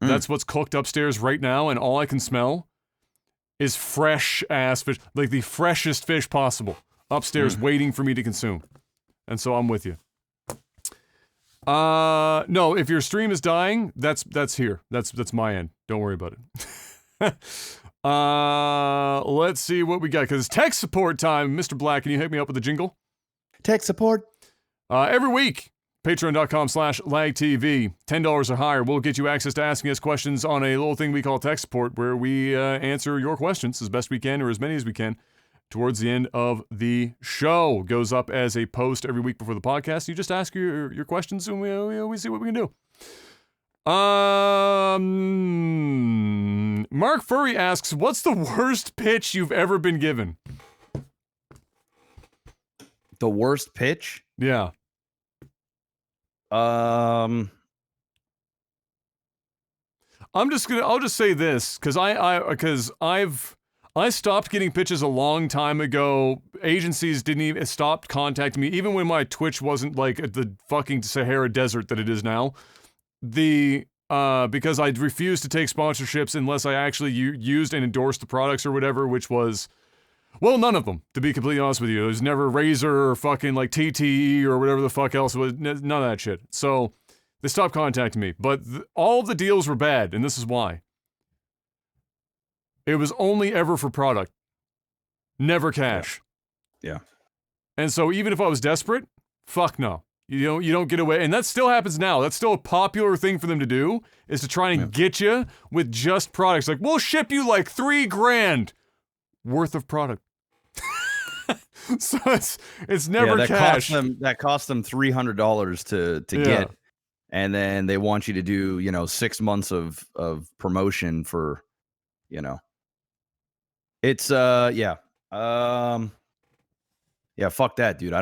That's what's cooked upstairs right now, and all I can smell is fresh ass fish, like the freshest fish possible, upstairs waiting for me to consume. And so I'm with you. No, if your stream is dying, that's here. That's my end. Don't worry about it. Let's see what we got, because it's tech support time. Mr. Black, can you hit me up with a jingle? Tech support. Every week, patreon.com/lagtv, $10 or higher will get you access to asking us questions on a little thing we call tech support, where we answer your questions as best we can, or as many as we can, towards the end of the show. Goes up as a post every week before the podcast. You just ask your questions, and we see what we can do. Mark Furry asks, what's the worst pitch you've ever been given? The worst pitch? Yeah. Um, I'll just say this, because I stopped getting pitches a long time ago. Agencies didn't even stop contacting me, even when my Twitch wasn't like the fucking Sahara Desert that it is now. Because I refused to take sponsorships unless I actually used and endorsed the products or whatever, which was, well, none of them, to be completely honest with you. It was never Razer or fucking like TTE or whatever the fuck else was, none of that shit. So they stopped contacting me, but all the deals were bad, and this is why. It was only ever for product, never cash. Yeah. And so even if I was desperate, fuck no. You don't get away, and that still happens now. That's still a popular thing for them to do, is to try and get you with just products. Like, we'll ship you like $3,000 worth of product. So it's never cash. That cost them $300 to get, and then they want you to do 6 months of promotion for, it's fuck that, dude. I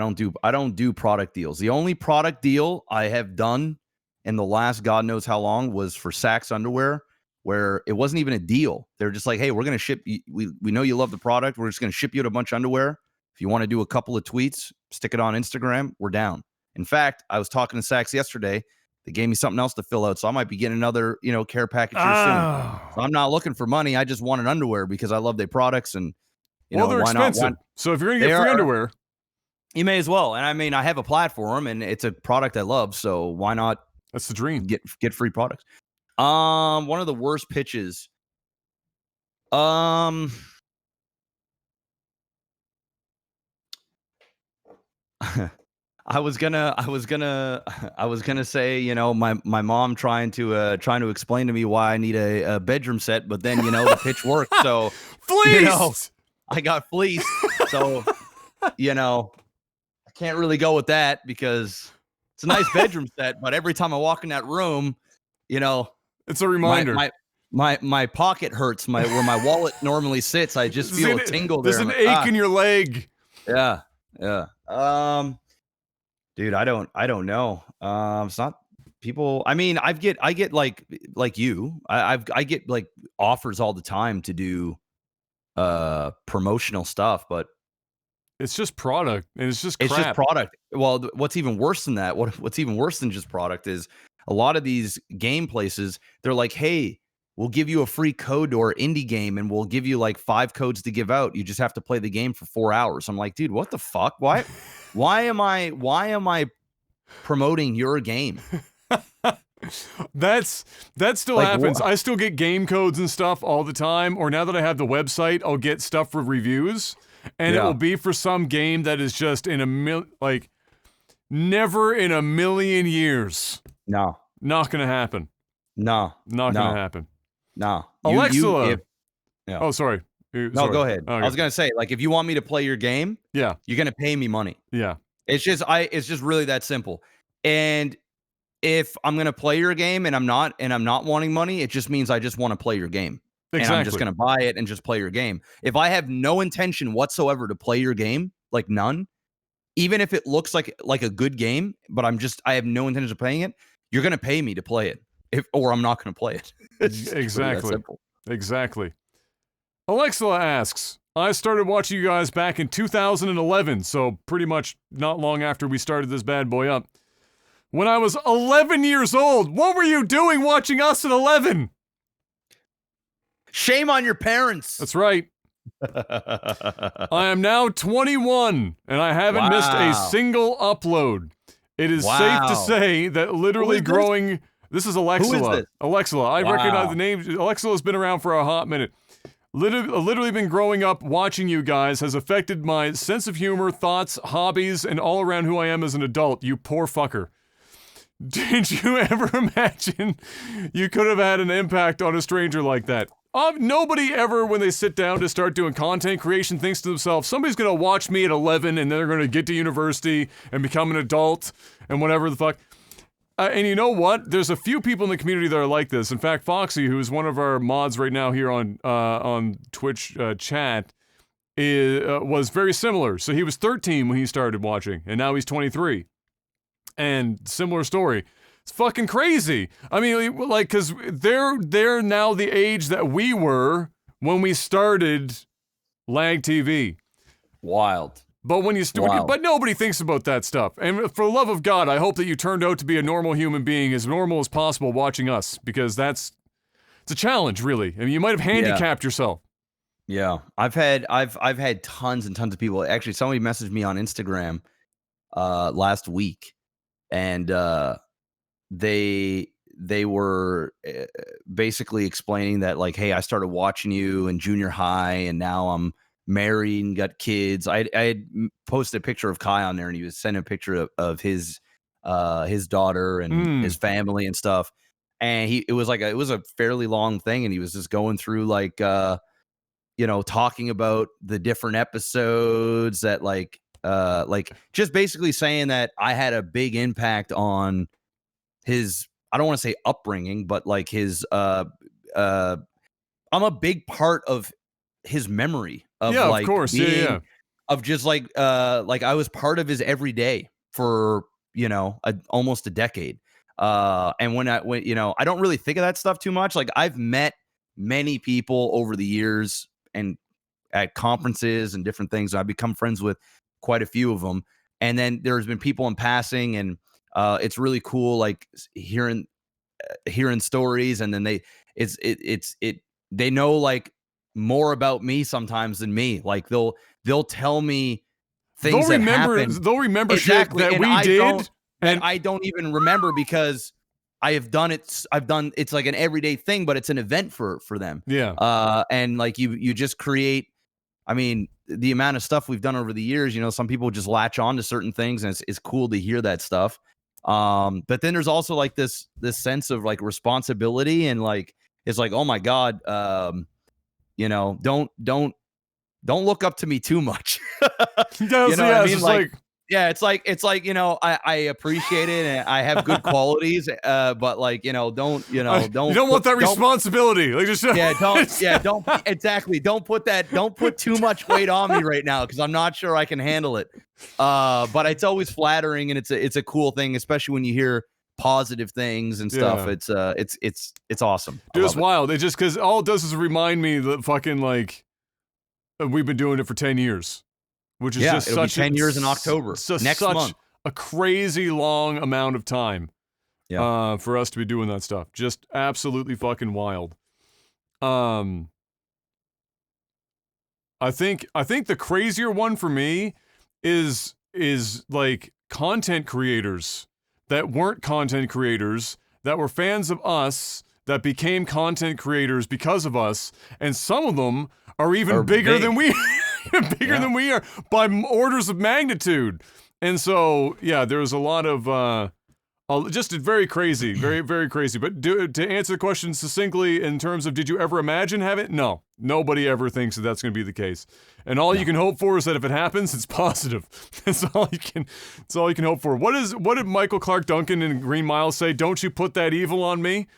don't do product deals. The only product deal I have done in the last God knows how long was for Saks underwear, where it wasn't even a deal. They're just like, hey, we're gonna ship you. We know you love the product. We're just gonna ship you a bunch of underwear. If you want to do a couple of tweets, stick it on Instagram, we're down. In fact, I was talking to Saks yesterday. They gave me something else to fill out, so I might be getting another, care package here soon. So I'm not looking for money. I just wanted underwear because I love their products, and they're expensive. So if you're gonna get free underwear, you may as well. And I mean, I have a platform, and it's a product I love, so why not? That's the dream. Get free products. One of the worst pitches. I was gonna say, my mom trying to explain to me why I need a bedroom set, but then the pitch worked, so fleeced. I got fleeced, so I can't really go with that because it's a nice bedroom set, but every time I walk in that room, it's a reminder. My pocket hurts. Where my wallet normally sits, I just feel a tingle there. There's an ache in your leg. Yeah. Dude, I don't know. It's not people. I mean, I get like you. I get like offers all the time to do promotional stuff, but it's just product, and it's just crap. It's just product. Well, what's even worse than that? What's even worse than just product is a lot of these game places. They're like, hey, we'll give you a free code to our indie game, and we'll give you like 5 codes to give out. You just have to play the game for 4 hours. I'm like, dude, what the fuck? Why am I promoting your game? That still happens. I still get game codes and stuff all the time. Or now that I have the website, I'll get stuff for reviews, and it will be for some game that is just never in a million years. No, not gonna happen. No, not gonna happen. No, Alexa. Oh, sorry. No, go ahead. Okay. I was gonna say, like, if you want me to play your game, you're gonna pay me money. Yeah. It's just really that simple. And if I'm gonna play your game and I'm not wanting money, it just means I just want to play your game. Exactly. And I'm just gonna buy it and just play your game. If I have no intention whatsoever to play your game, like none, even if it looks like a good game, but I have no intention of playing it, you're gonna pay me to play it. Or I'm not gonna play it. Exactly. Really simple. Exactly. Alexa asks, I started watching you guys back in 2011, so pretty much not long after we started this bad boy up. When I was 11 years old, what were you doing watching us at 11? Shame on your parents. That's right. I am now 21, and I haven't missed a single upload. It is safe to say that literally growing... This is Alexa. Who is this? Alexa. I recognize the name. Alexa has been around for a hot minute. Literally been growing up watching you guys has affected my sense of humor, thoughts, hobbies, and all around who I am as an adult. You poor fucker. Did you ever imagine you could have had an impact on a stranger like that? Nobody ever, when they sit down to start doing content creation, thinks to themselves, somebody's going to watch me at 11 and they're going to get to university and become an adult and whatever the fuck. And you know what? There's a few people in the community that are like this. In fact, Foxy, who is one of our mods right now here on Twitch chat, was very similar. So he was 13 when he started watching, and now he's 23. And similar story. It's fucking crazy. I mean, like, because they're now the age that we were when we started Lag TV. Wild. But but nobody thinks about that stuff. And for the love of God, I hope that you turned out to be a normal human being, as normal as possible, watching us, because it's a challenge, really. I mean, you might have handicapped yourself. Yeah, I've had tons and tons of people. Actually, somebody messaged me on Instagram last week, and they were basically explaining that, like, hey, I started watching you in junior high, and now I'm married and got kids. I had posted a picture of Kai on there, and he was sending a picture of his his daughter and his family and stuff. And it was a fairly long thing, and he was just going through like talking about the different episodes that like just basically saying that I had a big impact on his, I don't want to say upbringing, but like his I'm a big part of his memory of of course. being, of just like I was part of his everyday for almost a decade. And when I don't really think of that stuff too much. Like I've met many people over the years and at conferences and different things. I've become friends with quite a few of them. And then there's been people in passing, and it's really cool, like hearing stories. And then they know like more about me sometimes than me. Like they'll tell me things that happen. They'll remember exactly, shit that and we did. And I don't even remember because I have done it. It's like an everyday thing, but it's an event for them. Yeah. And like you just create, I mean, the amount of stuff we've done over the years, some people just latch on to certain things, and it's cool to hear that stuff. But then there's also like this sense of like responsibility, and like, it's like, oh my God, don't look up to me too much. You know what I mean? Like, yeah, it's like, I appreciate it, and I have good qualities, but like, don't you don't want that responsibility. Like just don't exactly. Don't put too much weight on me right now, because I'm not sure I can handle it. But it's always flattering, and it's a cool thing, especially when you hear positive things and stuff. Yeah. It's awesome. Dude, it's wild. It just, because all it does is remind me that fucking like we've been doing it for 10 years. Which is just it'll such be 10 years in October. Next month. A crazy long amount of time for us to be doing that stuff. Just absolutely fucking wild. I think the crazier one for me is like content creators that weren't content creators, that were fans of us, that became content creators because of us, and some of them are even bigger than we than we are by orders of magnitude. And so, yeah, there's a lot of just very crazy, very, very crazy. But to answer the question succinctly, in terms of did you ever imagine having it? No, nobody ever thinks that that's going to be the case. And all you can hope for is that if it happens, it's positive. That's all you can hope for. What did Michael Clark Duncan in Green Mile say? Don't you put that evil on me?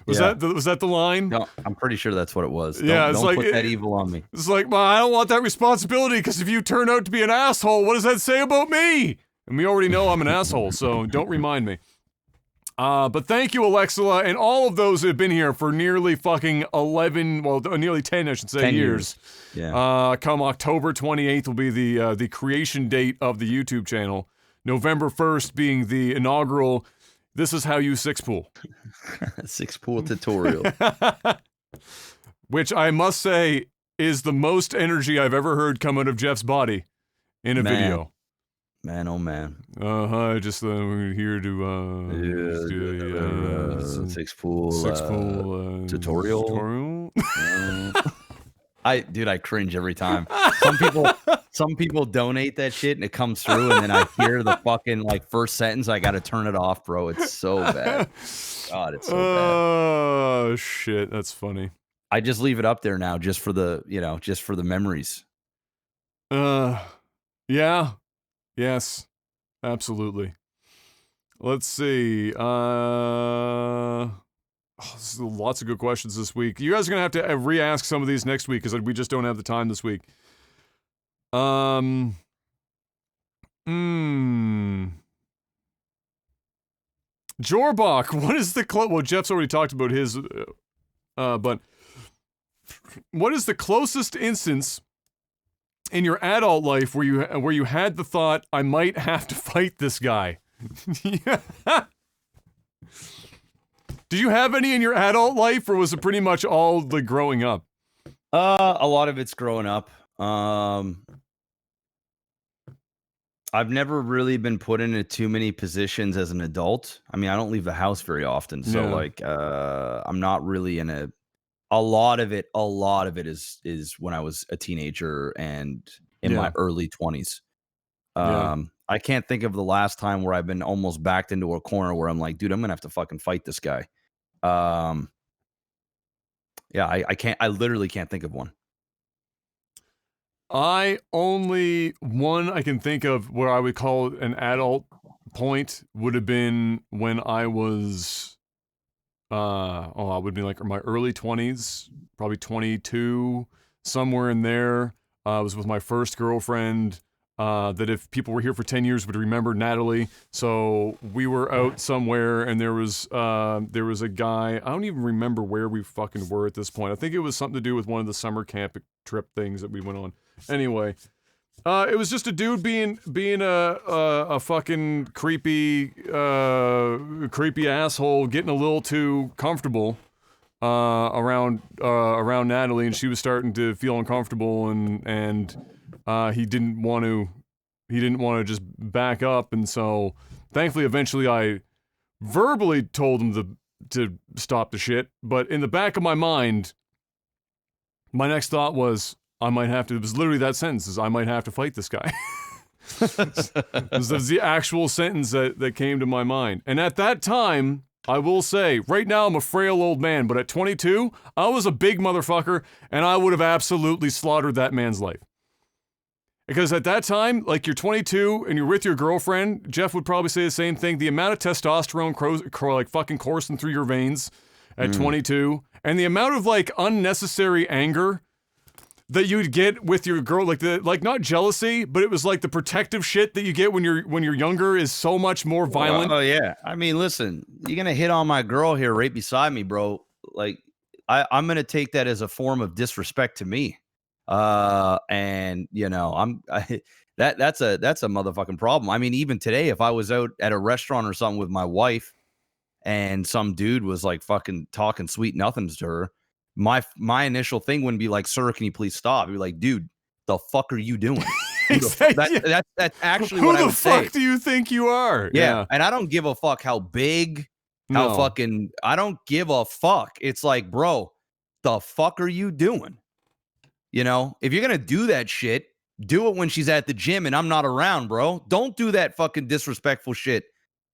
Was that the line? No, I'm pretty sure that's what it was. Don't put that evil on me. It's like, well, I don't want that responsibility, because if you turn out to be an asshole, what does that say about me? And we already know I'm an asshole, so don't remind me. But thank you, Alexila, and all of those who have been here for nearly fucking 11, well, nearly 10, I should say, 10 years. Yeah. Come October 28th will be the creation date of the YouTube channel. November 1st being the inaugural "This is how you six pool." Six pool tutorial. Which I must say is the most energy I've ever heard come out of Jeff's body in a video. Man, oh man. Just we're here to six pool tutorial. I cringe every time. Some people donate that shit, and it comes through, and then I hear the fucking like first sentence. I gotta turn it off, bro. It's so bad. God, it's so bad. Oh shit, that's funny. I just leave it up there now, just for the memories. Yeah. Yes. Absolutely. Let's see. This is lots of good questions this week. You guys are gonna have to re-ask some of these next week, because we just don't have the time this week. Jorbach, what is the well, Jeff's already talked about his, but what is the closest instance in your adult life where you had the thought, I might have to fight this guy? Yeah. Did you have any in your adult life, or was it pretty much all the growing up? A lot of it's growing up. I've never really been put into too many positions as an adult. I mean, I don't leave the house very often, so like, I'm not really in a lot of it is when I was a teenager and in my early 20s. I I can't think of the last time where I've been almost backed into a corner where I'm like, dude, I'm gonna have to fucking fight this guy. Yeah, I can't. I literally can't think of one. One I can think of where I would call it an adult point would have been when I was, I would be like in my early 20s, probably 22, somewhere in there. I was with my first girlfriend. That if people were here for 10 years would remember Natalie. So we were out somewhere and there was a guy, I don't even remember where we fucking were at this point. I think it was something to do with one of the summer camp trip things that we went on. Anyway, it was just a dude being a fucking creepy asshole, getting a little too comfortable around Natalie, and she was starting to feel uncomfortable, and he didn't want to just back up, and so thankfully eventually I verbally told him to stop the shit, but in the back of my mind, my next thought was I might have to. It was literally that sentence: is I might have to fight this guy. This was the actual sentence that came to my mind, and at that time, I will say, right now I'm a frail old man, but at 22, I was a big motherfucker, and I would have absolutely slaughtered that man's life. Because at that time, like, you're 22 and you're with your girlfriend, Jeff would probably say the same thing. The amount of testosterone like fucking coursing through your veins at 22, and the amount of like unnecessary anger that you'd get with your girl, like not jealousy, but it was like the protective shit that you get when you're younger is so much more violent. Oh yeah, I mean, listen, you're gonna hit on my girl here right beside me, bro. Like, I'm gonna take that as a form of disrespect to me. And you know, that's a motherfucking problem. I mean, even today, if I was out at a restaurant or something with my wife and some dude was like fucking talking sweet nothings to her, my initial thing wouldn't be like, sir, can you please stop? It'd be like, dude, the fuck are you doing? Exactly. That's actually Who what I would the fuck say. do you think you are? Yeah. And I don't give a fuck how big, how fucking, I don't give a fuck. It's like, bro, the fuck are you doing? You know, if you're going to do that shit, do it when she's at the gym and I'm not around, bro. Don't do that fucking disrespectful shit,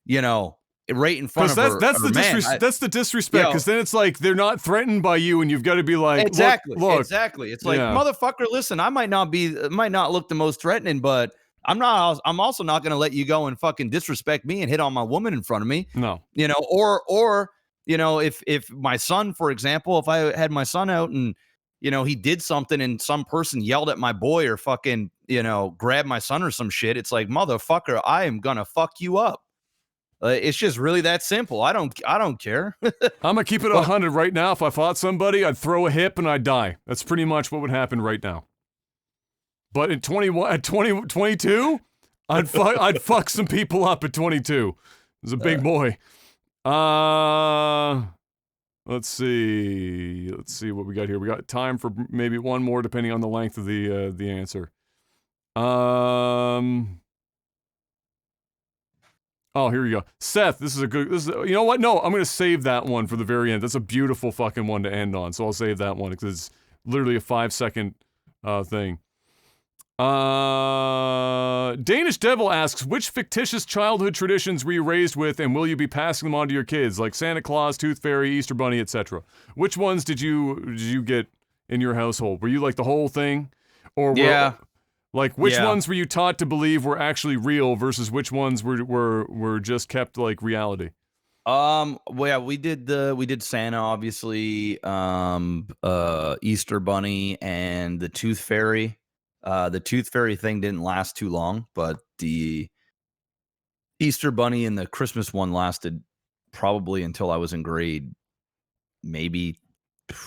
you know, right in front of her. That's the disrespect, because then it's like they're not threatened by you and you've got to be like, exactly. Look. It's like, motherfucker, listen, I might not look the most threatening, but I'm also not going to let you go and fucking disrespect me and hit on my woman in front of me. No. You know, or you know, if my son, for example, if I had my son out and, you know, he did something and some person yelled at my boy or fucking, you know, grabbed my son or some shit, it's like, motherfucker, I am gonna fuck you up. It's just really that simple. I don't care. I'm gonna keep it 100 right now. If I fought somebody, I'd throw a hip and I'd die. That's pretty much what would happen right now. But at 22, I'd fuck some people up at 22. I was a big boy. Let's see what we got here. We got time for maybe one more, depending on the length of the answer. Oh, here you go. Seth, you know what? No, I'm going to save that one for the very end. That's a beautiful fucking one to end on, so I'll save that one because it's literally a 5-second thing. Danish Devil asks, which fictitious childhood traditions were you raised with and will you be passing them on to your kids, like Santa Claus, Tooth Fairy, Easter Bunny, etc.? Which ones did you get in your household? Were you like the whole thing? Or which ones were you taught to believe were actually real versus which ones were just kept like reality? Well, yeah, we did Santa, obviously, Easter Bunny and the Tooth Fairy. The Tooth Fairy thing didn't last too long, but the Easter Bunny and the Christmas one lasted probably until I was in grade maybe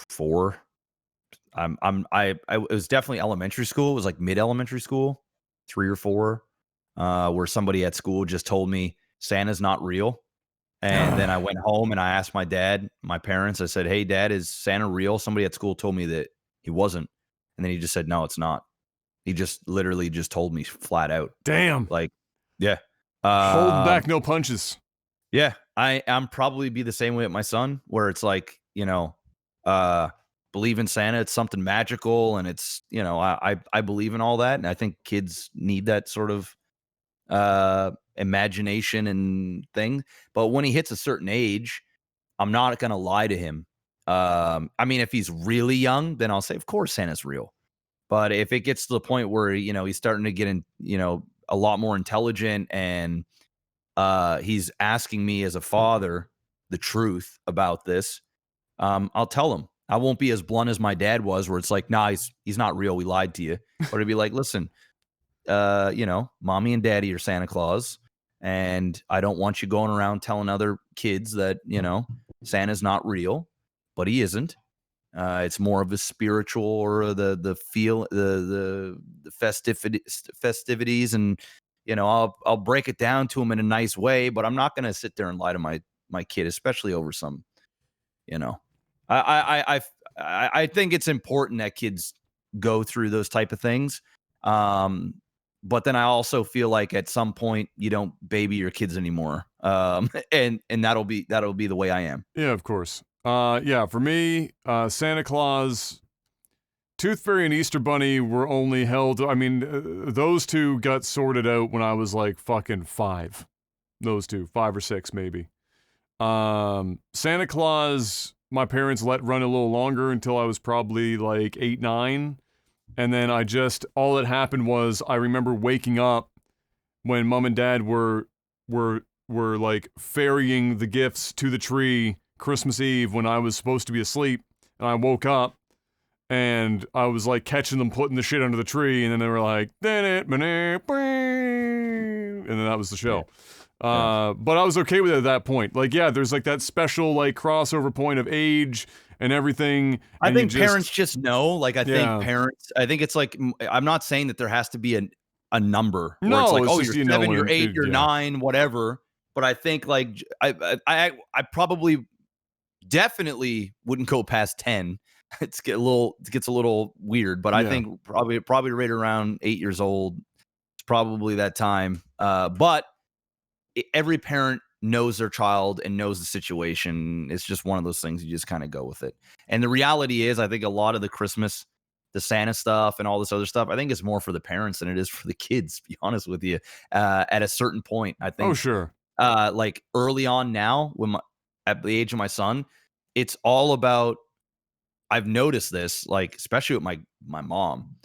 4. It was definitely elementary school. It was like mid-elementary school, 3 or 4, where somebody at school just told me Santa's not real. And then I went home and I asked my parents, I said, hey, Dad, is Santa real? Somebody at school told me that he wasn't. And then he just said, no, it's not. He just literally just told me flat out. Damn. Like, yeah. Hold back, no punches. Yeah. I'm probably be the same way with my son, where it's like, you know, believe in Santa. It's something magical. And it's, you know, I believe in all that. And I think kids need that sort of imagination and thing. But when he hits a certain age, I'm not gonna lie to him. I mean, if he's really young, then I'll say, of course, Santa's real. But if it gets to the point where he's starting to get in, a lot more intelligent, and he's asking me as a father the truth about this, I'll tell him. I won't be as blunt as my dad was, where it's like, nah, he's not real. We lied to you. But it'd be like, listen, mommy and daddy are Santa Claus, and I don't want you going around telling other kids that, Santa's not real, but he isn't. It's more of a spiritual, or the feel, the festivities, and I'll break it down to him in a nice way, but I'm not going to sit there and lie to my kid, especially over some, I think it's important that kids go through those type of things. But then I also feel like at some point you don't baby your kids anymore. And that'll be the way I am. Yeah, of course. Yeah, for me, Santa Claus, Tooth Fairy, and Easter Bunny were only held. I mean, those two got sorted out when I was like fucking 5. Those two, 5 or 6 maybe. Santa Claus, my parents let run a little longer until I was probably like 8, 9. And then all that happened was I remember waking up when mom and dad were like ferrying the gifts to the tree Christmas Eve when I was supposed to be asleep, and I woke up and I was like catching them putting the shit under the tree, and then they were like, and then that was the show. But I was okay with it at that point. Like, yeah, there's like that special like crossover point of age and everything. I think parents just know. Like, I think it's like, I'm not saying that there has to be a number where it's like, you're 7, you're 8, you're 9, whatever. But I think like I probably definitely wouldn't go past 10. It gets a little weird, but I think probably right around 8 years old, it's probably that time. But every parent knows their child and knows the situation. It's just one of those things, you just kind of go with it. And the reality is, I think a lot of the Santa stuff and all this other stuff, I think it's more for the parents than it is for the kids, to be honest with you. At a certain point, I think. Oh, sure. Like early on now, at the age of my son, it's all about, I've noticed this, like, especially with my mom,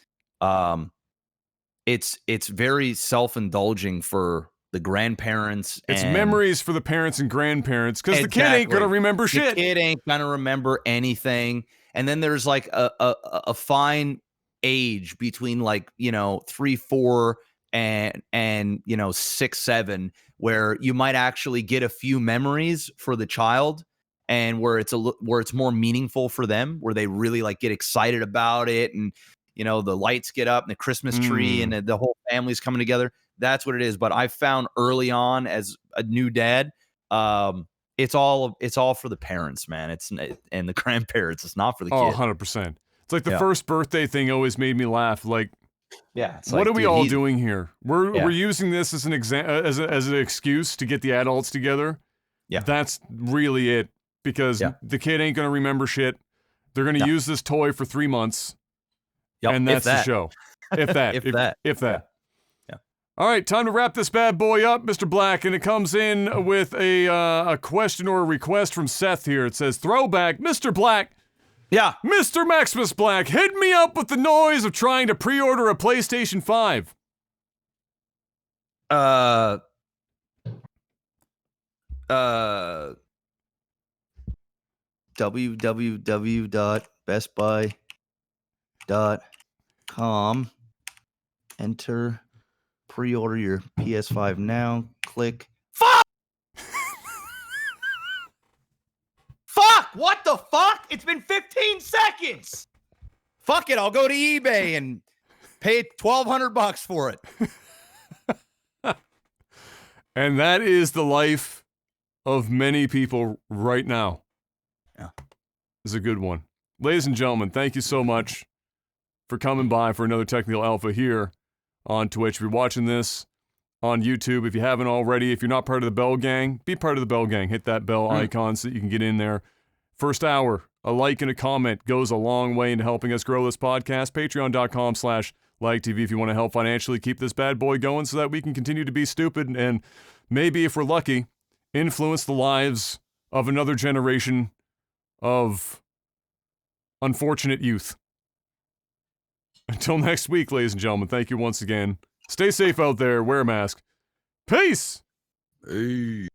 it's very self-indulging for the grandparents. It's memories for the parents and grandparents, because the kid ain't gonna remember shit. The kid ain't gonna remember anything. And then there's like a fine age between like 3, 4 and 6, 7, where you might actually get a few memories for the child, and where it's more meaningful for them, where they really like get excited about it, and the lights get up and the Christmas tree and the whole family's coming together. That's what it is. But I found early on as a new dad, it's all for the parents, man. And the grandparents. It's not for the kids. 100%. It's like the first birthday thing always made me laugh. Like, what are we all doing here? We're using this as an as an excuse to get the adults together. Yeah, that's really it. Because the kid ain't gonna remember shit. They're gonna use this toy for 3 months, and that's the show. If that. If that. Yeah. All right, time to wrap this bad boy up, Mr. Black, and it comes in with a question or a request from Seth here. It says, "Throwback, Mr. Black." Yeah. Mr. Maximus Black, hit me up with the noise of trying to pre-order a PlayStation 5. www.bestbuy.com. Enter pre-order your PS5 now. Click. Fuck! Fuck! What the fuck? It's been 15 seconds! Fuck it, I'll go to eBay and pay $1,200 for it. And that is the life of many people right now. Yeah. Is a good one. Ladies and gentlemen, thank you so much for coming by for another Technical Alpha here on Twitch. If you're watching this on YouTube, if you haven't already, if you're not part of the Bell Gang, be part of the Bell Gang. Hit that bell icon so that you can get in there. First hour, a like and a comment goes a long way into helping us grow this podcast. Patreon.com/ Like TV if you want to help financially keep this bad boy going so that we can continue to be stupid and maybe, if we're lucky, influence the lives of another generation of unfortunate youth. Until next week, ladies and gentlemen, thank you once again. Stay safe out there, wear a mask. Peace! Hey.